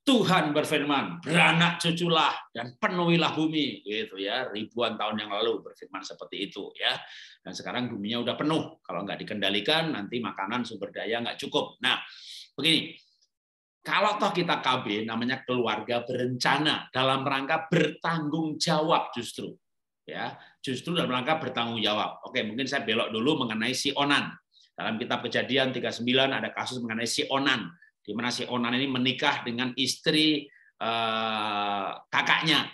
Tuhan berfirman, beranak cuculah dan penuhilah bumi, gitu ya. Ribuan tahun yang lalu berfirman seperti itu, ya. Dan sekarang buminya udah penuh. Kalau nggak dikendalikan, nanti makanan sumber daya nggak cukup. Nah, begini. Kalau toh kita KB, namanya keluarga berencana dalam rangka bertanggung jawab justru, ya. Justru dalam rangka bertanggung jawab. Oke, mungkin saya belok dulu mengenai si Onan. Dalam kitab Kejadian 39 ada kasus mengenai si Onan, di mana si Onan ini menikah dengan istri kakaknya,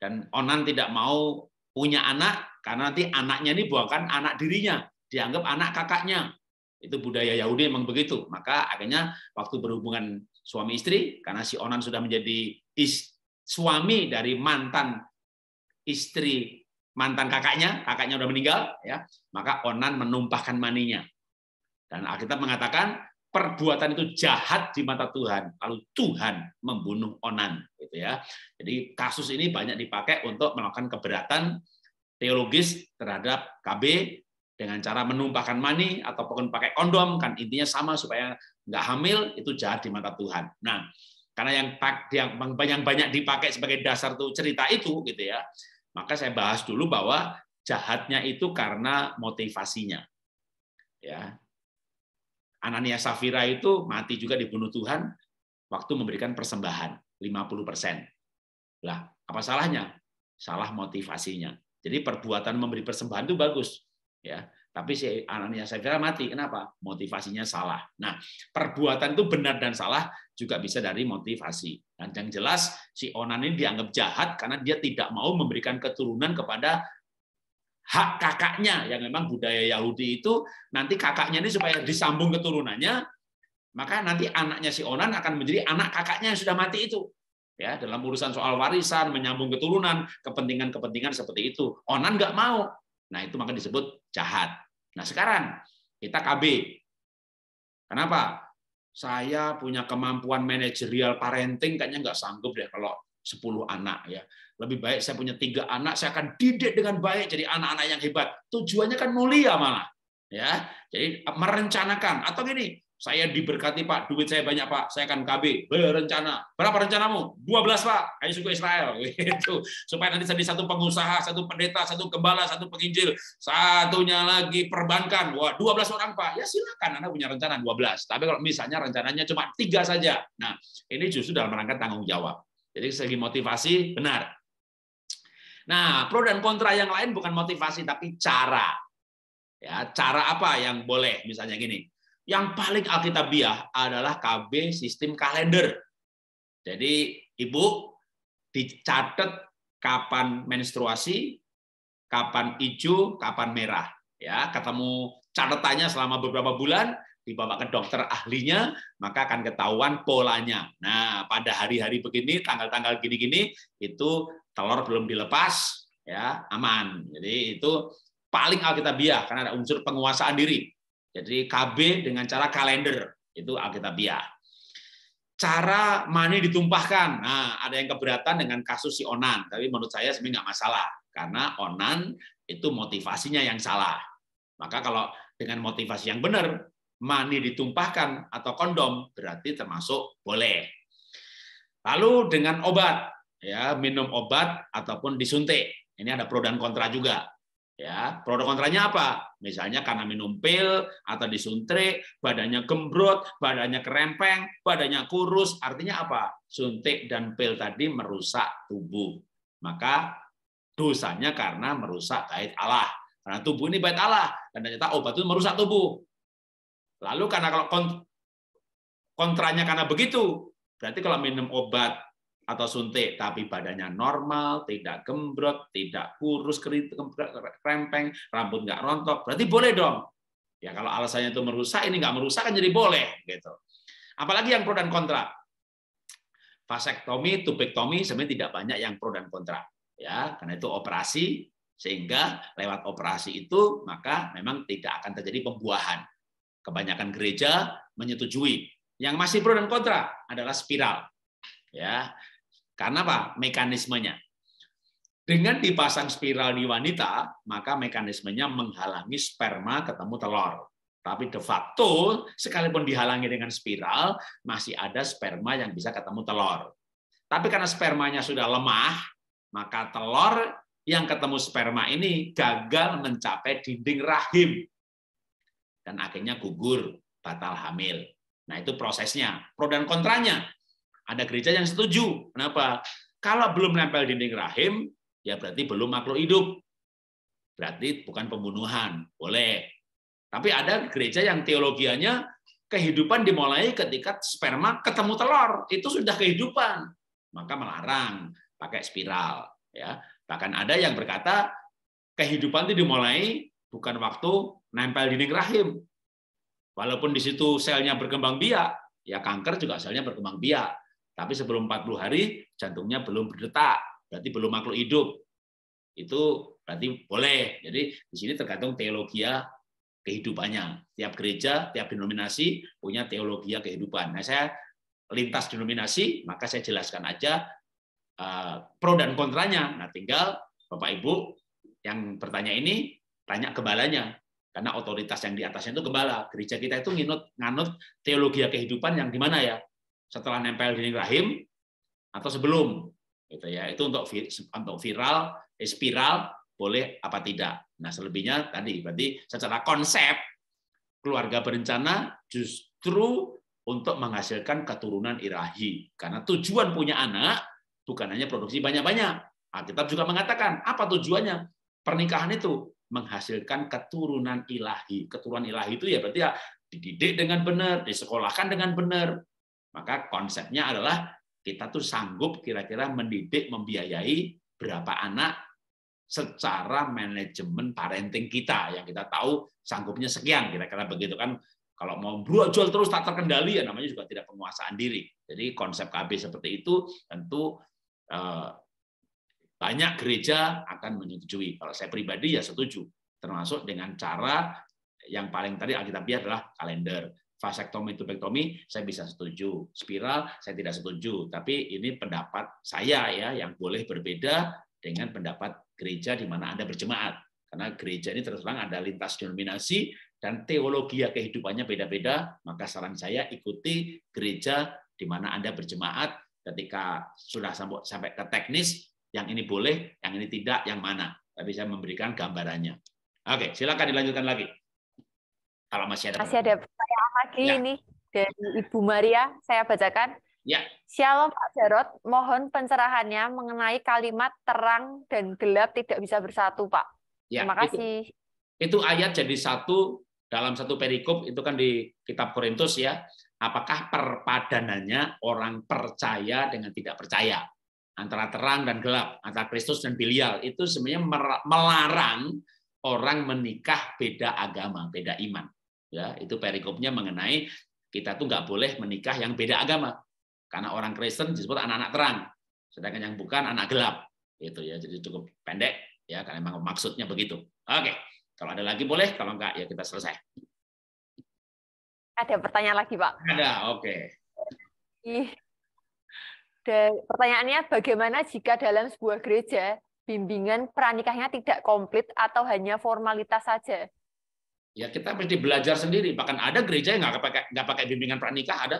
dan Onan tidak mau punya anak karena nanti anaknya ini bukan anak dirinya, dianggap anak kakaknya. Itu budaya Yahudi memang begitu. Maka akhirnya waktu berhubungan suami istri, karena si Onan sudah menjadi suami dari mantan istri mantan kakaknya udah meninggal, ya, maka Onan menumpahkan maninya. Dan Alkitab mengatakan perbuatan itu jahat di mata Tuhan, lalu Tuhan membunuh Onan, gitu ya. Jadi kasus ini banyak dipakai untuk melakukan keberatan teologis terhadap KB dengan cara menumpahkan mani ataupun pakai kondom, kan intinya sama supaya nggak hamil, itu jahat di mata Tuhan. Nah, karena yang banyak dipakai sebagai dasar tuh cerita itu, gitu ya, maka saya bahas dulu bahwa jahatnya itu karena motivasinya. Ya, Anania Safira itu mati juga dibunuh Tuhan waktu memberikan persembahan 50%. Lah, apa salahnya? Salah motivasinya. Jadi perbuatan memberi persembahan itu bagus, ya. Tapi si Anania Safira mati, kenapa? Motivasinya salah. Nah, perbuatan itu benar dan salah juga bisa dari motivasi. Dan yang jelas si Onan ini dianggap jahat karena dia tidak mau memberikan keturunan kepada hak kakaknya, yang memang budaya Yahudi itu nanti kakaknya ini supaya disambung keturunannya, maka nanti anaknya si Onan akan menjadi anak kakaknya yang sudah mati itu. Ya, dalam urusan soal warisan, menyambung keturunan, kepentingan-kepentingan seperti itu. Onan nggak mau. Nah, itu maka disebut jahat. Nah, sekarang kita KB. Kenapa? Saya punya kemampuan manajerial parenting, kayaknya nggak sanggup deh kalau 10 anak, ya. Lebih baik saya punya 3 anak, saya akan didik dengan baik jadi anak-anak yang hebat. Tujuannya kan mulia malah, ya. Jadi merencanakan atau gini, saya diberkati Pak, duit saya banyak Pak, saya akan KB, berencana. Berapa rencanamu? 12 Pak, kayak suku Israel, gitu. Supaya nanti jadi satu pengusaha, satu pendeta, satu gembala, satu penginjil, satunya lagi perbankan. Wah, 12 orang Pak. Ya silakan, Anda punya rencana 12. Tapi kalau misalnya rencananya cuma 3 saja, nah ini justru dalam rangka tanggung jawab. Jadi segi motivasi benar. Nah, pro dan kontra yang lain bukan motivasi tapi cara. Ya, cara apa yang boleh? Misalnya gini. Yang paling alkitabiah adalah KB sistem kalender. Jadi Ibu dicatat kapan menstruasi, kapan hijau, kapan merah. Ya, ketemu catatannya selama beberapa bulan, dibawa ke dokter ahlinya, maka akan ketahuan polanya. Nah, pada hari-hari begini, tanggal-tanggal gini-gini, itu telur belum dilepas, ya aman. Jadi itu paling alkitabiah karena ada unsur penguasaan diri. Jadi KB dengan cara kalender itu alkitabiah. Cara mani ditumpahkan. Nah, ada yang keberatan dengan kasus si Onan, tapi menurut saya sebenarnya nggak masalah karena Onan itu motivasinya yang salah. Maka kalau dengan motivasi yang benar, mani ditumpahkan atau kondom berarti termasuk boleh. Lalu dengan obat, ya minum obat ataupun disuntik. Ini ada pro dan kontra juga. Ya, pro dan kontranya apa? Misalnya karena minum pil atau disuntik, badannya gembrot, badannya kerempeng, badannya kurus, artinya apa? Suntik dan pil tadi merusak tubuh. Maka dosanya karena merusak bait Allah. Karena tubuh ini bait Allah, dan ternyata obat itu merusak tubuh. Lalu karena kalau kontranya karena begitu, berarti kalau minum obat atau suntik, tapi badannya normal, tidak gembrot, tidak kurus, krempeng, rambut nggak rontok, berarti boleh dong. Ya kalau alasannya itu merusak, ini nggak merusak kan jadi boleh, gitu. Apalagi yang pro dan kontra. Vasektomi, tubektomi sebenarnya tidak banyak yang pro dan kontra, ya karena itu operasi, sehingga lewat operasi itu maka memang tidak akan terjadi pembuahan. Kebanyakan gereja menyetujui. Yang masih pro dan kontra adalah spiral, ya. Karena apa? Mekanismenya. Dengan dipasang spiral di wanita, maka mekanismenya menghalangi sperma ketemu telur. Tapi de facto, sekalipun dihalangi dengan spiral, masih ada sperma yang bisa ketemu telur. Tapi karena spermanya sudah lemah, maka telur yang ketemu sperma ini gagal mencapai dinding rahim. Dan akhirnya gugur, batal hamil. Nah, itu prosesnya. Pro dan kontranya. Ada gereja yang setuju. Kenapa? Kalau belum nempel dinding rahim, ya berarti belum makhluk hidup. Berarti bukan pembunuhan. Boleh. Tapi ada gereja yang teologianya kehidupan dimulai ketika sperma ketemu telur. Itu sudah kehidupan. Maka melarang pakai spiral. Ya. Bahkan ada yang berkata kehidupan itu dimulai bukan waktu nempel dinding rahim. Walaupun di situ selnya berkembang biak, ya kanker juga selnya berkembang biak. Tapi sebelum 40 hari jantungnya belum berdetak, berarti belum makhluk hidup. Itu berarti boleh. Jadi di sini tergantung teologia kehidupannya. Tiap gereja, tiap denominasi punya teologi kehidupan. Nah, saya lintas denominasi, maka saya jelaskan aja pro dan kontranya. Nah, tinggal Bapak Ibu yang bertanya ini tanya gembalanya, karena otoritas yang di atasnya itu gembala. Gereja kita itu nganut teologi kehidupan yang gimana ya? Setelah nempel dinding rahim atau sebelum, gitu ya. Itu untuk viral, spiral boleh apa tidak. Nah, selebihnya tadi berarti secara konsep keluarga berencana justru untuk menghasilkan keturunan ilahi. Karena tujuan punya anak bukan hanya produksi banyak-banyak. Alkitab juga mengatakan, apa tujuannya? Pernikahan itu menghasilkan keturunan ilahi. Keturunan ilahi itu ya berarti ya dididik dengan benar, disekolahkan dengan benar. Maka konsepnya adalah kita tuh sanggup kira-kira mendidik, membiayai berapa anak secara manajemen parenting kita, yang kita tahu sanggupnya sekian, kira-kira begitu kan. Kalau mau brojol terus tak terkendali, ya namanya juga tidak penguasaan diri. Jadi konsep KB seperti itu tentu banyak gereja akan menyetujui. Kalau saya pribadi ya setuju, termasuk dengan cara yang paling tadi Alkitabiah adalah kalender. Vasektomi, tubektomi saya bisa setuju, spiral saya tidak setuju. Tapi ini pendapat saya ya, yang boleh berbeda dengan pendapat gereja di mana Anda berjemaat. Karena gereja ini terus terang ada lintas denominasi dan teologi kehidupannya beda-beda, maka saran saya ikuti gereja di mana Anda berjemaat. Ketika sudah sampai ke teknis, yang ini boleh, yang ini tidak, yang mana. Tapi saya memberikan gambarannya. Oke, silakan dilanjutkan lagi. Kalau masih ada pertanyaan lagi ya. Ini dari Ibu Maria, saya bacakan. Ya. Shalom Pak Jarot, mohon pencerahannya mengenai kalimat terang dan gelap tidak bisa bersatu, Pak. Ya, terima kasih. Itu ayat jadi satu dalam satu perikop, itu kan di kitab Korintus ya. Apakah perpadanannya orang percaya dengan tidak percaya, antara terang dan gelap, antara Kristus dan Belial, itu sebenarnya melarang orang menikah beda agama, beda iman. Ya, itu perikopnya mengenai kita tuh nggak boleh menikah yang beda agama, karena orang Kristen disebut anak-anak terang, sedangkan yang bukan anak gelap. Itu ya, jadi cukup pendek ya, karena memang maksudnya begitu. Oke, kalau ada lagi boleh, kalau enggak ya kita selesai. Ada pertanyaan lagi, Pak? Ada, oke. Pertanyaannya, bagaimana jika dalam sebuah gereja bimbingan pranikahnya tidak komplit atau hanya formalitas saja? Ya kita mesti belajar sendiri. Bahkan ada gereja yang nggak pakai bimbingan pranikah, ada.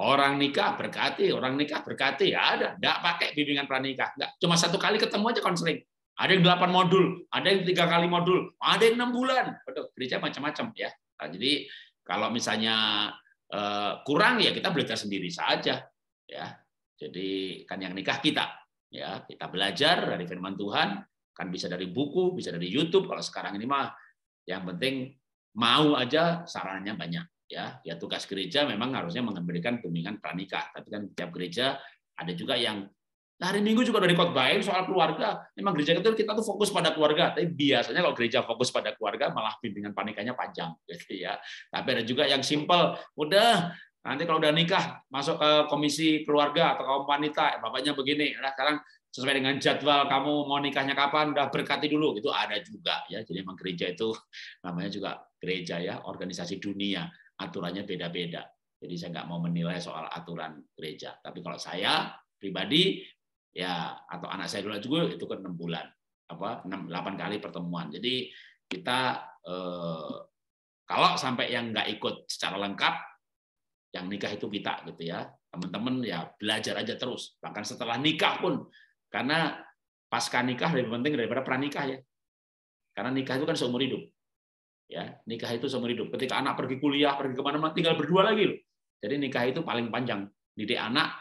Orang nikah berkati, ya ada. Nggak pakai bimbingan pranikah. Nggak. Cuma satu kali ketemu aja konseling. Ada yang 8 modul, ada yang 3 kali modul, ada yang 6 bulan. Betul, gereja macam-macam ya. Nah, jadi kalau misalnya kurang ya kita belajar sendiri saja ya. Jadi kan yang nikah kita ya, kita belajar dari firman Tuhan, kan bisa dari buku, bisa dari YouTube. Kalau sekarang ini mah yang penting mau aja, sarannya banyak ya. Ya tugas gereja memang harusnya memberikan bimbingan pranikah, tapi kan tiap gereja ada juga yang hari Minggu juga dari khotbahin soal keluarga. Memang gereja kita tuh fokus pada keluarga, tapi biasanya kalau gereja fokus pada keluarga malah bimbingan pranikahnya panjang gitu ya. Tapi ada juga yang simpel, udah nanti kalau udah nikah masuk ke komisi keluarga atau kaum wanita, bapaknya begini, nah sekarang sesuai dengan jadwal kamu mau nikahnya kapan, udah berkati dulu, itu ada juga ya. Jadi memang gereja itu namanya juga gereja ya, organisasi dunia, aturannya beda-beda. Jadi saya nggak mau menilai soal aturan gereja. Tapi kalau saya pribadi ya, atau anak saya dulu juga itu kan 6 bulan, 8 kali pertemuan. Jadi kita kalau sampai yang nggak ikut secara lengkap, yang nikah itu kita gitu ya, teman-teman ya belajar aja terus. Bahkan setelah nikah pun. Karena pasca nikah lebih penting daripada pranikah ya. Karena nikah itu kan seumur hidup. Ya, nikah itu seumur hidup. Ketika anak pergi kuliah, pergi kemana-mana, tinggal berdua lagi loh. Jadi nikah itu paling panjang. Didik anak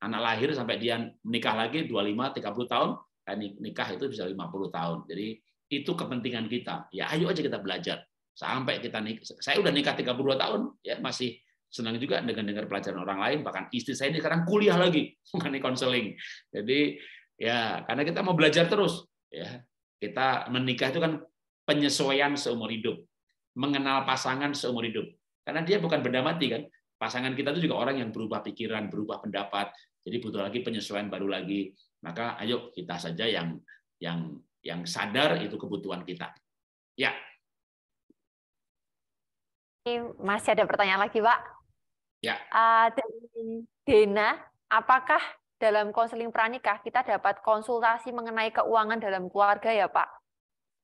lahir sampai dia menikah lagi 25-30 tahun, dan nikah itu bisa 50 tahun. Jadi itu kepentingan kita. Ya ayo aja kita belajar. Sampai kita nikah. Saya udah nikah 32 tahun, ya masih senang juga dengan dengar pelajaran orang lain. Bahkan istri saya ini sekarang kuliah lagi, mengenai konseling. Jadi ya, karena kita mau belajar terus. Ya, kita menikah itu kan penyesuaian seumur hidup, mengenal pasangan seumur hidup. Karena dia bukan benda mati kan. Pasangan kita itu juga orang yang berubah pikiran, berubah pendapat. Jadi butuh lagi penyesuaian baru lagi. Maka ayo kita saja yang sadar itu kebutuhan kita. Ya. masih ada pertanyaan lagi, Pak. Ya. Dari Dena, apakah dalam konseling pranikah kita dapat konsultasi mengenai keuangan dalam keluarga ya, Pak?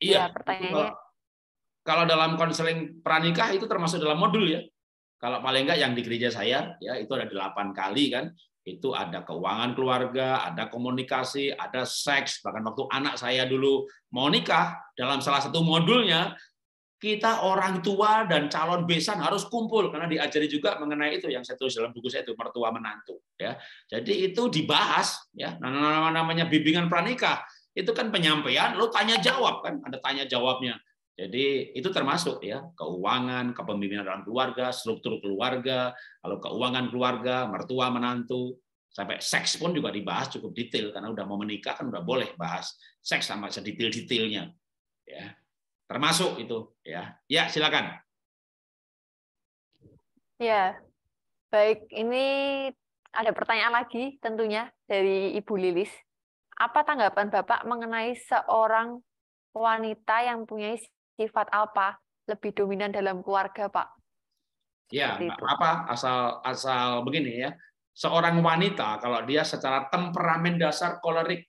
Iya. Ya, pertanyaannya. Kalau dalam konseling pranikah itu termasuk dalam modul ya. Kalau paling enggak yang di gereja saya ya itu ada 8 kali kan. Itu ada keuangan keluarga, ada komunikasi, ada seks. Bahkan waktu anak saya dulu mau nikah, dalam salah satu modulnya kita orang tua dan calon besan harus kumpul karena diajari juga mengenai itu yang saya tulis dalam buku saya itu mertua menantu ya. Jadi itu dibahas ya. Namanya bimbingan pranikah itu kan penyampaian, lo tanya jawab kan, ada tanya jawabnya. Jadi itu termasuk ya keuangan, kepemimpinan dalam keluarga, struktur keluarga, kalau keuangan keluarga, mertua menantu, sampai seks pun juga dibahas cukup detail karena udah mau menikah kan udah boleh bahas seks sama sedetail-detailnya ya. Termasuk itu ya. Ya, silakan. Ya, baik. Ini ada pertanyaan lagi tentunya dari Ibu Lilis. Apa tanggapan Bapak mengenai seorang wanita yang punya sifat alfa lebih dominan dalam keluarga, Pak? Ya, apa asal begini ya. Seorang wanita kalau dia secara temperamen dasar kolerik,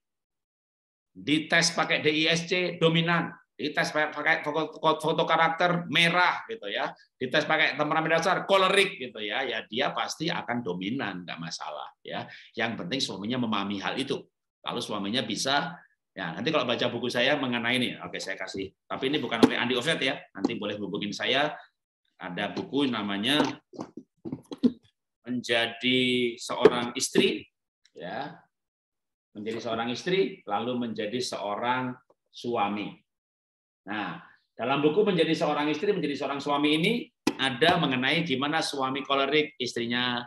dites pakai DISC dominan, dites pakai foto karakter merah gitu ya, dites pakai temperamen dasar kolerik gitu ya, ya dia pasti akan dominan, nggak masalah ya. Yang penting suaminya memahami hal itu. Lalu suaminya bisa ya, nanti kalau baca buku saya mengenai ini, oke saya kasih. Tapi ini bukan oleh Andi Offset ya. Nanti boleh hubungin saya. Ada buku namanya Menjadi Seorang Istri ya. Menjadi seorang istri lalu menjadi seorang suami. Nah, dalam buku Menjadi Seorang Istri, Menjadi Seorang Suami ini ada mengenai gimana suami kolerik, istrinya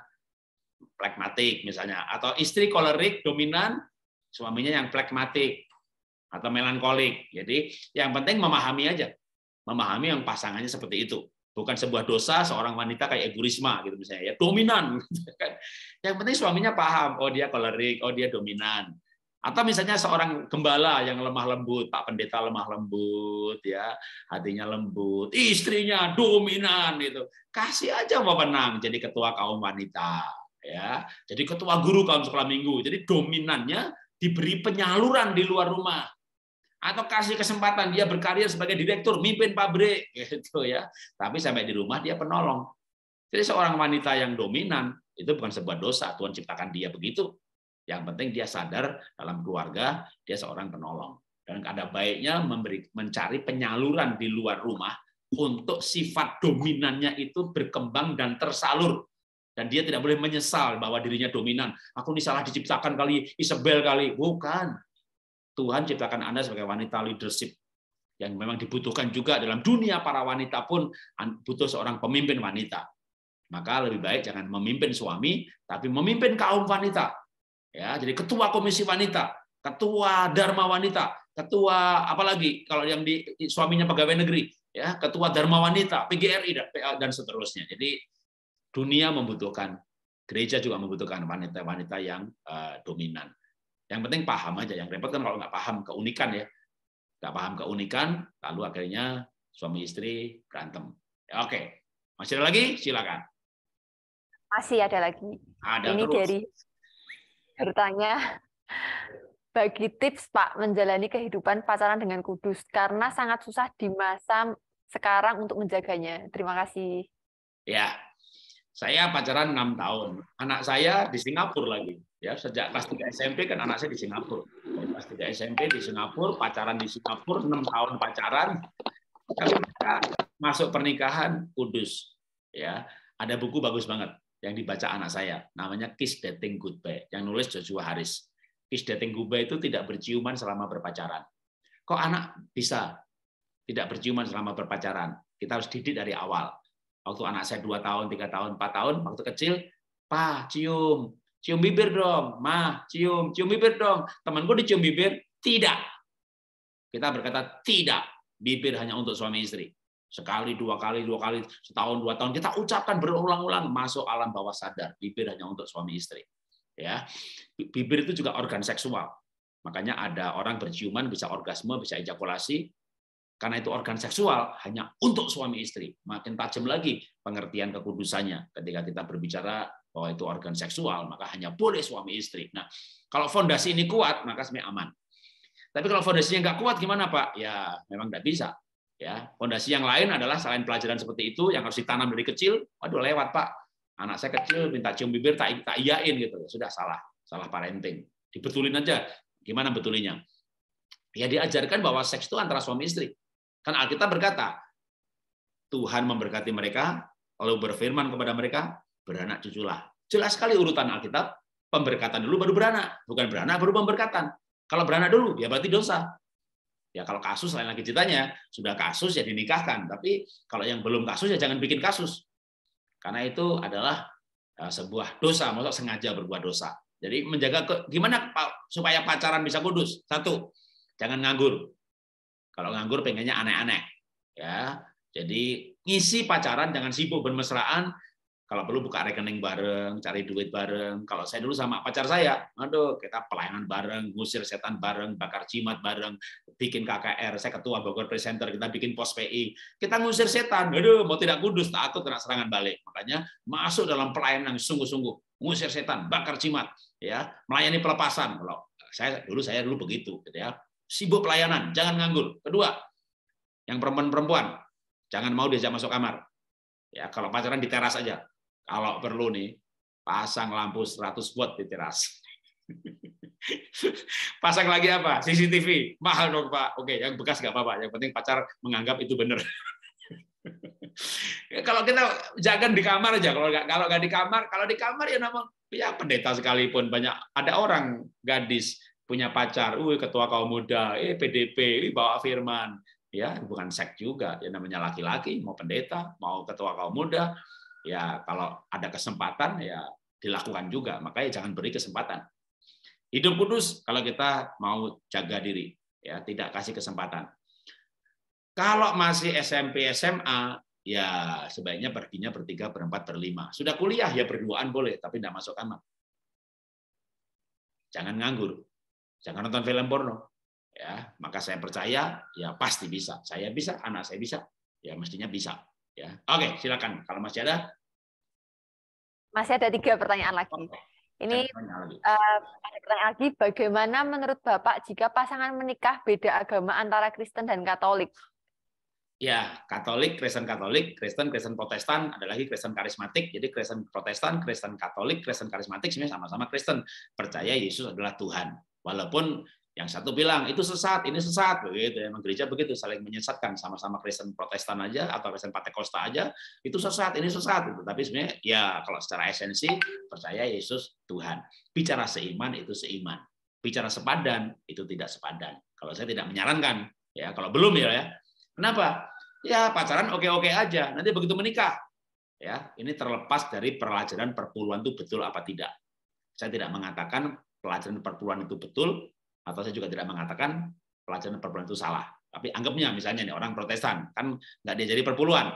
plekmatik misalnya, atau istri kolerik dominan, suaminya yang plekmatik atau melankolik. Jadi yang penting memahami aja, memahami yang pasangannya seperti itu. Bukan sebuah dosa seorang wanita kayak Ibu Risma gitu misalnya ya dominan. Yang penting suaminya paham, oh dia kolerik, oh dia dominan. Atau misalnya seorang gembala yang lemah lembut, Pak Pendeta lemah lembut ya, hatinya lembut, istrinya dominan itu. Kasih aja wewenang jadi ketua kaum wanita ya. Jadi ketua guru kaum sekolah minggu. Jadi dominannya diberi penyaluran di luar rumah. Atau kasih kesempatan dia berkarir sebagai direktur, mimpin pabrik gitu ya. Tapi sampai di rumah dia penolong. Jadi seorang wanita yang dominan itu bukan sebuah dosa, Tuhan ciptakan dia begitu. Yang penting dia sadar dalam keluarga dia seorang penolong. Dan ada baiknya mencari penyaluran di luar rumah untuk sifat dominannya itu berkembang dan tersalur. Dan dia tidak boleh menyesal bahwa dirinya dominan. Aku ini salah diciptakan kali, Isabel kali. Bukan. Tuhan ciptakan Anda sebagai wanita leadership yang memang dibutuhkan juga dalam dunia para wanita pun butuh seorang pemimpin wanita. Maka lebih baik jangan memimpin suami, tapi memimpin kaum wanita. Ya, jadi ketua komisi wanita, ketua dharma wanita, ketua apalagi kalau yang di suaminya pegawai negeri, ya ketua dharma wanita, PGRI dan seterusnya. Jadi dunia membutuhkan, gereja juga membutuhkan wanita-wanita yang dominan. Yang penting paham aja. Yang repot kan kalau nggak paham keunikan ya. Nggak paham keunikan, lalu akhirnya suami istri berantem. Ya, oke. Masih ada lagi? Silakan. Masih ada lagi. Ada ini terus. Dari bertanya, bagi tips Pak menjalani kehidupan pacaran dengan kudus, karena sangat susah di masa sekarang untuk menjaganya. Terima kasih. Ya, saya pacaran 6 tahun. Anak saya di Singapura lagi. Ya, sejak kelas 3 SMP kan anak saya di Singapura. Dari kelas 3 SMP di Singapura, pacaran di Singapura, 6 tahun pacaran. Kalau kita masuk pernikahan kudus. Ya, ada buku bagus banget yang dibaca anak saya, namanya Kiss Dating Goodbye, yang nulis Joshua Harris. Kiss Dating Goodbye itu tidak berciuman selama berpacaran. Kok anak bisa tidak berciuman selama berpacaran? Kita harus didik dari awal. Waktu anak saya 2 tahun, 3 tahun, 4 tahun, waktu kecil, "Pa, cium bibir dong, Ma, cium bibir dong." Temanku dicium bibir, tidak. Kita berkata tidak, bibir hanya untuk suami istri. Sekali, 2 kali, setahun, 2 tahun kita ucapkan berulang-ulang, masuk alam bawah sadar, bibir hanya untuk suami istri. Ya, bibir itu juga organ seksual. Makanya ada orang berciuman bisa orgasme, bisa ejakulasi. Karena itu organ seksual hanya untuk suami istri. Makin tajam lagi pengertian kekudusannya. Ketika kita berbicara bahwa itu organ seksual, maka hanya boleh suami istri. Nah, kalau fondasi ini kuat, maka sebenarnya aman. Tapi kalau fondasinya nggak kuat gimana, Pak? Ya, memang nggak bisa. Ya, fondasi yang lain adalah selain pelajaran seperti itu yang harus ditanam dari kecil. Waduh, lewat, Pak. Anak saya kecil minta cium bibir, tak iyain gitu. Sudah salah parenting. Dibetulin aja. Gimana betulinya? Ya diajarkan bahwa seks itu antara suami istri. Kan Alkitab berkata, Tuhan memberkati mereka, lalu berfirman kepada mereka, beranak cuculah. Jelas sekali urutan Alkitab, pemberkatan dulu baru beranak. Bukan beranak baru pemberkatan. Kalau beranak dulu, ya berarti dosa. Ya kalau kasus lain lagi ceritanya, sudah kasus ya dinikahkan. Tapi kalau yang belum kasus ya jangan bikin kasus. Karena itu adalah sebuah dosa, maksudnya sengaja berbuat dosa. Jadi menjaga gimana supaya pacaran bisa kudus? Satu, jangan nganggur. Kalau nganggur pengennya aneh-aneh, ya. Jadi ngisi pacaran, jangan sibuk bermesraan. Kalau perlu buka rekening bareng, cari duit bareng. Kalau saya dulu sama pacar saya, aduh kita pelayanan bareng, ngusir setan bareng, bakar jimat bareng, bikin KKR. Saya ketua Bogor Presenter, kita bikin pos PI. Kita ngusir setan, aduh mau tidak kudus, takut kena serangan balik. Makanya masuk dalam pelayanan sungguh-sungguh, ngusir setan, bakar jimat, ya, melayani pelepasan. Kalau saya dulu begitu, gitu ya. Sibuk pelayanan, jangan nganggur. Kedua, yang perempuan, jangan mau diajak masuk kamar. Ya, kalau pacaran di teras aja. Kalau perlu nih, pasang lampu 100 watt di teras. Pasang lagi apa? CCTV. Mahal dong, Pak. Oke, yang bekas nggak apa-apa. Yang penting pacar menganggap itu benar. Kalau kita jangan di kamar aja. Kalau nggak di kamar, kalau di kamar ya namanya ya pendeta sekalipun banyak. Ada orang gadis punya pacar, ketua kaum muda, PDP, bawa firman, ya bukan seks juga, ya namanya laki-laki, mau pendeta, mau ketua kaum muda, ya kalau ada kesempatan ya dilakukan juga, makanya jangan beri kesempatan. Hidup kudus kalau kita mau jaga diri, ya tidak kasih kesempatan. Kalau masih SMP, SMA, ya sebaiknya perginya bertiga, berempat, berlima. Sudah kuliah ya berduaan boleh, tapi tidak masuk kamar. Jangan nganggur. Jangan nonton film porno, ya. Maka saya percaya, ya pasti bisa. Saya bisa, anak saya bisa, ya mestinya bisa. Ya, oke, silakan. Kalau masih ada? Masih ada 3 pertanyaan lagi. Ini ada pertanyaan lagi. Bagaimana menurut Bapak jika pasangan menikah beda agama antara Kristen dan Katolik? Ya, Katolik, Kristen Protestan, ada lagi Kristen karismatik. Jadi Kristen Protestan, Kristen Katolik, Kristen karismatik sebenarnya sama-sama Kristen. Percaya Yesus adalah Tuhan. Walaupun yang satu bilang itu sesat, ini sesat, begitu. Emang gereja begitu saling menyesatkan, sama-sama Kristen Protestan aja atau Kristen Pentakosta aja itu sesat, ini sesat. Tapi sebenarnya ya kalau secara esensi percaya Yesus Tuhan. Bicara seiman itu seiman. Bicara sepadan itu tidak sepadan. Kalau saya tidak menyarankan, ya kalau belum ya. Kenapa? Ya pacaran oke-oke aja. Nanti begitu menikah, ya ini terlepas dari pelajaran perpuluhan itu betul apa tidak. Saya tidak mengatakan pelajaran perpuluhan itu betul, atau saya juga tidak mengatakan pelajaran perpuluhan itu salah. Tapi anggapnya misalnya nih orang Protestan kan nggak diajari perpuluhan,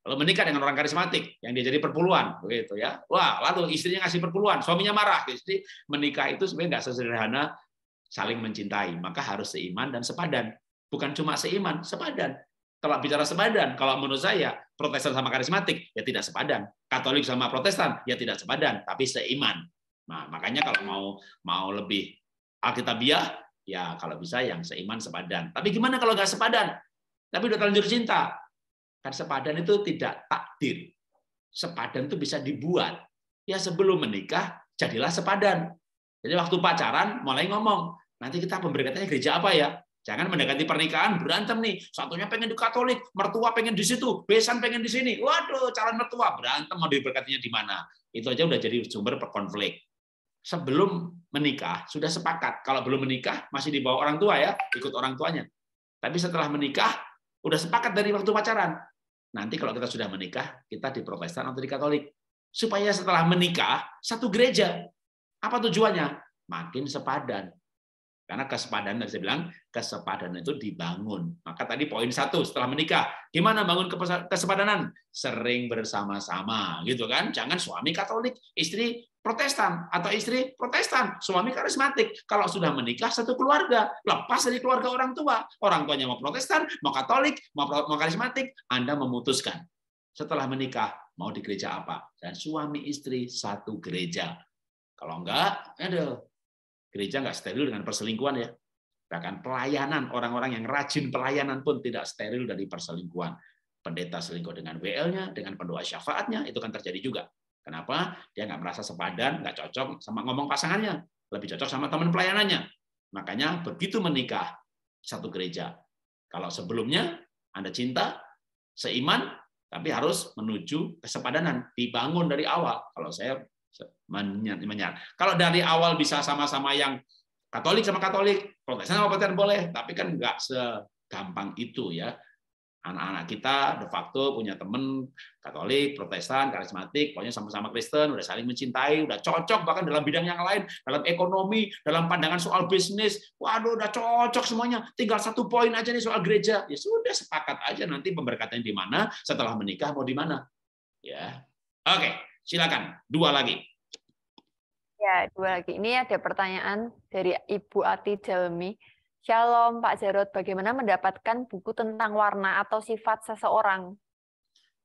lalu menikah dengan orang karismatik yang diajari perpuluhan, begitu ya. Wah, lalu istrinya ngasih perpuluhan, suaminya marah. Jadi menikah itu sebenarnya nggak sesederhana saling mencintai, maka harus seiman dan sepadan. Bukan cuma seiman, sepadan. Kalau bicara sepadan, kalau menurut saya Protestan sama karismatik ya tidak sepadan, Katolik sama Protestan ya tidak sepadan, tapi seiman. Nah, makanya kalau mau lebih alkitabiah, ya kalau bisa yang seiman sepadan. Tapi gimana kalau nggak sepadan? Tapi udah terlanjur cinta. Kan sepadan itu tidak takdir. Sepadan itu bisa dibuat. Ya sebelum menikah, jadilah sepadan. Jadi waktu pacaran, mulai ngomong, nanti kita pemberkatannya gereja apa ya? Jangan mendekati pernikahan, berantem nih. Satunya pengen di Katolik, mertua pengen di situ, besan pengen di sini. Waduh, calon mertua, berantem mau diberkatinya di mana. Itu aja udah jadi sumber konflik. Sebelum menikah sudah sepakat. Kalau belum menikah masih di bawah orang tua ya, ikut orang tuanya. Tapi setelah menikah udah sepakat dari waktu pacaran. Nanti kalau kita sudah menikah, kita di Protestan atau di Katolik. Supaya setelah menikah satu gereja. Apa tujuannya? Makin sepadan. Karena kesepadanan, saya bilang, kesepadanan itu dibangun. Maka tadi poin 1 setelah menikah, gimana bangun kesepadanan? Sering bersama-sama, gitu kan? Jangan suami Katolik, istri Protestan, atau istri Protestan, suami karismatik. Kalau sudah menikah satu keluarga, lepas dari keluarga orang tua. Orang tuanya mau Protestan, mau Katolik, mau karismatik, Anda memutuskan. Setelah menikah, mau di gereja apa? Dan suami istri satu gereja. Kalau enggak, gereja nggak steril dengan perselingkuhan ya. Bahkan pelayanan, orang-orang yang rajin pelayanan pun tidak steril dari perselingkuhan. Pendeta selingkuh dengan WL-nya, dengan pendoa syafaatnya, itu kan terjadi juga. Kenapa? Dia nggak merasa sepadan, nggak cocok sama ngomong pasangannya, lebih cocok sama teman pelayanannya. Makanya begitu menikah, satu gereja. Kalau sebelumnya Anda cinta, seiman, tapi harus menuju kesepadanan, dibangun dari awal. Kalau saya kalau dari awal bisa sama-sama yang Katolik sama Katolik, Protestan sama Protestan boleh, tapi kan nggak segampang itu ya. Anak-anak kita de facto punya teman Katolik, Protestan, karismatik, pokoknya sama-sama Kristen, udah saling mencintai, udah cocok bahkan dalam bidang yang lain, dalam ekonomi, dalam pandangan soal bisnis, waduh udah cocok semuanya. Tinggal satu poin aja nih soal gereja, ya sudah sepakat aja nanti pemberkatannya di mana, setelah menikah mau di mana. Ya, oke, silakan 2 lagi. Ya, 2 lagi. Ini ada pertanyaan dari Ibu Ati Jalmi. Shalom Pak Jarot, bagaimana mendapatkan buku tentang warna atau sifat seseorang?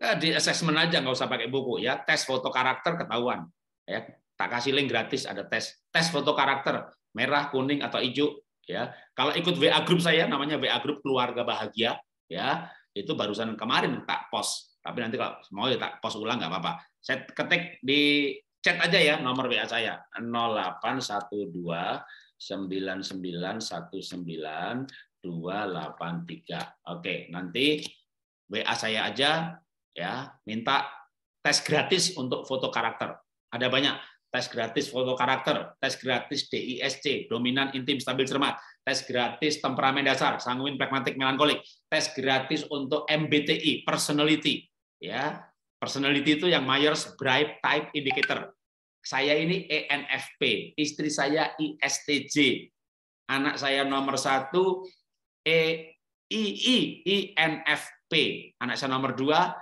Nah, di assessment aja, nggak usah pakai buku ya. Tes foto karakter ketahuan. Ya, tak kasih link gratis, ada tes foto karakter merah, kuning atau hijau. Ya, kalau ikut WA grup saya, namanya WA grup Keluarga Bahagia. Ya, itu barusan kemarin tak post. Tapi nanti kalau mau ya tak post ulang nggak apa-apa. Saya ketik di chat aja ya nomor WA saya 0812 991919 283. Oke, nanti WA saya aja ya, minta tes gratis untuk foto karakter. Ada banyak tes gratis foto karakter, tes gratis DISC, dominan, intim, stabil, cermat, tes gratis temperamen dasar, sanguin, pragmatik, melankolik, tes gratis untuk MBTI, personality, ya. Personality itu yang Myers-Briggs Type Indicator. Saya ini ENFP, istri saya ISTJ, anak saya nomor 1 INFP, anak saya nomor 2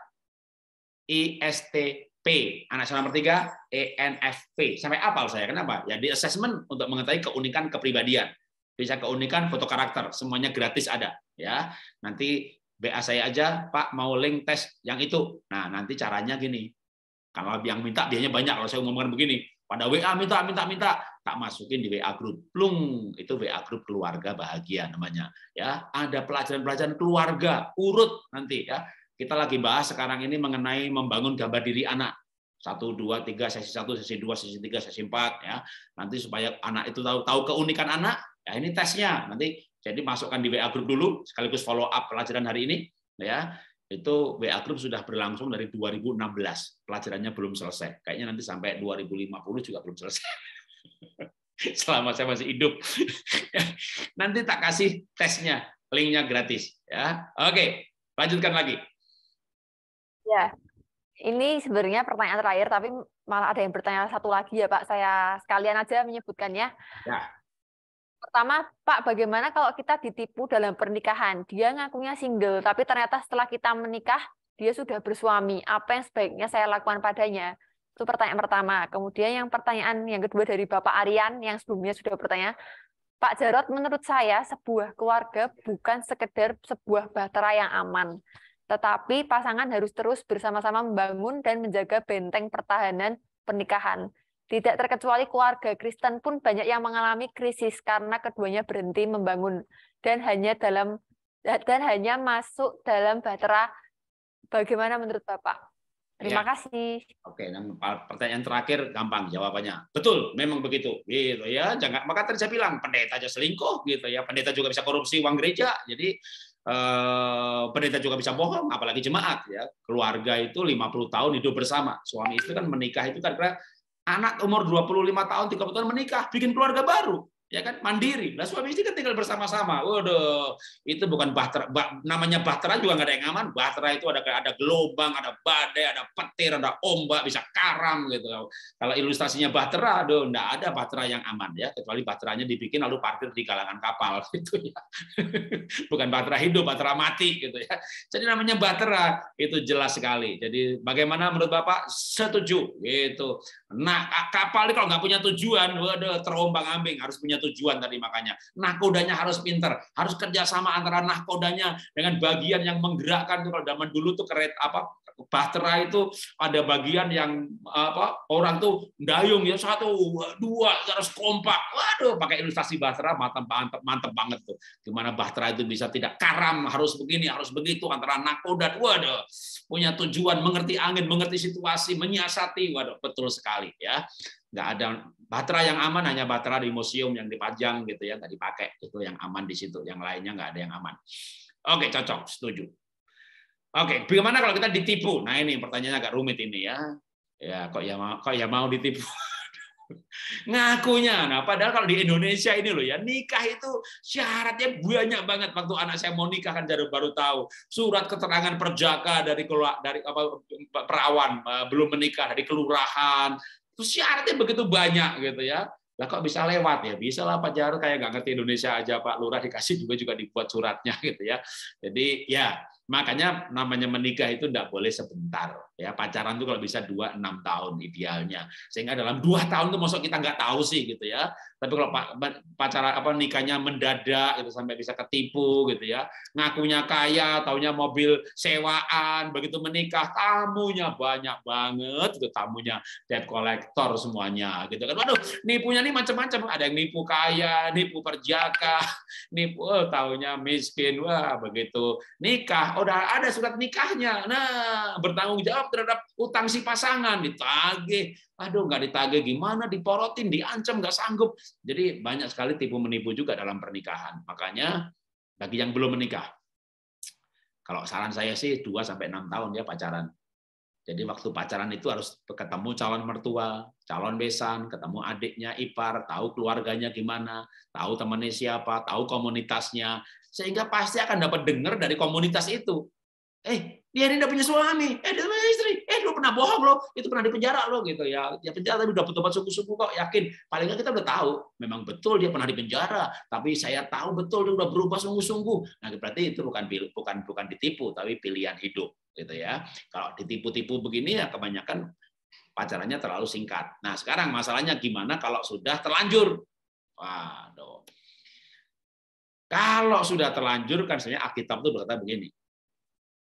ISTP, anak saya nomor 3 ENFP. Sampai apal saya, kenapa? Ya di assessment untuk mengetahui keunikan kepribadian, bisa keunikan foto karakter, semuanya gratis ada. Ya, nanti BA saya aja, Pak mau link tes yang itu. Nah nanti caranya gini. Kalau yang minta biasanya banyak, kalau saya umumkan begini, pada WA minta, tak masukin di WA grup. Plung, itu WA grup Keluarga Bahagia namanya. Ya, ada pelajaran-pelajaran keluarga, urut nanti ya. Kita lagi bahas sekarang ini mengenai membangun gambar diri anak. 1, 2, 3, sesi 1, sesi 2, sesi 3, sesi 4 ya. Nanti supaya anak itu tahu keunikan anak, ya ini tesnya. Nanti jadi masukkan di WA grup dulu sekaligus follow up pelajaran hari ini ya. Itu WA Group sudah berlangsung dari 2016. Pelajarannya belum selesai. Kayaknya nanti sampai 2050 juga belum selesai. Selama saya masih hidup. Nanti tak kasih tesnya, linknya gratis. Ya, oke, lanjutkan lagi. Ya, ini sebenarnya pertanyaan terakhir, tapi malah ada yang bertanya satu lagi ya Pak. Saya sekalian aja menyebutkannya. Ya. Pertama, Pak, bagaimana kalau kita ditipu dalam pernikahan? Dia ngakunya single, tapi ternyata setelah kita menikah, dia sudah bersuami. Apa yang sebaiknya saya lakukan padanya? Itu pertanyaan pertama. Kemudian pertanyaan yang kedua dari Bapak Aryan, yang sebelumnya sudah bertanya, Pak Jarot, menurut saya sebuah keluarga bukan sekedar sebuah bahtera yang aman, tetapi pasangan harus terus bersama-sama membangun dan menjaga benteng pertahanan pernikahan. Tidak terkecuali keluarga Kristen pun banyak yang mengalami krisis karena keduanya berhenti membangun dan hanya masuk dalam bahtera. Bagaimana menurut Bapak? Terima kasih. Oke, pertanyaan terakhir gampang jawabannya. Betul, memang begitu. Gitu ya. Jangan, maka tadi saya bilang pendeta aja selingkuh gitu ya. Pendeta juga bisa korupsi uang gereja. Jadi pendeta juga bisa bohong, apalagi jemaat ya. Keluarga itu 50 tahun hidup bersama. Suami istri kan menikah itu kan karena anak umur 25 tahun, 30 tahun menikah, bikin keluarga baru. Ya kan, mandiri. Nah, suami istri kan tinggal bersama-sama. Waduh, itu bukan bahtera. Namanya bahtera juga nggak ada yang aman. Bahtera itu ada gelombang, ada badai, ada petir, ada ombak, bisa karam gitu. Kalau ilustrasinya bahtera, aduh, nggak ada bahtera yang aman ya, kecuali bahteranya dibikin lalu parkir di galangan kapal gitu ya. Bukan bahtera hidup, bahtera mati gitu ya. Jadi namanya bahtera itu jelas sekali. Jadi bagaimana menurut Bapak? Setuju gitu. Nah, kapal ini kalau nggak punya tujuan, waduh, terombang-ambing, harus punya tujuan tadi makanya. Nahkodanya harus pinter, harus kerjasama antara nahkodanya dengan bagian yang menggerakkan. Kalau zaman dulu tuh bahtera itu ada bagian yang orang tuh dayung ya, 1, 2 harus kompak. Waduh, pakai ilustrasi bahtera mantep banget tuh. Gimana bahtera itu bisa tidak karam, harus begini, harus begitu antara nahkoda. Waduh, punya tujuan, mengerti angin, mengerti situasi, menyiasati. Waduh, betul sekali ya. Nggak ada bahtera yang aman, hanya bahtera di museum yang dipajang gitu ya, nggak dipakai, itu yang aman di situ, yang lainnya nggak ada yang aman. Oke, cocok, setuju. Oke, bagaimana kalau kita ditipu? Nah, ini pertanyaannya agak rumit ini ya. Ya, kok ya mau ditipu. Ngakunya. Nah, padahal kalau di Indonesia ini loh ya, nikah itu syaratnya banyak banget. Waktu anak saya mau nikah kan baru tahu. Surat keterangan perjaka dari perawan belum menikah, dari kelurahan. Itu syaratnya begitu banyak gitu ya. Lah kok bisa lewat ya? Bisa lah Pak Jarod, kayak nggak ngerti Indonesia aja Pak Lurah, dikasih juga dibuat suratnya gitu ya. Jadi ya makanya namanya menikah itu tidak boleh sebentar ya, pacaran itu kalau bisa 2-6 tahun idealnya, sehingga dalam 2 tahun itu masuk kita nggak tahu sih gitu ya. Tapi kalau pacaran nikahnya mendadak itu sampai bisa ketipu gitu ya, ngakunya kaya, taunya mobil sewaan, begitu menikah tamunya banyak banget, itu tamunya debt collector semuanya gitu kan. Waduh, nipunya nih macam-macam, ada yang nipu kaya, nipu perjaka, nipu taunya miskin. Wah, begitu nikah udah ada surat nikahnya, nah bertanggung jawab terhadap utang si pasangan, ditagih, aduh nggak ditagih gimana, diporotin, diancam nggak sanggup. Jadi banyak sekali tipu menipu juga dalam pernikahan. Makanya bagi yang belum menikah, kalau saran saya sih 2-6 tahun ya pacaran. Jadi waktu pacaran itu harus ketemu calon mertua, calon besan, ketemu adiknya, ipar, tahu keluarganya gimana, tahu temannya siapa, tahu komunitasnya, sehingga pasti akan dapat dengar dari komunitas itu. Dia ini udah punya suami, dia punya istri, lu pernah bohong lo, itu pernah dipenjara lo gitu ya. Ya penjara tapi udah betul sungguh-sungguh kok, yakin. Paling nggak kita udah tahu, memang betul dia pernah dipenjara, tapi saya tahu betul dia udah berubah sungguh-sungguh. Nah, berarti itu bukan ditipu, tapi pilihan hidup gitu ya. Kalau ditipu-tipu begini ya kebanyakan pacarannya terlalu singkat. Nah, sekarang masalahnya gimana kalau sudah terlanjur? Waduh. Kalau sudah terlanjur kan sebenarnya Alkitab itu berkata begini.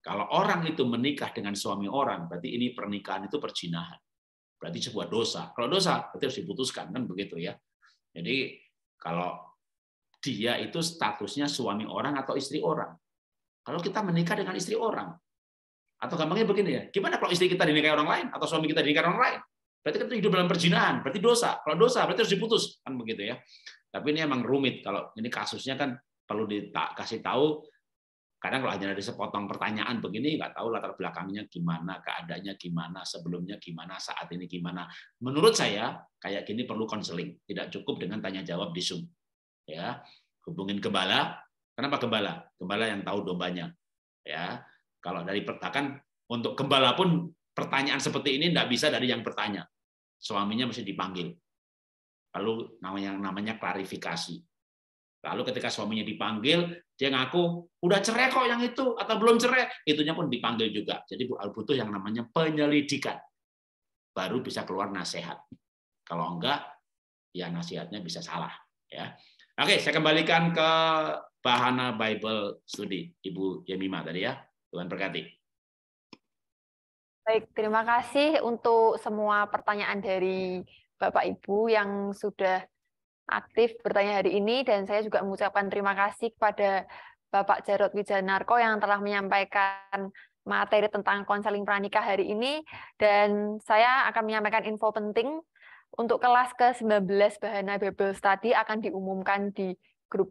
Kalau orang itu menikah dengan suami orang, berarti ini pernikahan itu perzinahan. Berarti sebuah dosa. Kalau dosa, berarti harus diputuskan, kan begitu ya. Jadi kalau dia itu statusnya suami orang atau istri orang. Kalau kita menikah dengan istri orang, atau gampangnya begini ya, gimana kalau istri kita dinikahi orang lain atau suami kita dinikahi orang lain? Berarti kita hidup dalam perzinahan, berarti dosa. Kalau dosa, berarti harus diputus, kan begitu ya. Tapi ini emang rumit. Kalau ini kasusnya kan perlu dikasih tahu. Kadang kalau hanya ada sepotong pertanyaan begini, nggak tahu latar belakangnya gimana, keadaannya gimana, sebelumnya gimana, saat ini gimana. Menurut saya, kayak gini perlu konseling. Tidak cukup dengan tanya jawab di Zoom. Ya, hubungin gembala. Kenapa gembala? Gembala yang tahu dombanya. Ya, kalau dari pertakan untuk gembala pun pertanyaan seperti ini nggak bisa dari yang bertanya. Suaminya mesti dipanggil. Lalu namanya klarifikasi. Lalu ketika suaminya dipanggil, dia ngaku, udah cerai kok yang itu, atau belum cerai, itunya pun dipanggil juga. Jadi butuh yang namanya penyelidikan. Baru bisa keluar nasihat. Kalau enggak, ya nasihatnya bisa salah. Ya. Oke, saya kembalikan ke Bahana Bible Study, Ibu Yemima tadi ya. Tuhan berkati. Baik, terima kasih untuk semua pertanyaan dari Bapak Ibu yang sudah aktif bertanya hari ini, dan saya juga mengucapkan terima kasih kepada Bapak Jarod Wijanarko yang telah menyampaikan materi tentang konseling pranikah hari ini, dan saya akan menyampaikan info penting untuk kelas ke-19 Bahana Bible Study akan diumumkan di grup.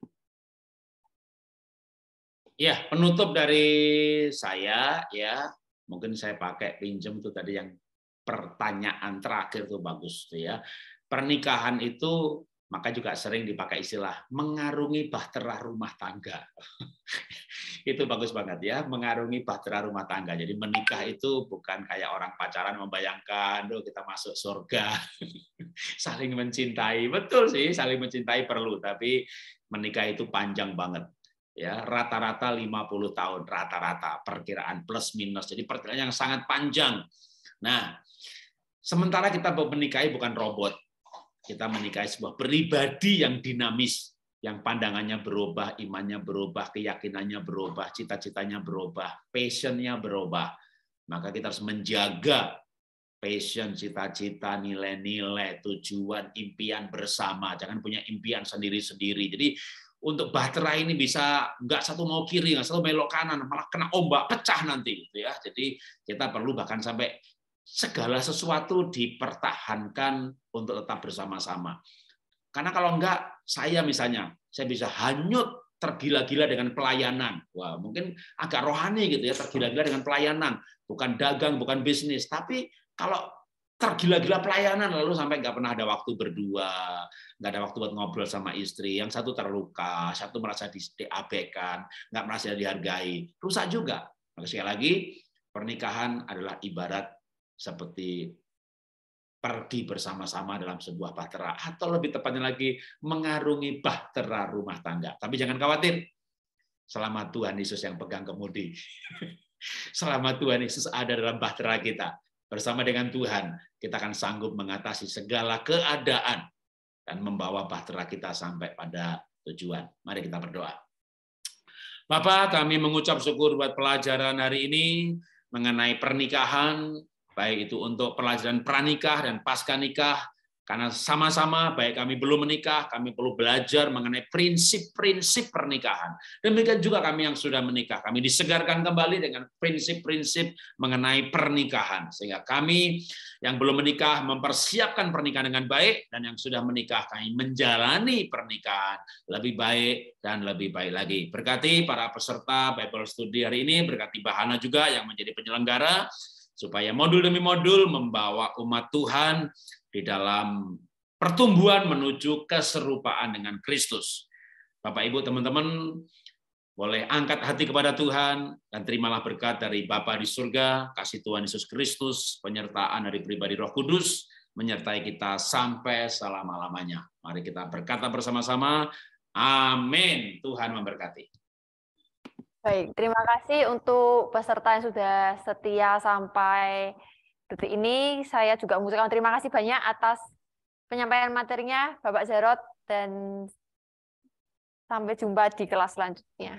Ya, penutup dari saya ya, mungkin saya pakai pinjam itu tadi yang pertanyaan terakhir itu bagus tuh ya. Pernikahan itu Maka juga sering dipakai istilah mengarungi bahtera rumah tangga. Itu bagus banget ya, mengarungi bahtera rumah tangga. Jadi menikah itu bukan kayak orang pacaran membayangkan, kita masuk surga, saling mencintai. Betul sih, saling mencintai perlu, tapi menikah itu panjang banget. Ya, rata-rata 50 tahun, rata-rata perkiraan plus minus. Jadi perkiraan yang sangat panjang. Nah, sementara kita menikahi bukan robot. Kita menikahi sebuah pribadi yang dinamis, yang pandangannya berubah, imannya berubah, keyakinannya berubah, cita-citanya berubah, passion-nya berubah. Maka kita harus menjaga passion, cita-cita, nilai-nilai, tujuan, impian bersama. Jangan punya impian sendiri-sendiri. Jadi untuk bahtera ini bisa nggak satu mau kiri, nggak satu belok kanan, malah kena ombak, pecah nanti. Ya. Jadi kita perlu bahkan sampai segala sesuatu dipertahankan untuk tetap bersama-sama. Karena kalau enggak, saya bisa hanyut tergila-gila dengan pelayanan. Wah, mungkin agak rohani gitu ya, tergila-gila dengan pelayanan. Bukan dagang, bukan bisnis. Tapi kalau tergila-gila pelayanan, lalu sampai nggak pernah ada waktu berdua, nggak ada waktu buat ngobrol sama istri, yang satu terluka, satu merasa diabaikan, nggak merasa dihargai, rusak juga. Maka sekali lagi, pernikahan adalah ibarat seperti pergi bersama-sama dalam sebuah bahtera, atau lebih tepatnya lagi mengarungi bahtera rumah tangga. Tapi jangan khawatir, selama Tuhan Yesus yang pegang kemudi, selama Tuhan Yesus ada dalam bahtera kita, bersama dengan Tuhan, kita akan sanggup mengatasi segala keadaan dan membawa bahtera kita sampai pada tujuan. Mari kita berdoa. Bapa, kami mengucap syukur buat pelajaran hari ini mengenai pernikahan, baik itu untuk pelajaran pranikah dan pasca nikah, karena sama-sama baik kami belum menikah, kami perlu belajar mengenai prinsip-prinsip pernikahan. Demikian juga kami yang sudah menikah, kami disegarkan kembali dengan prinsip-prinsip mengenai pernikahan, sehingga kami yang belum menikah mempersiapkan pernikahan dengan baik, dan yang sudah menikah kami menjalani pernikahan lebih baik dan lebih baik lagi. Berkati para peserta Bible Study hari ini, berkati Bahana juga yang menjadi penyelenggara, supaya modul demi modul membawa umat Tuhan di dalam pertumbuhan menuju keserupaan dengan Kristus. Bapak, Ibu, teman-teman, boleh angkat hati kepada Tuhan dan terimalah berkat dari Bapa di surga, kasih Tuhan Yesus Kristus, penyertaan dari pribadi Roh Kudus, menyertai kita sampai selama-lamanya. Mari kita berkata bersama-sama, amin. Tuhan memberkati. Baik, terima kasih untuk peserta yang sudah setia sampai detik ini. Saya juga mengucapkan terima kasih banyak atas penyampaian materinya, Bapak Jarot, dan sampai jumpa di kelas selanjutnya.